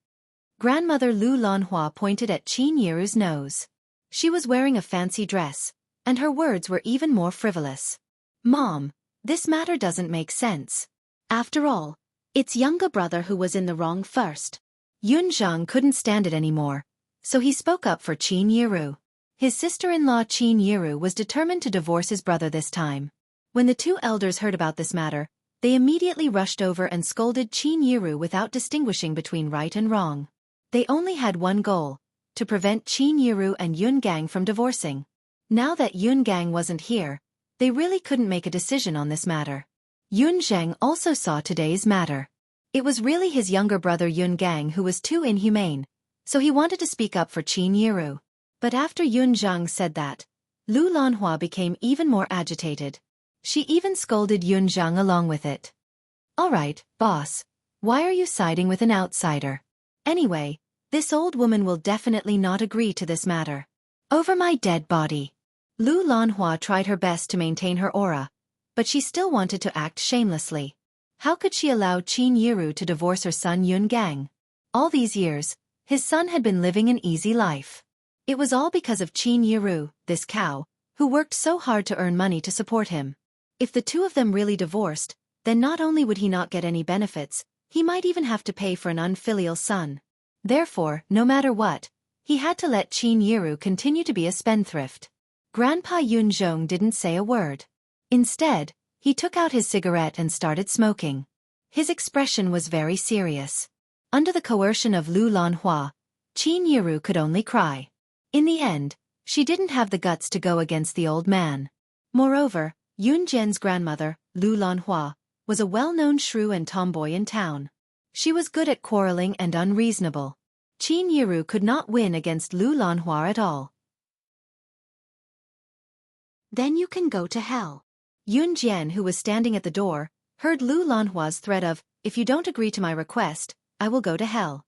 Grandmother Lu Lanhua pointed at Qin Yiru's nose. She was wearing a fancy dress, and her words were even more frivolous. "Mom, this matter doesn't make sense. After all, it's younger brother who was in the wrong first." Yun Zhang couldn't stand it anymore, so he spoke up for Qin Yiru. His sister-in-law Qin Yiru was determined to divorce his brother this time. When the two elders heard about this matter, they immediately rushed over and scolded Qin Yiru without distinguishing between right and wrong. They only had one goal: to prevent Qin Yiru and Yun Gang from divorcing. Now that Yun Gang wasn't here, they really couldn't make a decision on this matter. Yun Zheng also saw today's matter. It was really his younger brother Yun Gang who was too inhumane, so he wanted to speak up for Qin Yiru. But after Yun Zhang said that, Lu Lanhua became even more agitated. She even scolded Yun Zhang along with it. "All right, boss. Why are you siding with an outsider? Anyway, this old woman will definitely not agree to this matter. Over my dead body." Lu Lanhua tried her best to maintain her aura, but she still wanted to act shamelessly. How could she allow Qin Yiru to divorce her son Yun Gang? All these years, his son had been living an easy life. It was all because of Qin Yiru, this cow, who worked so hard to earn money to support him. If the two of them really divorced, then not only would he not get any benefits, he might even have to pay for an unfilial son. Therefore, no matter what, he had to let Qin Yiru continue to be a spendthrift. Grandpa Yun Zhong didn't say a word. Instead, he took out his cigarette and started smoking. His expression was very serious. Under the coercion of Lu Lanhua, Qin Yiru could only cry. In the end, she didn't have the guts to go against the old man. Moreover, Yun Jian's grandmother, Lu Lanhua, was a well-known shrew and tomboy in town. She was good at quarreling and unreasonable. Qin Yiru could not win against Lu Lanhua at all. "Then you can go to hell." Yun Jian, who was standing at the door, heard Lu Lanhua's threat of, "If you don't agree to my request, I will go to hell."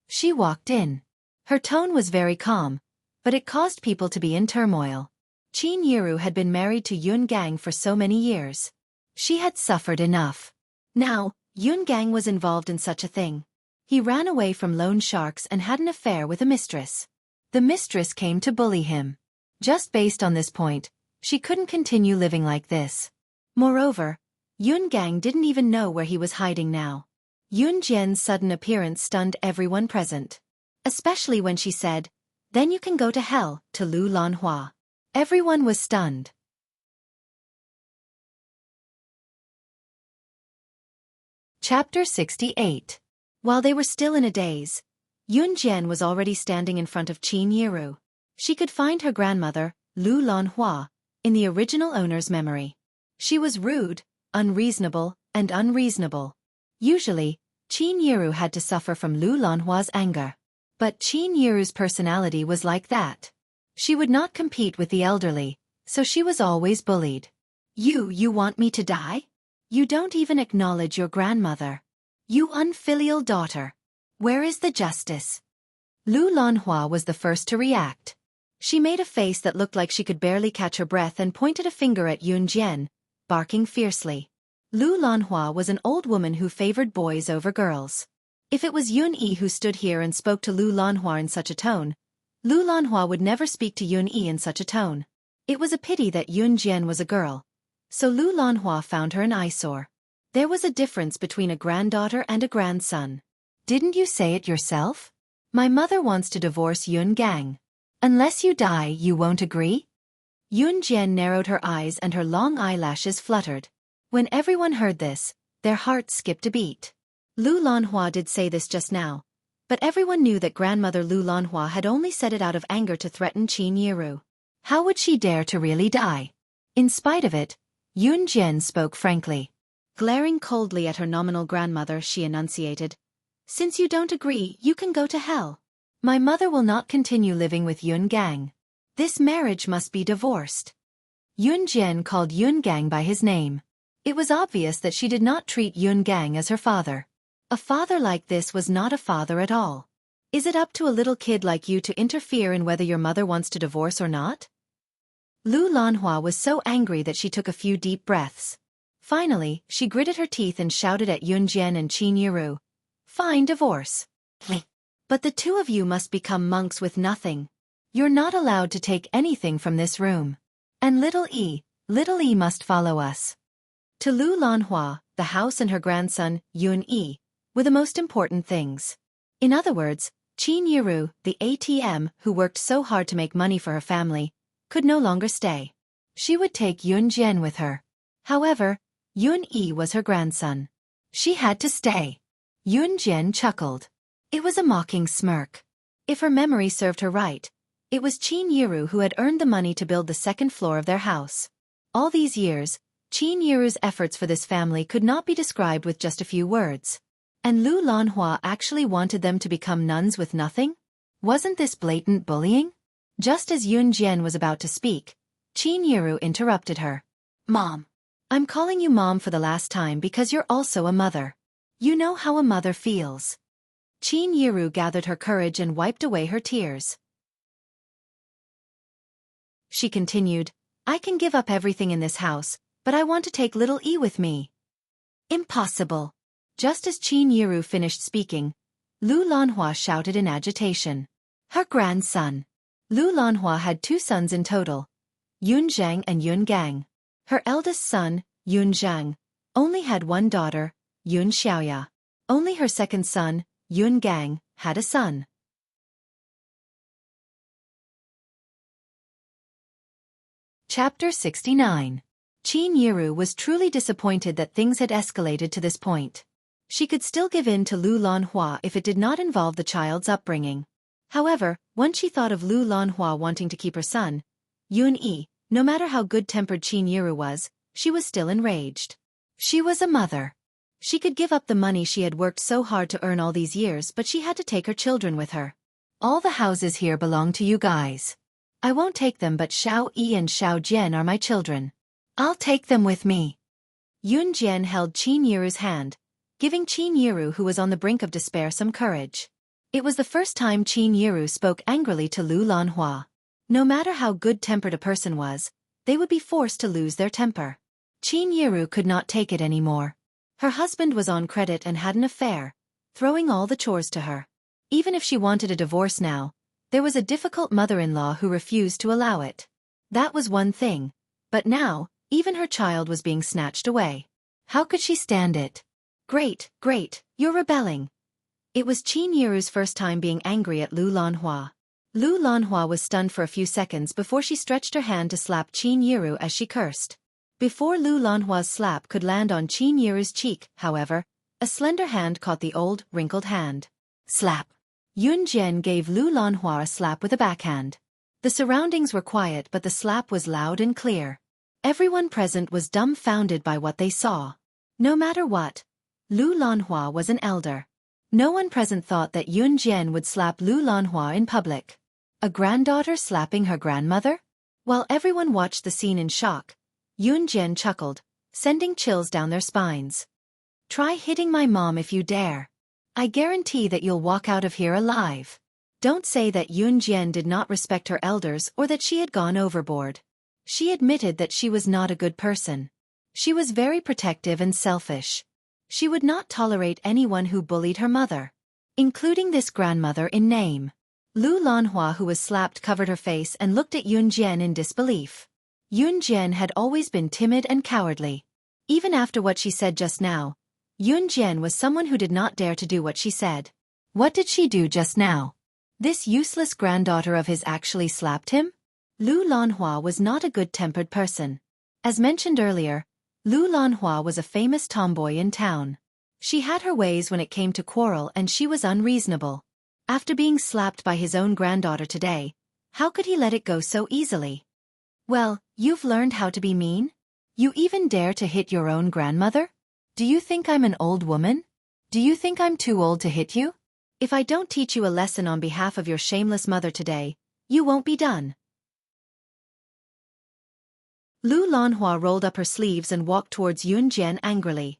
She walked in. Her tone was very calm, but it caused people to be in turmoil. Qin Yiru had been married to Yun Gang for so many years. She had suffered enough. Now, Yun Gang was involved in such a thing. He ran away from loan sharks and had an affair with a mistress. The mistress came to bully him. Just based on this point, she couldn't continue living like this. Moreover, Yun Gang didn't even know where he was hiding now. Yun Jian's sudden appearance stunned everyone present. Especially when she said, "Then you can go to hell," to Lu Lanhua. Everyone was stunned. Chapter 68. While they were still in a daze, Yun Jian was already standing in front of Qin Yiru. She could find her grandmother, Lu Lanhua, in the original owner's memory. She was rude, unreasonable, and unreasonable. Usually, Qin Yiru had to suffer from Lu Lanhua's anger. But Qin Yiru's personality was like that. She would not compete with the elderly, so she was always bullied. You want me to die? You don't even acknowledge your grandmother. You unfilial daughter. Where is the justice?" Lu Lanhua was the first to react. She made a face that looked like she could barely catch her breath and pointed a finger at Yun Jian, barking fiercely. Lu Lanhua was an old woman who favored boys over girls. If it was Yun Yi who stood here and spoke to Lu Lanhua in such a tone, Lu Lanhua would never speak to Yun Yi in such a tone. It was a pity that Yun Jian was a girl, so Lu Lanhua found her an eyesore. There was a difference between a granddaughter and a grandson. Didn't you say it yourself? My mother wants to divorce Yun Gang. Unless you die, you won't agree? Yun Jian narrowed her eyes and her long eyelashes fluttered. When everyone heard this, their hearts skipped a beat. Lu Lanhua did say this just now, but everyone knew that grandmother Lu Lanhua had only said it out of anger to threaten Qin Yiru. How would she dare to really die? In spite of it, Yun Jian spoke frankly. Glaring coldly at her nominal grandmother, she enunciated, "Since you don't agree, you can go to hell. My mother will not continue living with Yun Gang. This marriage must be divorced." Yun Jian called Yun Gang by his name. It was obvious that she did not treat Yun Gang as her father. A father like this was not a father at all. Is it up to a little kid like you to interfere in whether your mother wants to divorce or not? Lu Lanhua was so angry that she took a few deep breaths. Finally, she gritted her teeth and shouted at Yun Jian and Qin Yiru, "Fine, divorce. But the two of you must become monks with nothing. You're not allowed to take anything from this room. And little E must follow us." To Lu Lanhua, the house and her grandson, Yun Yi, were the most important things. In other words, Qin Yiru, the ATM who worked so hard to make money for her family, could no longer stay. She would take Yun Jian with her. However, Yun Yi was her grandson. She had to stay. Yun Jian chuckled. It was a mocking smirk. If her memory served her right, it was Qin Yiru who had earned the money to build the second floor of their house. All these years, Qin Yiru's efforts for this family could not be described with just a few words. And Lu Lanhua actually wanted them to become nuns with nothing? Wasn't this blatant bullying? Just as Yun Jian was about to speak, Qin Yiru interrupted her. "Mom. I'm calling you Mom for the last time because you're also a mother. You know how a mother feels." Qin Yiru gathered her courage and wiped away her tears. She continued, "I can give up everything in this house, but I want to take little E with me." "Impossible." Just as Qin Yiru finished speaking, Lu Lanhua shouted in agitation. Her grandson. Lu Lanhua had 2 sons in total, Yun Zhang and Yun Gang. Her eldest son, Yun Zhang, only had 1 daughter, Yun Xiaoya. Only her second son, Yun Gang, had a son. Chapter 69. Qin Yiru was truly disappointed that things had escalated to this point. She could still give in to Lu Lanhua if it did not involve the child's upbringing. However, once she thought of Lu Lanhua wanting to keep her son, Yun Yi, no matter how good-tempered Qin Yiru was, she was still enraged. She was a mother. She could give up the money she had worked so hard to earn all these years, but she had to take her children with her. "All the houses here belong to you guys. I won't take them, but Xiao Yi and Xiao Jian are my children. I'll take them with me." Yun Jian held Qin Yiru's hand, giving Qin Yiru, who was on the brink of despair, some courage. It was the first time Qin Yiru spoke angrily to Lu Lanhua. No matter how good-tempered a person was, they would be forced to lose their temper. Qin Yiru could not take it anymore. Her husband was on credit and had an affair, throwing all the chores to her. Even if she wanted a divorce now, there was a difficult mother-in-law who refused to allow it. That was one thing, but now, even her child was being snatched away. How could she stand it? Great, you're rebelling." It was Qin Yiru's first time being angry at Lu Lanhua. Lu Lanhua was stunned for a few seconds before she stretched her hand to slap Qin Yiru as she cursed. Before Lu Lanhua's slap could land on Qin Yiru's cheek, however, a slender hand caught the old, wrinkled hand. Slap. Yun Jian gave Lu Lanhua a slap with a backhand. The surroundings were quiet, but the slap was loud and clear. Everyone present was dumbfounded by what they saw. No matter what, Lu Lanhua was an elder. No one present thought that Yun Jian would slap Lu Lanhua in public. A granddaughter slapping her grandmother? While everyone watched the scene in shock, Yun Jian chuckled, sending chills down their spines. "Try hitting my mom if you dare. I guarantee that you'll walk out of here alive." Don't say that Yun Jian did not respect her elders or that she had gone overboard. She admitted that she was not a good person. She was very protective and selfish. She would not tolerate anyone who bullied her mother, including this grandmother in name. Lu Lanhua, who was slapped, covered her face and looked at Yun Jian in disbelief. Yun Jian had always been timid and cowardly. Even after what she said just now, Yun Jian was someone who did not dare to do what she said. What did she do just now? This useless granddaughter of his actually slapped him? Lu Lanhua was not a good-tempered person. As mentioned earlier, Lu Lanhua was a famous tomboy in town. She had her ways when it came to quarrel and she was unreasonable. After being slapped by his own granddaughter today, how could he let it go so easily? Well, you've learned how to be mean? You even dare to hit your own grandmother? Do you think I'm an old woman? Do you think I'm too old to hit you? If I don't teach you a lesson on behalf of your shameless mother today, you won't be done. Lu Lanhua rolled up her sleeves and walked towards Yun Jian angrily.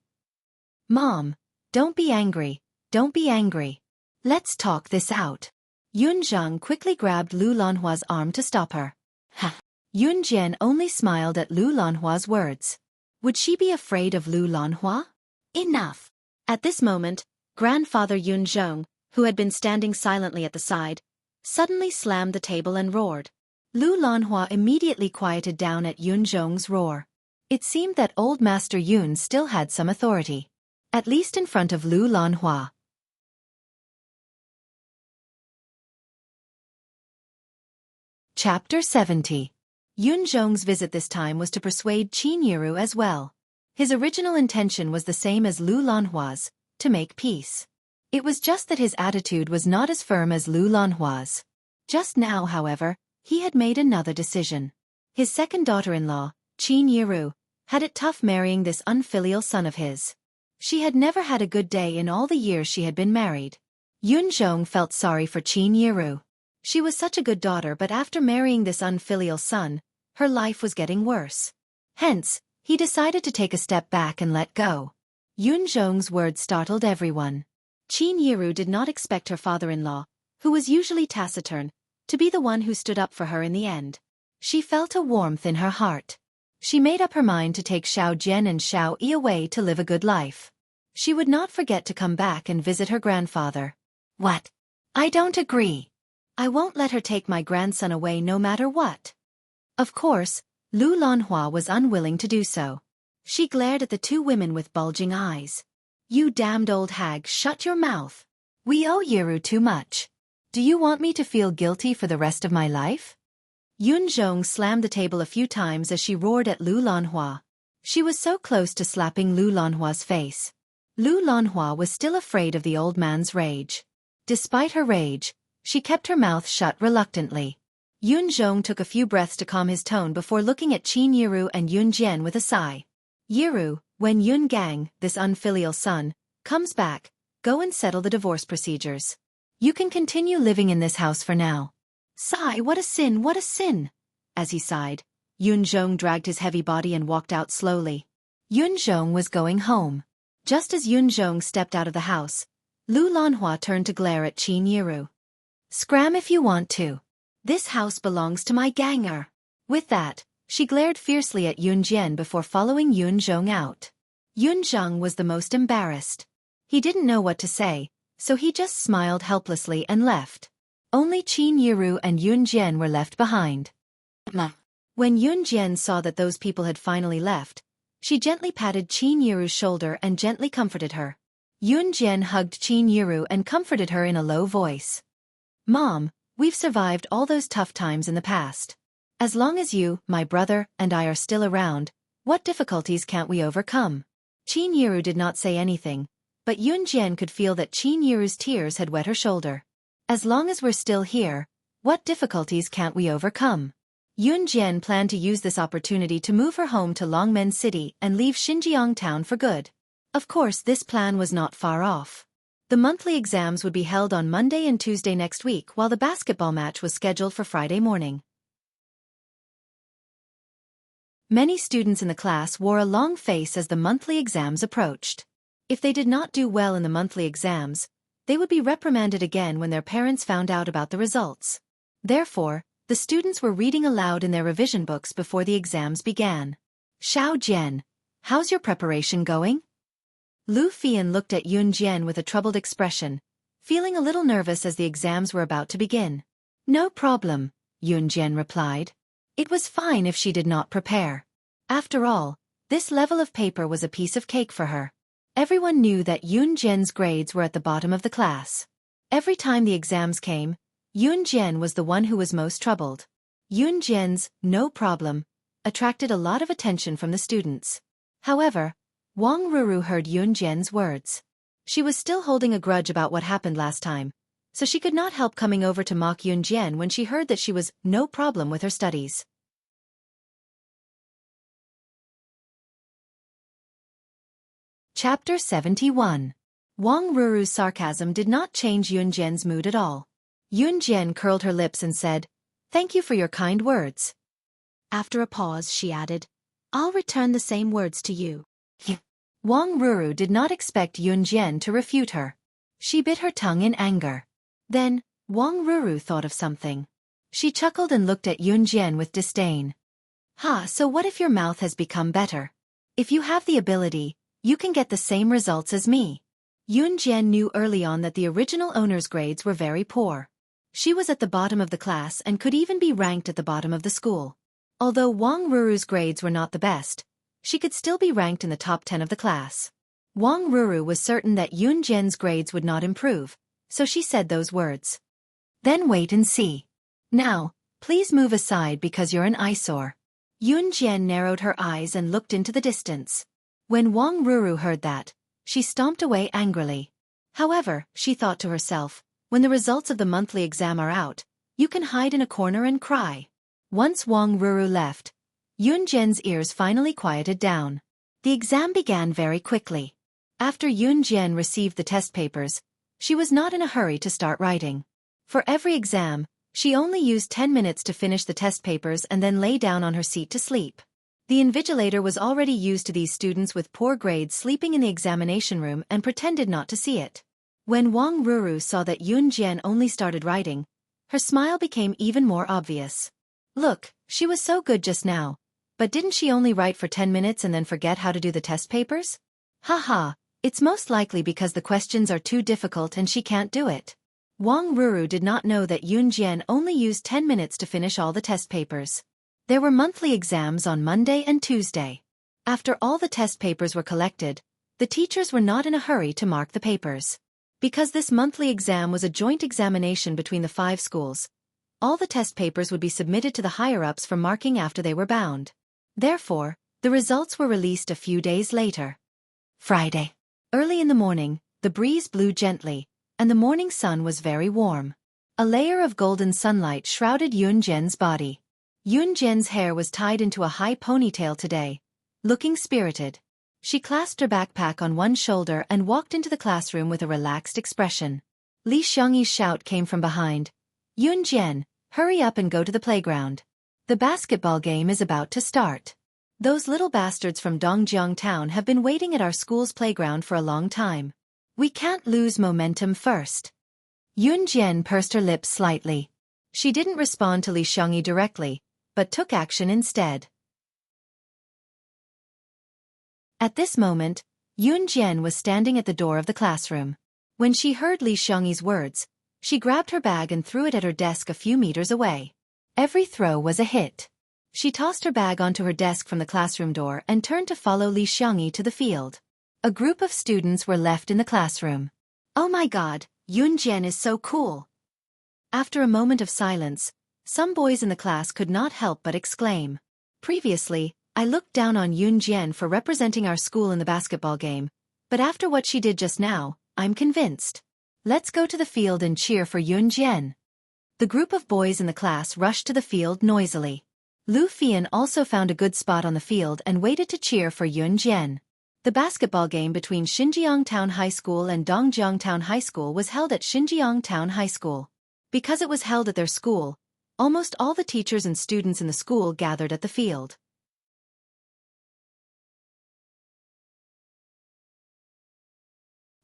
Mom, don't be angry, don't be angry. Let's talk this out. Yun Zhang quickly grabbed Lu Lanhua's arm to stop her. Ha! Yun Jian only smiled at Lu Lanhua's words. Would she be afraid of Lu Lanhua? Enough! At this moment, grandfather Yun Zhong, who had been standing silently at the side, suddenly slammed the table and roared. Lu Lanhua immediately quieted down at Yun Zhong's roar. It seemed that old Master Yun still had some authority, at least in front of Lu Lanhua. Chapter 70. Yun Zhong's visit this time was to persuade Qin Yiru as well. His original intention was the same as Lu Lanhua's, to make peace. It was just that his attitude was not as firm as Lu Lanhua's. Just now, however, he had made another decision. His second daughter-in-law, Qin Yiru, had it tough marrying this unfilial son of his. She had never had a good day in all the years she had been married. Yun Zhong felt sorry for Qin Yiru. She was such a good daughter, but after marrying this unfilial son, her life was getting worse. Hence, he decided to take a step back and let go. Yun Zhong's words startled everyone. Qin Yiru did not expect her father-in-law, who was usually taciturn, to be the one who stood up for her in the end. She felt a warmth in her heart. She made up her mind to take Xiao Jian and Xiao Yi away to live a good life. She would not forget to come back and visit her grandfather. What? I don't agree. I won't let her take my grandson away no matter what. Of course, Lu Lanhua was unwilling to do so. She glared at the two women with bulging eyes. You damned old hag, shut your mouth. We owe Yiru too much. Do you want me to feel guilty for the rest of my life? Yun Zhong slammed the table a few times as she roared at Lu Lanhua. She was so close to slapping Lu Lanhua's face. Lu Lanhua was still afraid of the old man's rage. Despite her rage, she kept her mouth shut reluctantly. Yun Zhong took a few breaths to calm his tone before looking at Qin Yiru and Yun Jian with a sigh. Yiru, when Yun Gang, this unfilial son, comes back, go and settle the divorce procedures. You can continue living in this house for now. Sigh, what a sin, what a sin! As he sighed, Yun Zhong dragged his heavy body and walked out slowly. Yun Zhong was going home. Just as Yun Zhong stepped out of the house, Lu Lanhua turned to glare at Qin Yiru. Scram if you want to. This house belongs to my ganger. With that, she glared fiercely at Yun Jian before following Yun Zhong out. Yun Zhong was the most embarrassed. He didn't know what to say, so he just smiled helplessly and left. Only Qin Yiru and Yun Jian were left behind. When Yun Jian saw that those people had finally left, she gently patted Qin Yiru's shoulder and gently comforted her. Yun Jian hugged Qin Yiru and comforted her in a low voice. Mom, we've survived all those tough times in the past. As long as you, my brother, and I are still around, what difficulties can't we overcome? Qin Yiru did not say anything, but Yun Jian could feel that Qin Yiru's tears had wet her shoulder. As long as we're still here, what difficulties can't we overcome? Yun Jian planned to use this opportunity to move her home to Longmen City and leave Xinjiang town for good. Of course, this plan was not far off. The monthly exams would be held on Monday and Tuesday next week, while the basketball match was scheduled for Friday morning. Many students in the class wore a long face as the monthly exams approached. If they did not do well in the monthly exams, they would be reprimanded again when their parents found out about the results. Therefore, the students were reading aloud in their revision books before the exams began. Xiao Jian, how's your preparation going? Lu Fian looked at Yun Jian with a troubled expression, feeling a little nervous as the exams were about to begin. No problem, Yun Jian replied. It was fine if she did not prepare. After all, this level of paper was a piece of cake for her. Everyone knew that Yun Jian's grades were at the bottom of the class. Every time the exams came, Yun Jian was the one who was most troubled. Yun Jian's "no problem" attracted a lot of attention from the students. However, Wang Ruru heard Yun Jian's words. She was still holding a grudge about what happened last time, so she could not help coming over to mock Yun Jian when she heard that she was no problem with her studies. Chapter 71. Wang Ruru's sarcasm did not change Yun Jian's mood at all. Yun Jian curled her lips and said, "Thank you for your kind words." After a pause she added, "I'll return the same words to you." Wang Ruru did not expect Yun Jian to refute her. She bit her tongue in anger. Then, Wang Ruru thought of something. She chuckled and looked at Yun Jian with disdain. So what if your mouth has become better? If you have the ability, you can get the same results as me. Yun Jian knew early on that the original owner's grades were very poor. She was at the bottom of the class and could even be ranked at the bottom of the school. Although Wang Ruru's grades were not the best, she could still be ranked in the top 10 of the class. Wang Ruru was certain that Yun Jian's grades would not improve, so she said those words. Then wait and see. Now, please move aside because you're an eyesore. Yun Jian narrowed her eyes and looked into the distance. When Wang Ruru heard that, she stomped away angrily. However, she thought to herself, when the results of the monthly exam are out, you can hide in a corner and cry. Once Wang Ruru left, Yun Jian's ears finally quieted down. The exam began very quickly. After Yun Jian received the test papers, she was not in a hurry to start writing. For every exam, she only used 10 minutes to finish the test papers and then lay down on her seat to sleep. The invigilator was already used to these students with poor grades sleeping in the examination room and pretended not to see it. When Wang Ruru saw that Yun Jian only started writing, her smile became even more obvious. Look, she was so good just now, but didn't she only write for 10 minutes and then forget how to do the test papers? Haha, it's most likely because the questions are too difficult and she can't do it. Wang Ruru did not know that Yun Jian only used 10 minutes to finish all the test papers. There were monthly exams on Monday and Tuesday. After all the test papers were collected, the teachers were not in a hurry to mark the papers. Because this monthly exam was a joint examination between the 5 schools, all the test papers would be submitted to the higher-ups for marking after they were bound. Therefore, the results were released a few days later. Friday. Early in the morning, the breeze blew gently, and the morning sun was very warm. A layer of golden sunlight shrouded Yun Jian's body. Yun Jian's hair was tied into a high ponytail today, looking spirited. She clasped her backpack on one shoulder and walked into the classroom with a relaxed expression. Li Xiangyi's shout came from behind. Yun Jian, hurry up and go to the playground. The basketball game is about to start. Those little bastards from Dongjiang town have been waiting at our school's playground for a long time. We can't lose momentum first. Yun Jian pursed her lips slightly. She didn't respond to Li Xiangyi directly, but took action instead. At this moment, Yun Jian was standing at the door of the classroom. When she heard Li Xiangyi's words, she grabbed her bag and threw it at her desk a few meters away. Every throw was a hit. She tossed her bag onto her desk from the classroom door and turned to follow Li Xiangyi to the field. A group of students were left in the classroom. Oh my God, Yun Jian is so cool. After a moment of silence, some boys in the class could not help but exclaim. Previously, I looked down on Yun Jian for representing our school in the basketball game, but after what she did just now, I'm convinced. Let's go to the field and cheer for Yun Jian. The group of boys in the class rushed to the field noisily. Lu Fian also found a good spot on the field and waited to cheer for Yun Jian. The basketball game between Xinjiang Town High School and Dongjiang Town High School was held at Xinjiang Town High School. Because it was held at their school, almost all the teachers and students in the school gathered at the field.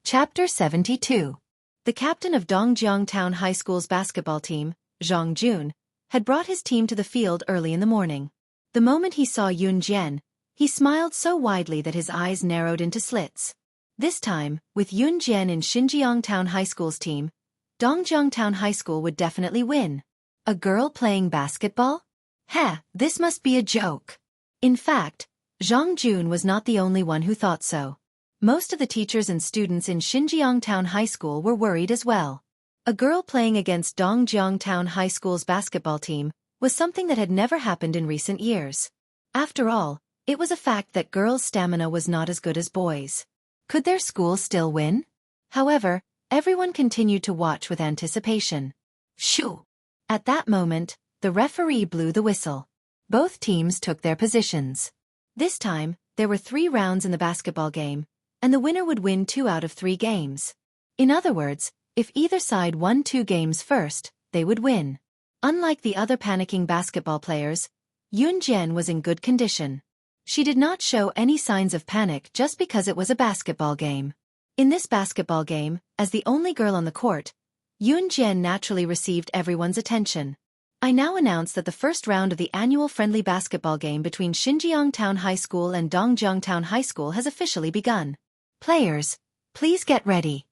Chapter 72. The captain of Dongjiang Town High School's basketball team, Zhang Jun, had brought his team to the field early in the morning. The moment he saw Yun Jian, he smiled so widely that his eyes narrowed into slits. This time, with Yun Jian in Xinjiang Town High School's team, Dongjiang Town High School would definitely win. A girl playing basketball? Heh, this must be a joke. In fact, Zhang Jun was not the only one who thought so. Most of the teachers and students in Xinjiang Town High School were worried as well. A girl playing against Dongjiang Town High School's basketball team was something that had never happened in recent years. After all, it was a fact that girls' stamina was not as good as boys. Could their school still win? However, everyone continued to watch with anticipation. Shoo! At that moment, the referee blew the whistle. Both teams took their positions. This time, there were 3 rounds in the basketball game, and the winner would win 2 out of 3 games. In other words, if either side won 2 games first, they would win. Unlike the other panicking basketball players, Yun Jian was in good condition. She did not show any signs of panic just because it was a basketball game. In this basketball game, as the only girl on the court, Yun Jian naturally received everyone's attention. I now announce that the first round of the annual friendly basketball game between Xinjiang Town High School and Dongjiang Town High School has officially begun. Players, please get ready.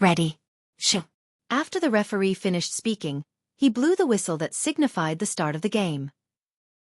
Ready. Shoo. After the referee finished speaking, he blew the whistle that signified the start of the game.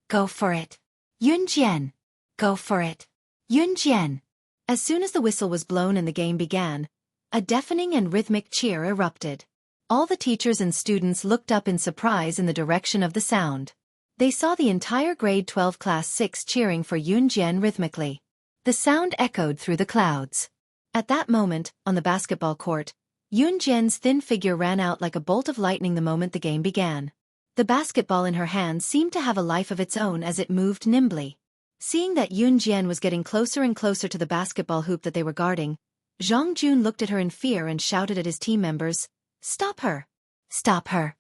Go for it. Yun Jian. Go for it. Yun Jian. As soon as the whistle was blown and the game began, a deafening and rhythmic cheer erupted. All the teachers and students looked up in surprise in the direction of the sound. They saw the entire grade 12 class 6 cheering for Yun Jian rhythmically. The sound echoed through the clouds. At that moment, on the basketball court, Yun Jian's thin figure ran out like a bolt of lightning the moment the game began. The basketball in her hand seemed to have a life of its own as it moved nimbly. Seeing that Yun Jian was getting closer and closer to the basketball hoop that they were guarding, Zhang Jun looked at her in fear and shouted at his team members, "Stop her! Stop her!"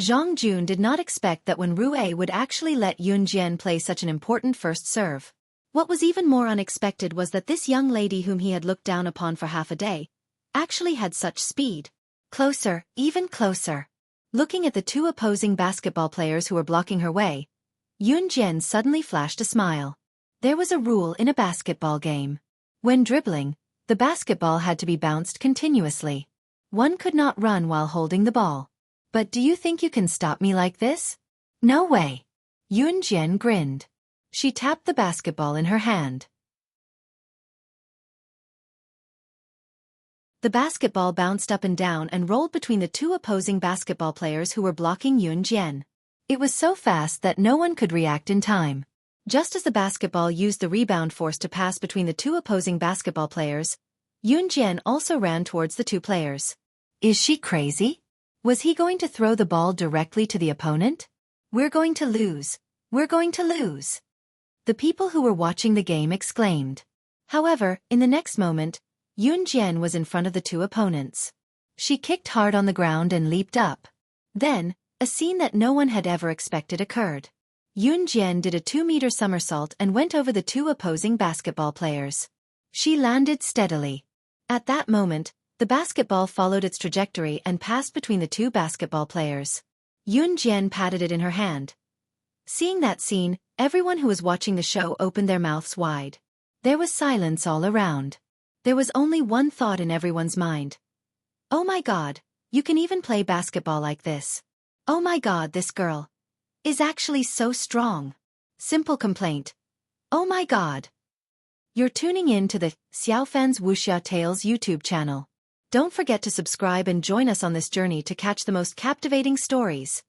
Zhang Jun did not expect that when Rue would actually let Yun Jian play such an important first serve. What was even more unexpected was that this young lady whom he had looked down upon for half a day actually had such speed. Closer, even closer. Looking at the 2 opposing basketball players who were blocking her way, Yun Jian suddenly flashed a smile. There was a rule in a basketball game. When dribbling, the basketball had to be bounced continuously. One could not run while holding the ball. But do you think you can stop me like this? No way. Yun Jian grinned. She tapped the basketball in her hand. The basketball bounced up and down and rolled between the 2 opposing basketball players who were blocking Yun Jian. It was so fast that no one could react in time. Just as the basketball used the rebound force to pass between the 2 opposing basketball players, Yun Jian also ran towards the 2 players. Is she crazy? Was he going to throw the ball directly to the opponent? We're going to lose. We're going to lose. The people who were watching the game exclaimed. However, in the next moment, Yun Jian was in front of the 2 opponents. She kicked hard on the ground and leaped up. Then, a scene that no one had ever expected occurred. Yun Jian did a 2-meter somersault and went over the 2 opposing basketball players. She landed steadily. At that moment, the basketball followed its trajectory and passed between the 2 basketball players. Yun Jian patted it in her hand. Seeing that scene, everyone who was watching the show opened their mouths wide. There was silence all around. There was only one thought in everyone's mind. Oh my God, you can even play basketball like this. Oh my God, this girl is actually so strong. Simple complaint. Oh my God. You're tuning in to the Xiaofan's Wuxia Tales YouTube channel. Don't forget to subscribe and join us on this journey to catch the most captivating stories.